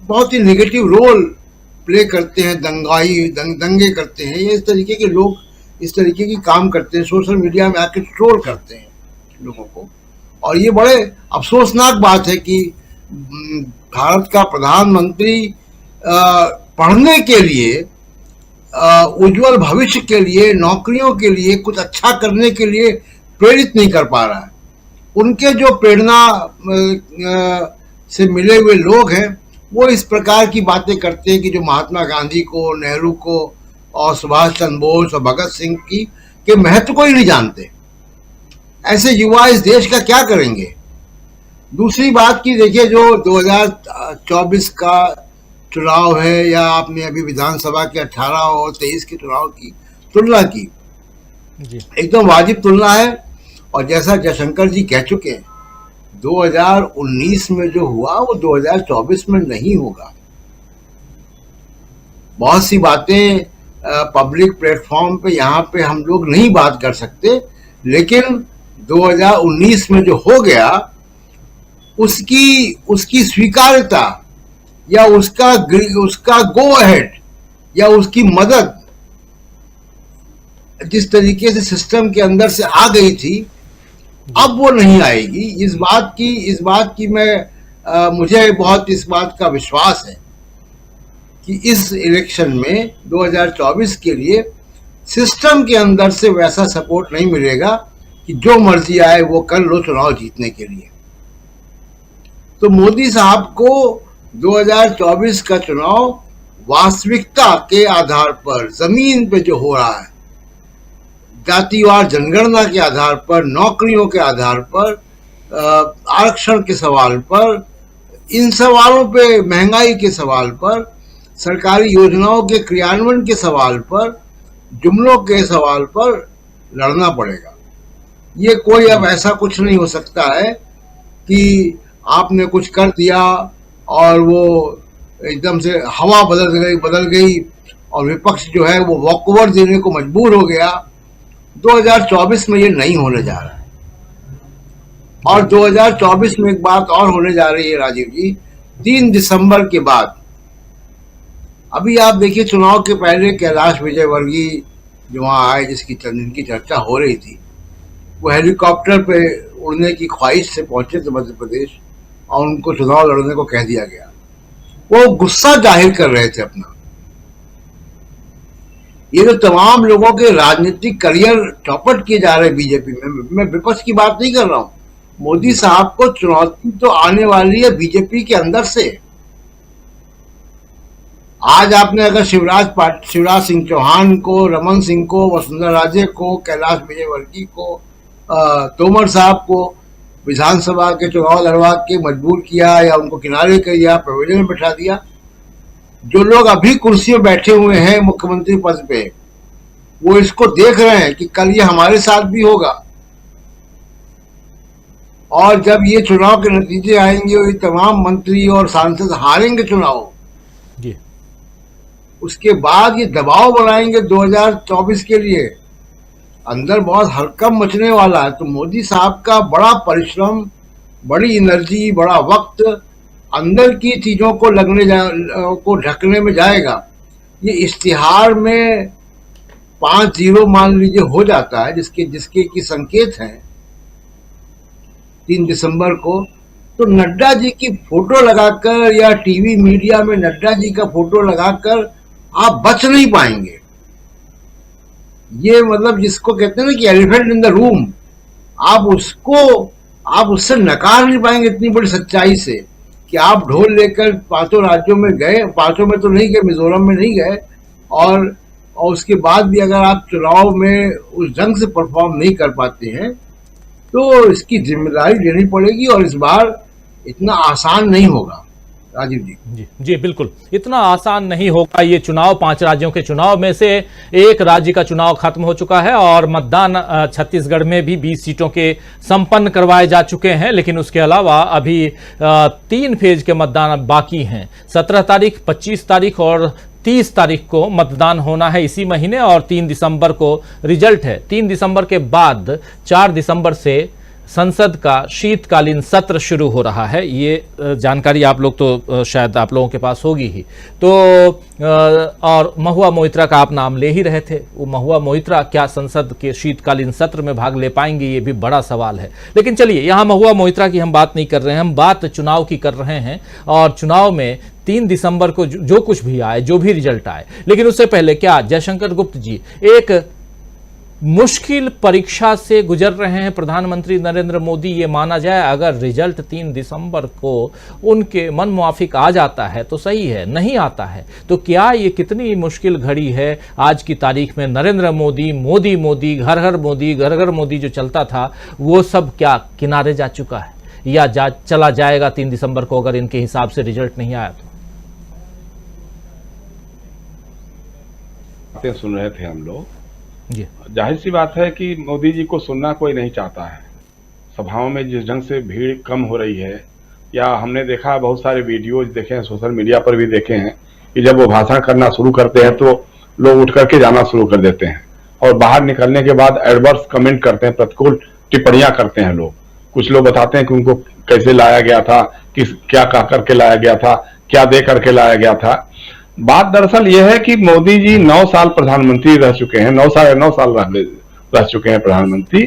बहुत ही नेगेटिव रोल प्ले करते हैं, दंगे करते हैं। ये इस तरीके के लोग इस तरीके की काम करते हैं, सोशल मीडिया में आके ट्रोल करते हैं लोगों को। और ये बड़े अफसोसनाक बात है कि भारत का प्रधानमंत्री पढ़ने के लिए, उज्जवल भविष्य के लिए, नौकरियों के लिए, कुछ अच्छा करने के लिए प्रेरित नहीं कर पा रहा है। उनके जो प्रेरणा से मिले हुए लोग हैं वो इस प्रकार की बातें करते हैं कि जो महात्मा गांधी को, नेहरू को और सुभाष चंद्र बोस और भगत सिंह के महत्व को ही नहीं जानते। ऐसे युवा इस देश का क्या करेंगे? दूसरी बात की देखिए, जो 2024 का चुनाव है, या आपने अभी विधानसभा के 18 और 23 के चुनाव की तुलना की, एकदम वाजिब तुलना है। और जैसा जयशंकर जी कह चुके हैं, 2019 में जो हुआ वो 2024 में नहीं होगा। बहुत सी बातें पब्लिक प्लेटफॉर्म पे यहाँ पे हम लोग नहीं बात कर सकते, लेकिन 2019 में जो हो गया उसकी स्वीकार्यता या उसका गो अहेड या उसकी मदद जिस तरीके से सिस्टम के अंदर से आ गई थी, अब वो नहीं आएगी। इस बात की मुझे बहुत इस बात का विश्वास है कि इस इलेक्शन में 2024 के लिए सिस्टम के अंदर से वैसा सपोर्ट नहीं मिलेगा कि जो मर्जी आए वो कर लो चुनाव जीतने के लिए। तो मोदी साहब को 2024 का चुनाव वास्तविकता के आधार पर, जमीन पे जो हो रहा है, जातिवार जनगणना के आधार पर, नौकरियों के आधार पर, आरक्षण के सवाल पर, इन सवालों पे, महंगाई के सवाल पर, सरकारी योजनाओं के क्रियान्वयन के सवाल पर, जुमलों के सवाल पर लड़ना पड़ेगा। ये कोई अब ऐसा कुछ नहीं हो सकता है कि आपने कुछ कर दिया और वो एकदम से हवा बदल गई और विपक्ष जो है वो वॉकओवर देने को मजबूर हो गया। 2024 में ये नहीं होने जा रहा है। और 2024 में एक बात और होने जा रही है राजीव जी, 3 दिसंबर के बाद, अभी आप देखिए चुनाव के पहले कैलाश विजयवर्गीय जो वहां आए, जिनकी चर्चा हो रही थी, वो हेलीकॉप्टर पे उड़ने की ख्वाहिश से पहुंचे थे मध्य प्रदेश और उनको चुनाव लड़ने को कह दिया गया। वो गुस्सा जाहिर कर रहे थे अपना। ये जो तमाम लोगों के राजनीतिक करियर चौपट किए जा रहे हैं बीजेपी में, मैं विपक्ष की बात नहीं कर रहा हूं, मोदी साहब को चुनौती तो आने वाली है बीजेपी के अंदर से। आज आपने अगर शिवराज सिंह चौहान को, रमन सिंह को, वसुंधरा राजे को, कैलाश विजयवर्गीय को, तोमर साहब को विधानसभा के चुनाव लड़वा के मजबूर किया या उनको किनारे कर दिया, पवेलियन में बैठा दिया, जो लोग अभी कुर्सी में बैठे हुए हैं मुख्यमंत्री पद पे, वो इसको देख रहे हैं कि कल ये हमारे साथ भी होगा। और जब ये चुनाव के नतीजे आएंगे और ये तमाम मंत्री और सांसद हारेंगे चुनाव, उसके बाद ये दबाव बनाएंगे 2024 के लिए, अंदर बहुत हड़कंप मचने वाला है। तो मोदी साहब का बड़ा परिश्रम, बड़ी एनर्जी, बड़ा वक्त अंदर की चीजों को ढकने में जाएगा। ये इश्तिहार में 5-0 मान लीजिए हो जाता है, जिसके की संकेत हैं 3 दिसंबर को, तो नड्डा जी की फोटो लगाकर या टीवी मीडिया में नड्डा जी का फोटो लगाकर आप बच नहीं पाएंगे। ये मतलब जिसको कहते हैं ना कि एलिफेंट इन द रूम, आप उससे नकार नहीं पाएंगे इतनी बड़ी सच्चाई से कि आप ढोल लेकर 5 राज्यों में गए, 5 में तो नहीं गए, मिजोरम में नहीं गए, और उसके बाद भी अगर आप चुनाव में उस ढंग से परफॉर्म नहीं कर पाते हैं तो इसकी जिम्मेदारी लेनी पड़ेगी। और इस बार इतना आसान नहीं होगा राजीव जी। जी बिल्कुल, इतना आसान नहीं होगा ये चुनाव। 5 राज्यों के चुनाव में से एक राज्य का चुनाव खत्म हो चुका है और मतदान छत्तीसगढ़ में भी 20 सीटों के संपन्न करवाए जा चुके हैं, लेकिन उसके अलावा अभी 3 फेज के मतदान बाकी हैं। 17 तारीख, 25 तारीख और 30 तारीख को मतदान होना है इसी महीने, और 3 दिसंबर को रिजल्ट है। 3 दिसंबर के बाद 4 दिसंबर से संसद का शीतकालीन सत्र शुरू हो रहा है। ये जानकारी आप लोग तो शायद आप लोगों के पास होगी ही। तो और महुआ मोइत्रा का आप नाम ले ही रहे थे, वो महुआ मोइत्रा क्या संसद के शीतकालीन सत्र में भाग ले पाएंगे, ये भी बड़ा सवाल है। लेकिन चलिए, यहाँ महुआ मोइत्रा की हम बात नहीं कर रहे हैं, हम बात चुनाव की कर रहे हैं। और चुनाव में 3 दिसंबर को जो कुछ भी आए, जो भी रिजल्ट आए, लेकिन उससे पहले क्या जयशंकर गुप्त जी एक मुश्किल परीक्षा से गुजर रहे हैं प्रधानमंत्री नरेंद्र मोदी। ये माना जाए अगर रिजल्ट 3 दिसंबर को उनके मन मुआफिक आ जाता है तो सही है, नहीं आता है तो क्या ये कितनी मुश्किल घड़ी है आज की तारीख में। नरेंद्र मोदी, मोदी मोदी, घर घर मोदी, घर घर मोदी जो चलता था वो सब क्या किनारे जा चुका है या चला जाएगा 3 दिसंबर को अगर इनके हिसाब से रिजल्ट नहीं आया तो। बातें सुन रहे थे हम लोग, जी। जाहिर सी बात है कि मोदी जी को सुनना कोई नहीं चाहता है। सभाओं में जिस ढंग से भीड़ कम हो रही है, या हमने देखा बहुत सारे वीडियोज देखे हैं, सोशल मीडिया पर भी देखे हैं कि जब वो भाषण करना शुरू करते हैं तो लोग उठ करके जाना शुरू कर देते हैं और बाहर निकलने के बाद एडवर्स कमेंट करते हैं, प्रतिकूल टिप्पणियां करते हैं लोग। कुछ लोग बताते हैं कि उनको कैसे लाया गया था, क्या कह करके लाया गया था, क्या दे करके लाया गया था। बात दरअसल यह है कि मोदी जी 9 साल प्रधानमंत्री रह चुके हैं, 9 साल रह चुके हैं प्रधानमंत्री,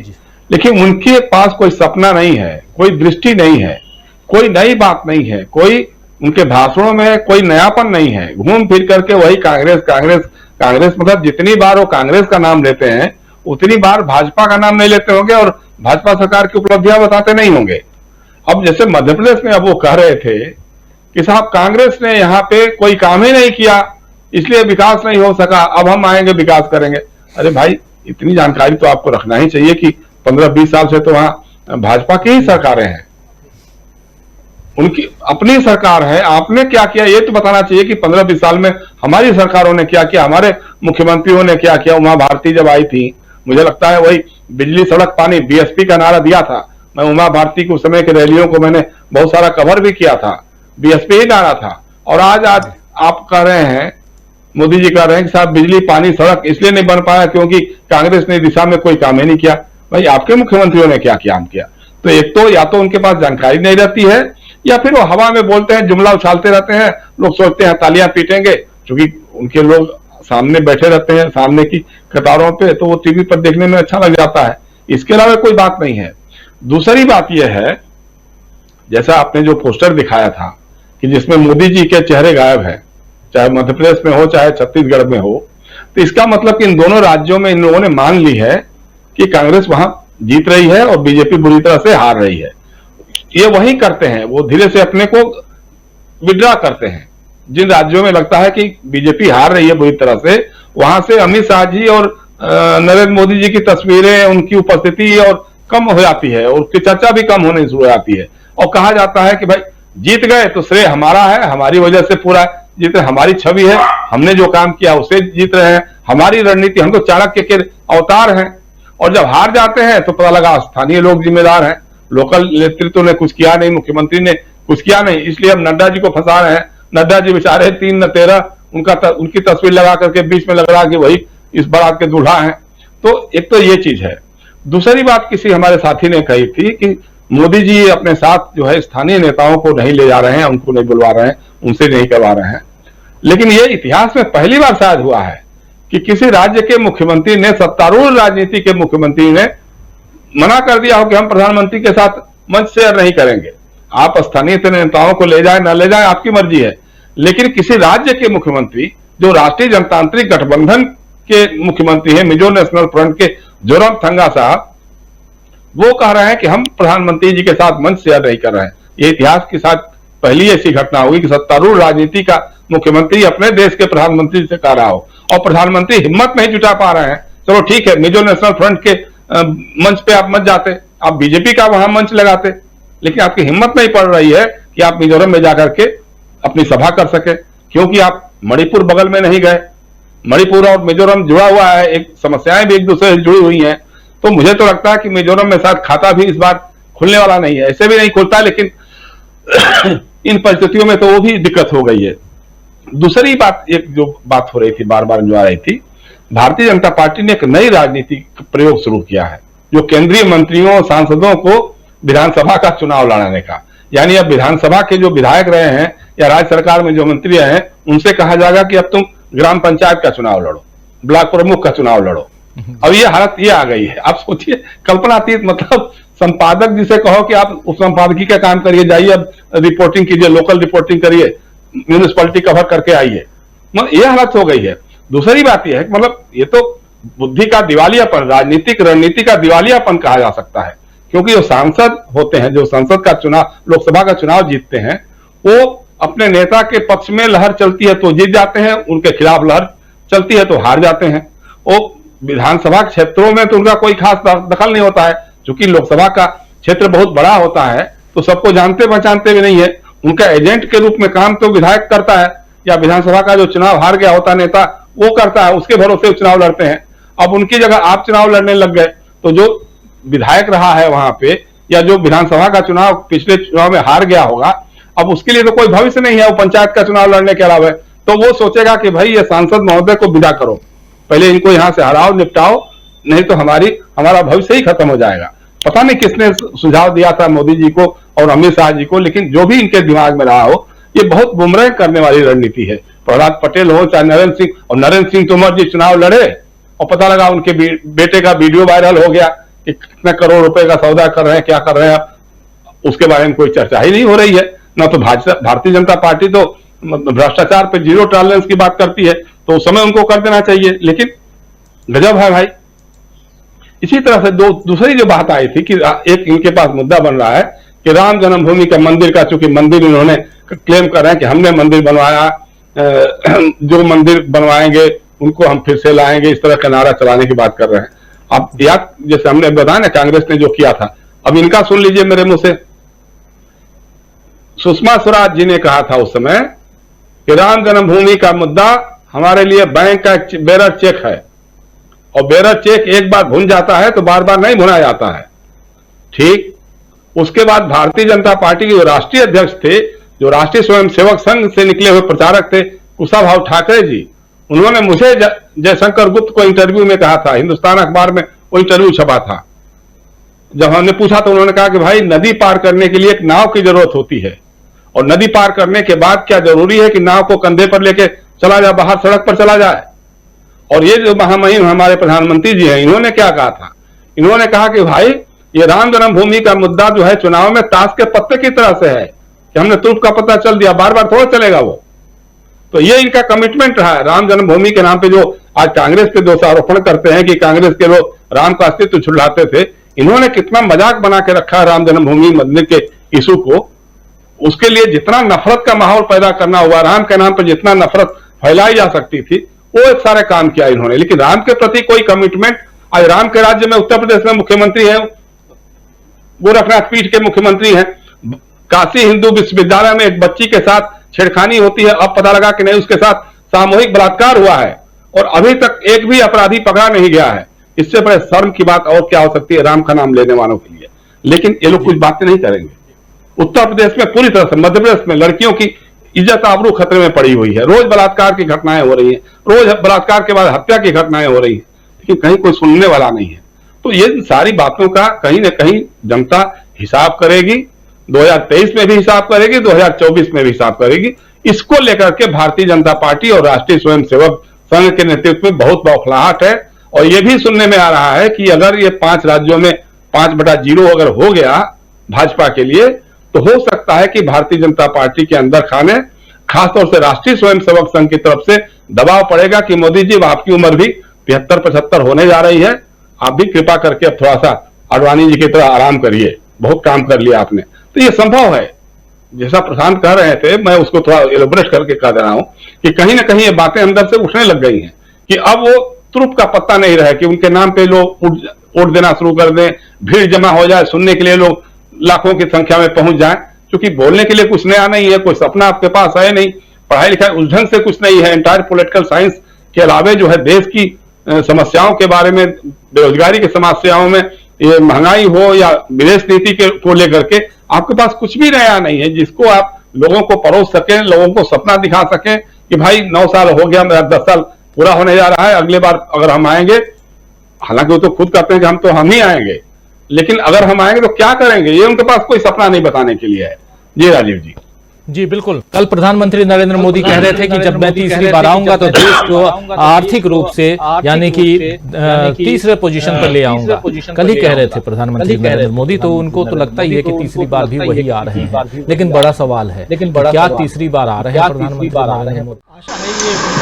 लेकिन उनके पास कोई सपना नहीं है, कोई दृष्टि नहीं है, कोई नई बात नहीं है, कोई उनके भाषणों में कोई नयापन नहीं है। घूम फिर करके वही कांग्रेस कांग्रेस कांग्रेस, मतलब जितनी बार वो कांग्रेस का नाम लेते हैं उतनी बार भाजपा का नाम नहीं लेते होंगे और भाजपा सरकार की उपलब्धियां बताते नहीं होंगे। अब जैसे मध्य प्रदेश में अब वो कह रहे थे कि साहब कांग्रेस ने यहाँ पे कोई काम ही नहीं किया इसलिए विकास नहीं हो सका, अब हम आएंगे विकास करेंगे। अरे भाई, इतनी जानकारी तो आपको रखना ही चाहिए कि 15-20 साल से तो वहां भाजपा की ही सरकारें हैं, उनकी अपनी सरकार है। आपने क्या किया ये तो बताना चाहिए कि 15-20 साल में हमारी सरकारों ने क्या किया, हमारे मुख्यमंत्रियों ने क्या किया। उमा भारती जब आई थी, मुझे लगता है वही बिजली सड़क पानी बीएसपी का नारा दिया था। मैं उमा भारती के उस समय के रैलियों को मैंने बहुत सारा कवर भी किया था, बीएसपी ही नारा था। और आज आप कह रहे हैं, मोदी जी कह रहे हैं कि साहब बिजली पानी सड़क इसलिए नहीं बन पाया क्योंकि कांग्रेस ने दिशा में कोई काम ही नहीं किया। भाई, आपके मुख्यमंत्रियों ने क्या काम किया? तो एक तो या तो उनके पास जानकारी नहीं रहती है, या फिर वो हवा में बोलते हैं, जुमला उछालते रहते हैं, लोग सोचते हैं तालियां पीटेंगे, क्योंकि उनके लोग सामने बैठे रहते हैं सामने की कतारों पे, तो वो टीवी पर देखने में अच्छा लग जाता है। इसके अलावा कोई बात नहीं है। दूसरी बात यह है, जैसा आपने जो पोस्टर दिखाया था कि जिसमें मोदी जी के चेहरे गायब है, चाहे मध्य प्रदेश में हो चाहे छत्तीसगढ़ में हो, तो इसका मतलब कि इन दोनों राज्यों में इन लोगों ने मान ली है कि कांग्रेस वहां जीत रही है और बीजेपी बुरी तरह से हार रही है। ये वही करते हैं, वो धीरे से अपने को विड्रा करते हैं। जिन राज्यों में लगता है कि बीजेपी हार रही है बुरी तरह से, वहां से अमित शाह जी और नरेंद्र मोदी जी की तस्वीरें, उनकी उपस्थिति और कम हो जाती है और उसकी चर्चा भी कम होने शुरू हो जाती है और कहा जाता है कि भाई जीत गए तो श्रेय हमारा है, हमारी वजह से पूरा जीत, हमारी छवि है, हमने जो काम किया उसे जीत रहे हैं, हमारी रणनीति, हम तो चाणक्य के अवतार हैं। और जब हार जाते हैं तो पता लगा स्थानीय लोग जिम्मेदार हैं, लोकल नेतृत्व ने कुछ किया नहीं, मुख्यमंत्री ने कुछ किया नहीं, इसलिए हम नड्डा जी को फंसा रहे हैं। नड्डा जी बेचारे 3 न 13 उनकी तस्वीर लगा करके बीच में लग रहा कि वही इस बारात के दूल्हा हैं। तो एक तो ये चीज है। दूसरी बात किसी हमारे साथी ने कही थी कि मोदी जी अपने साथ जो है स्थानीय नेताओं को नहीं ले जा रहे हैं, उनको नहीं बुलवा रहे हैं, उनसे नहीं करवा रहे हैं। लेकिन ये इतिहास में पहली बार शायद हुआ है कि किसी राज्य के मुख्यमंत्री ने, सत्तारूढ़ राजनीति के मुख्यमंत्री ने मना कर दिया हो कि हम प्रधानमंत्री के साथ मंच शेयर नहीं करेंगे। आप स्थानीय नेताओं को ले जाए न ले जाए आपकी मर्जी है, लेकिन किसी राज्य के मुख्यमंत्री जो राष्ट्रीय जनतांत्रिक गठबंधन के मुख्यमंत्री हैं, मिजो नेशनल फ्रंट के जोरामथंगा साहब, वो कह रहे हैं कि हम प्रधानमंत्री जी के साथ मंच शेयर नहीं कर रहे हैं। ये इतिहास के साथ पहली ऐसी घटना होगी कि सत्तारूढ़ राजनीति का मुख्यमंत्री अपने देश के प्रधानमंत्री से कह रहा हो और प्रधानमंत्री हिम्मत नहीं जुटा पा रहे हैं। चलो ठीक है, मिजो नेशनल फ्रंट के मंच पे आप मत जाते, आप बीजेपी का वहां मंच लगाते, लेकिन आपकी हिम्मत नहीं पड़ रही है कि आप मिजोरम में जाकर के अपनी सभा कर सके, क्योंकि आप मणिपुर बगल में नहीं गए। मणिपुर और मिजोरम जुड़ा हुआ है, एक समस्याएं भी एक दूसरे से जुड़ी हुई हैं। तो मुझे तो लगता है कि मिजोरम में शायद खाता भी इस बार खुलने वाला नहीं है, ऐसे भी नहीं खुलता, लेकिन इन परिस्थितियों में तो वो भी दिक्कत हो गई है। दूसरी बात, एक जो बात हो रही थी बार बार जो आ रही थी, भारतीय जनता पार्टी ने एक नई राजनीति प्रयोग शुरू किया है, जो केंद्रीय मंत्रियों सांसदों को विधानसभा का चुनाव लड़ाने का। यानी अब विधानसभा के जो विधायक रहे हैं या राज्य सरकार में जो मंत्री रहे हैं, उनसे कहा जाएगा कि अब तुम ग्राम पंचायत का चुनाव लड़ो, ब्लॉक प्रमुख का चुनाव लड़ो। अब ये हालत ये आ गई है। आप सोचिए, कल्पनातीत, मतलब संपादक जिसे कहो कि आप उस संपादकीय का काम करिए, जाइए अब रिपोर्टिंग कीजिए, लोकल रिपोर्टिंग करिए, म्यूनिसिपैलिटी कवर करके आइए, मतलब ये हालत हो गई है। दूसरी बात यह है कि मतलब ये तो बुद्धि का दिवालियापन, राजनीतिक रणनीति का दिवालियापन कहा जा सकता है, क्योंकि जो सांसद होते हैं, जो संसद का चुनाव, लोकसभा का चुनाव जीतते हैं, वो अपने नेता के पक्ष में लहर चलती है तो जीत जाते हैं, उनके खिलाफ लहर चलती है तो हार जाते हैं। वो विधानसभा क्षेत्रों में तो उनका कोई खास दखल नहीं होता है, क्योंकि लोकसभा का क्षेत्र बहुत बड़ा होता है, तो सबको जानते पहचानते भी नहीं है। उनका एजेंट के रूप में काम तो विधायक करता है, या विधानसभा का जो चुनाव हार गया होता नेता वो करता है, उसके भरोसे चुनाव लड़ते हैं। अब उनकी जगह आप चुनाव लड़ने लग गए तो जो विधायक रहा है वहां पे या जो विधानसभा का चुनाव पिछले चुनाव में हार गया होगा, अब उसके लिए तो कोई भविष्य नहीं है वो पंचायत का चुनाव लड़ने के अलावा। तो वो सोचेगा कि भाई ये सांसद महोदय को विदा करो, पहले इनको यहां से हराओ, निपटाओ, नहीं तो हमारा भविष्य ही खत्म हो जाएगा। पता नहीं किसने सुझाव दिया था मोदी जी को और अमित शाह जी को, लेकिन जो भी इनके दिमाग में रहा हो, ये बहुत गुमराह करने वाली रणनीति है। प्रहलाद पटेल हो चाहे नरेंद्र सिंह, और नरेंद्र सिंह तोमर जी चुनाव लड़े और पता लगा उनके बेटे का वीडियो वायरल हो गया कि कितने करोड़ रुपए का सौदा कर रहे हैं, क्या कर रहे हैं, उसके बारे में कोई चर्चा ही नहीं हो रही है। ना तो भारतीय जनता पार्टी तो भ्रष्टाचार पे 0 टॉलरेंस की बात करती है, तो उस समय उनको कर देना चाहिए, लेकिन गजब है भाई। इसी तरह से दूसरी जो बात आई थी कि एक इनके पास मुद्दा बन रहा है कि राम जन्मभूमि का मंदिर का, चूंकि मंदिर इन्होंने क्लेम कर रहे हैं कि हमने मंदिर बनवाया, जो मंदिर बनवाएंगे उनको हम फिर से लाएंगे, इस तरह का नारा चलाने की बात कर रहे हैं। अब याद जैसे हमने बताया ना कांग्रेस ने जो किया था, अब इनका सुन लीजिए मेरे मुंह से। सुषमा स्वराज जी ने कहा था उस समय कि राम जन्मभूमि का मुद्दा हमारे लिए बैंक का बेरर चेक है, और बेरर चेक एक बार भुन जाता है तो बार बार नहीं भुना जाता है। ठीक, उसके बाद भारतीय जनता पार्टी के जो राष्ट्रीय अध्यक्ष थे, जो राष्ट्रीय स्वयंसेवक संघ से निकले हुए प्रचारक थे कुशाभाऊ ठाकरे जी, उन्होंने मुझे जयशंकर गुप्त को इंटरव्यू में कहा था, हिंदुस्तान अखबार में वो इंटरव्यू छपा था। जब हमने पूछा तो उन्होंने कहा कि भाई नदी पार करने के लिए एक नाव की जरूरत होती है, और नदी पार करने के बाद क्या जरूरी है कि नाव को कंधे पर लेके चला जाए, बाहर सड़क पर चला जाए। और ये जो महामहिम हमारे प्रधानमंत्री जी हैं, इन्होंने क्या कहा था, इन्होंने कहा कि भाई ये राम जन्मभूमि का मुद्दा जो है चुनाव में ताश के पत्ते की तरह से है कि हमने तुर्क का पता चल दिया, बार बार थोड़ा चलेगा वो। तो ये इनका कमिटमेंट रहा है राम जन्मभूमि के नाम पे। जो आज कांग्रेस पे दोषारोपण करते हैं कि कांग्रेस के लोग राम का अस्तित्व झुठलाते थे, इन्होंने कितना मजाक बना के रखा है राम जन्मभूमि मंदिर के इशू को। उसके लिए जितना नफरत का माहौल पैदा करना हुआ, राम के नाम पर जितना नफरत फैलाई जा सकती थी, वो एक सारे काम किया इन्होंने। लेकिन राम के प्रति कोई कमिटमेंट, आज राम के राज्य में उत्तर प्रदेश में मुख्यमंत्री है, गोरखनाथ पीठ के मुख्यमंत्री हैं, काशी हिंदू विश्वविद्यालय में एक बच्ची के साथ छेड़खानी होती है, अब पता लगा कि नहीं उसके साथ सामूहिक बलात्कार हुआ है, और अभी तक एक भी अपराधी पकड़ा नहीं गया है। इससे बड़े शर्म की बात और क्या हो सकती है राम का नाम लेने वालों के लिए। लेकिन ये लोग कुछ बातें नहीं करेंगे। उत्तर प्रदेश में पूरी तरह से, मध्य प्रदेश में लड़कियों की इज्जत आबरू खतरे में पड़ी हुई है, रोज बलात्कार की घटनाएं हो रही हैं, रोज बलात्कार के बाद हत्या की घटनाएं हो रही हैं, लेकिन कहीं कोई सुनने वाला नहीं है। तो ये सारी बातों का कहीं ना कहीं जनता हिसाब करेगी, 2023 में भी हिसाब करेगी, 2024 में भी हिसाब करेगी। इसको लेकर के भारतीय जनता पार्टी और राष्ट्रीय स्वयंसेवक संघ के नेतृत्व में बहुत बौखलाहट है। और यह भी सुनने में आ रहा है कि अगर ये 5 राज्यों में 5/0 अगर हो गया भाजपा के लिए, तो हो सकता है कि भारतीय जनता पार्टी के अंदर खाने, खासतौर से राष्ट्रीय स्वयंसेवक संघ की तरफ से दबाव पड़ेगा कि मोदी जी आपकी उम्र भी 75-75 होने जा रही है, आप भी कृपा करके अब थोड़ा सा आडवाणी जी की तरह आराम करिए, बहुत काम कर लिया आपने। तो ये संभव है, जैसा प्रशांत कह रहे थे, मैं उसको थोड़ा एलोबरेट करके कह दे रहा हूं कि कहीं ना कहीं ये बातें अंदर से उठने लग गई हैं कि अब वो तुरुप का पत्ता नहीं रहे कि उनके नाम पे लोग वोट देना शुरू कर दें, भीड़ जमा हो जाए, सुनने के लिए लोग लाखों की संख्या में पहुंच जाएं। क्योंकि बोलने के लिए कुछ नया नहीं है, कोई सपना आपके पास है नहीं, पढ़ाई लिखाई उस ढंग से कुछ नहीं है। एंटायर पॉलिटिकल साइंस के अलावे जो है देश की समस्याओं के बारे में, बेरोजगारी की समस्याओं में, ये महंगाई हो या विदेश नीति को लेकर के आपके पास कुछ भी नया नहीं है जिसको आप लोगों को परोस सकें, लोगों को सपना दिखा सकें कि भाई 9 साल हो गया, मेरा 10 साल पूरा होने जा रहा है, अगली बार अगर हम आएंगे, हालांकि वो तो खुद कहते हैं कि हम ही आएंगे, लेकिन अगर हम आएंगे तो क्या करेंगे, ये उनके पास कोई सपना नहीं बताने के लिए है। जी राजीव जी। जी बिल्कुल, कल प्रधानमंत्री नरेंद्र मोदी कह रहे थे कि जब मैं तीसरी बार आऊंगा तो देश को आर्थिक रूप से यानी कि तीसरे पोजीशन पर ले आऊंगा। कल ही कह रहे थे प्रधानमंत्री नरेंद्र मोदी, तो उनको तो लगता ही है कि तीसरी बार भी वही आ रहे हैं। लेकिन बड़ा सवाल है, क्या तीसरी बार आ रहे हैं प्रधानमंत्री?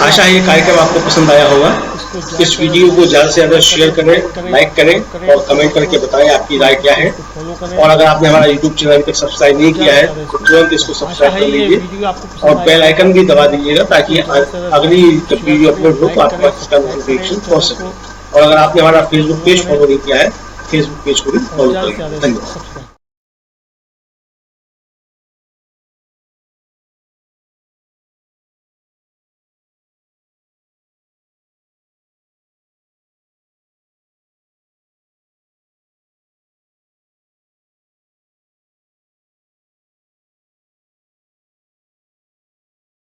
आशा है ये कार्यक्रम आपको पसंद आया होगा। इस वीडियो को ज्यादा से ज्यादा शेयर करें, लाइक करें और कमेंट करके बताएं आपकी राय क्या है। और अगर आपने हमारा यूट्यूब चैनल तक सब्सक्राइब नहीं किया है तो तुरंत इसको सब्सक्राइब कर लीजिए और बेल आइकन भी दबा दीजिएगा ताकि अगली जब वीडियो अपलोड हो तो आपके पास इसका नोटिफिकेशन पहुंच सके। और अगर आपने हमारा फेसबुक पेज फॉलो नहीं किया है, फेसबुक पेज को भी फॉलो करें। धन्यवाद।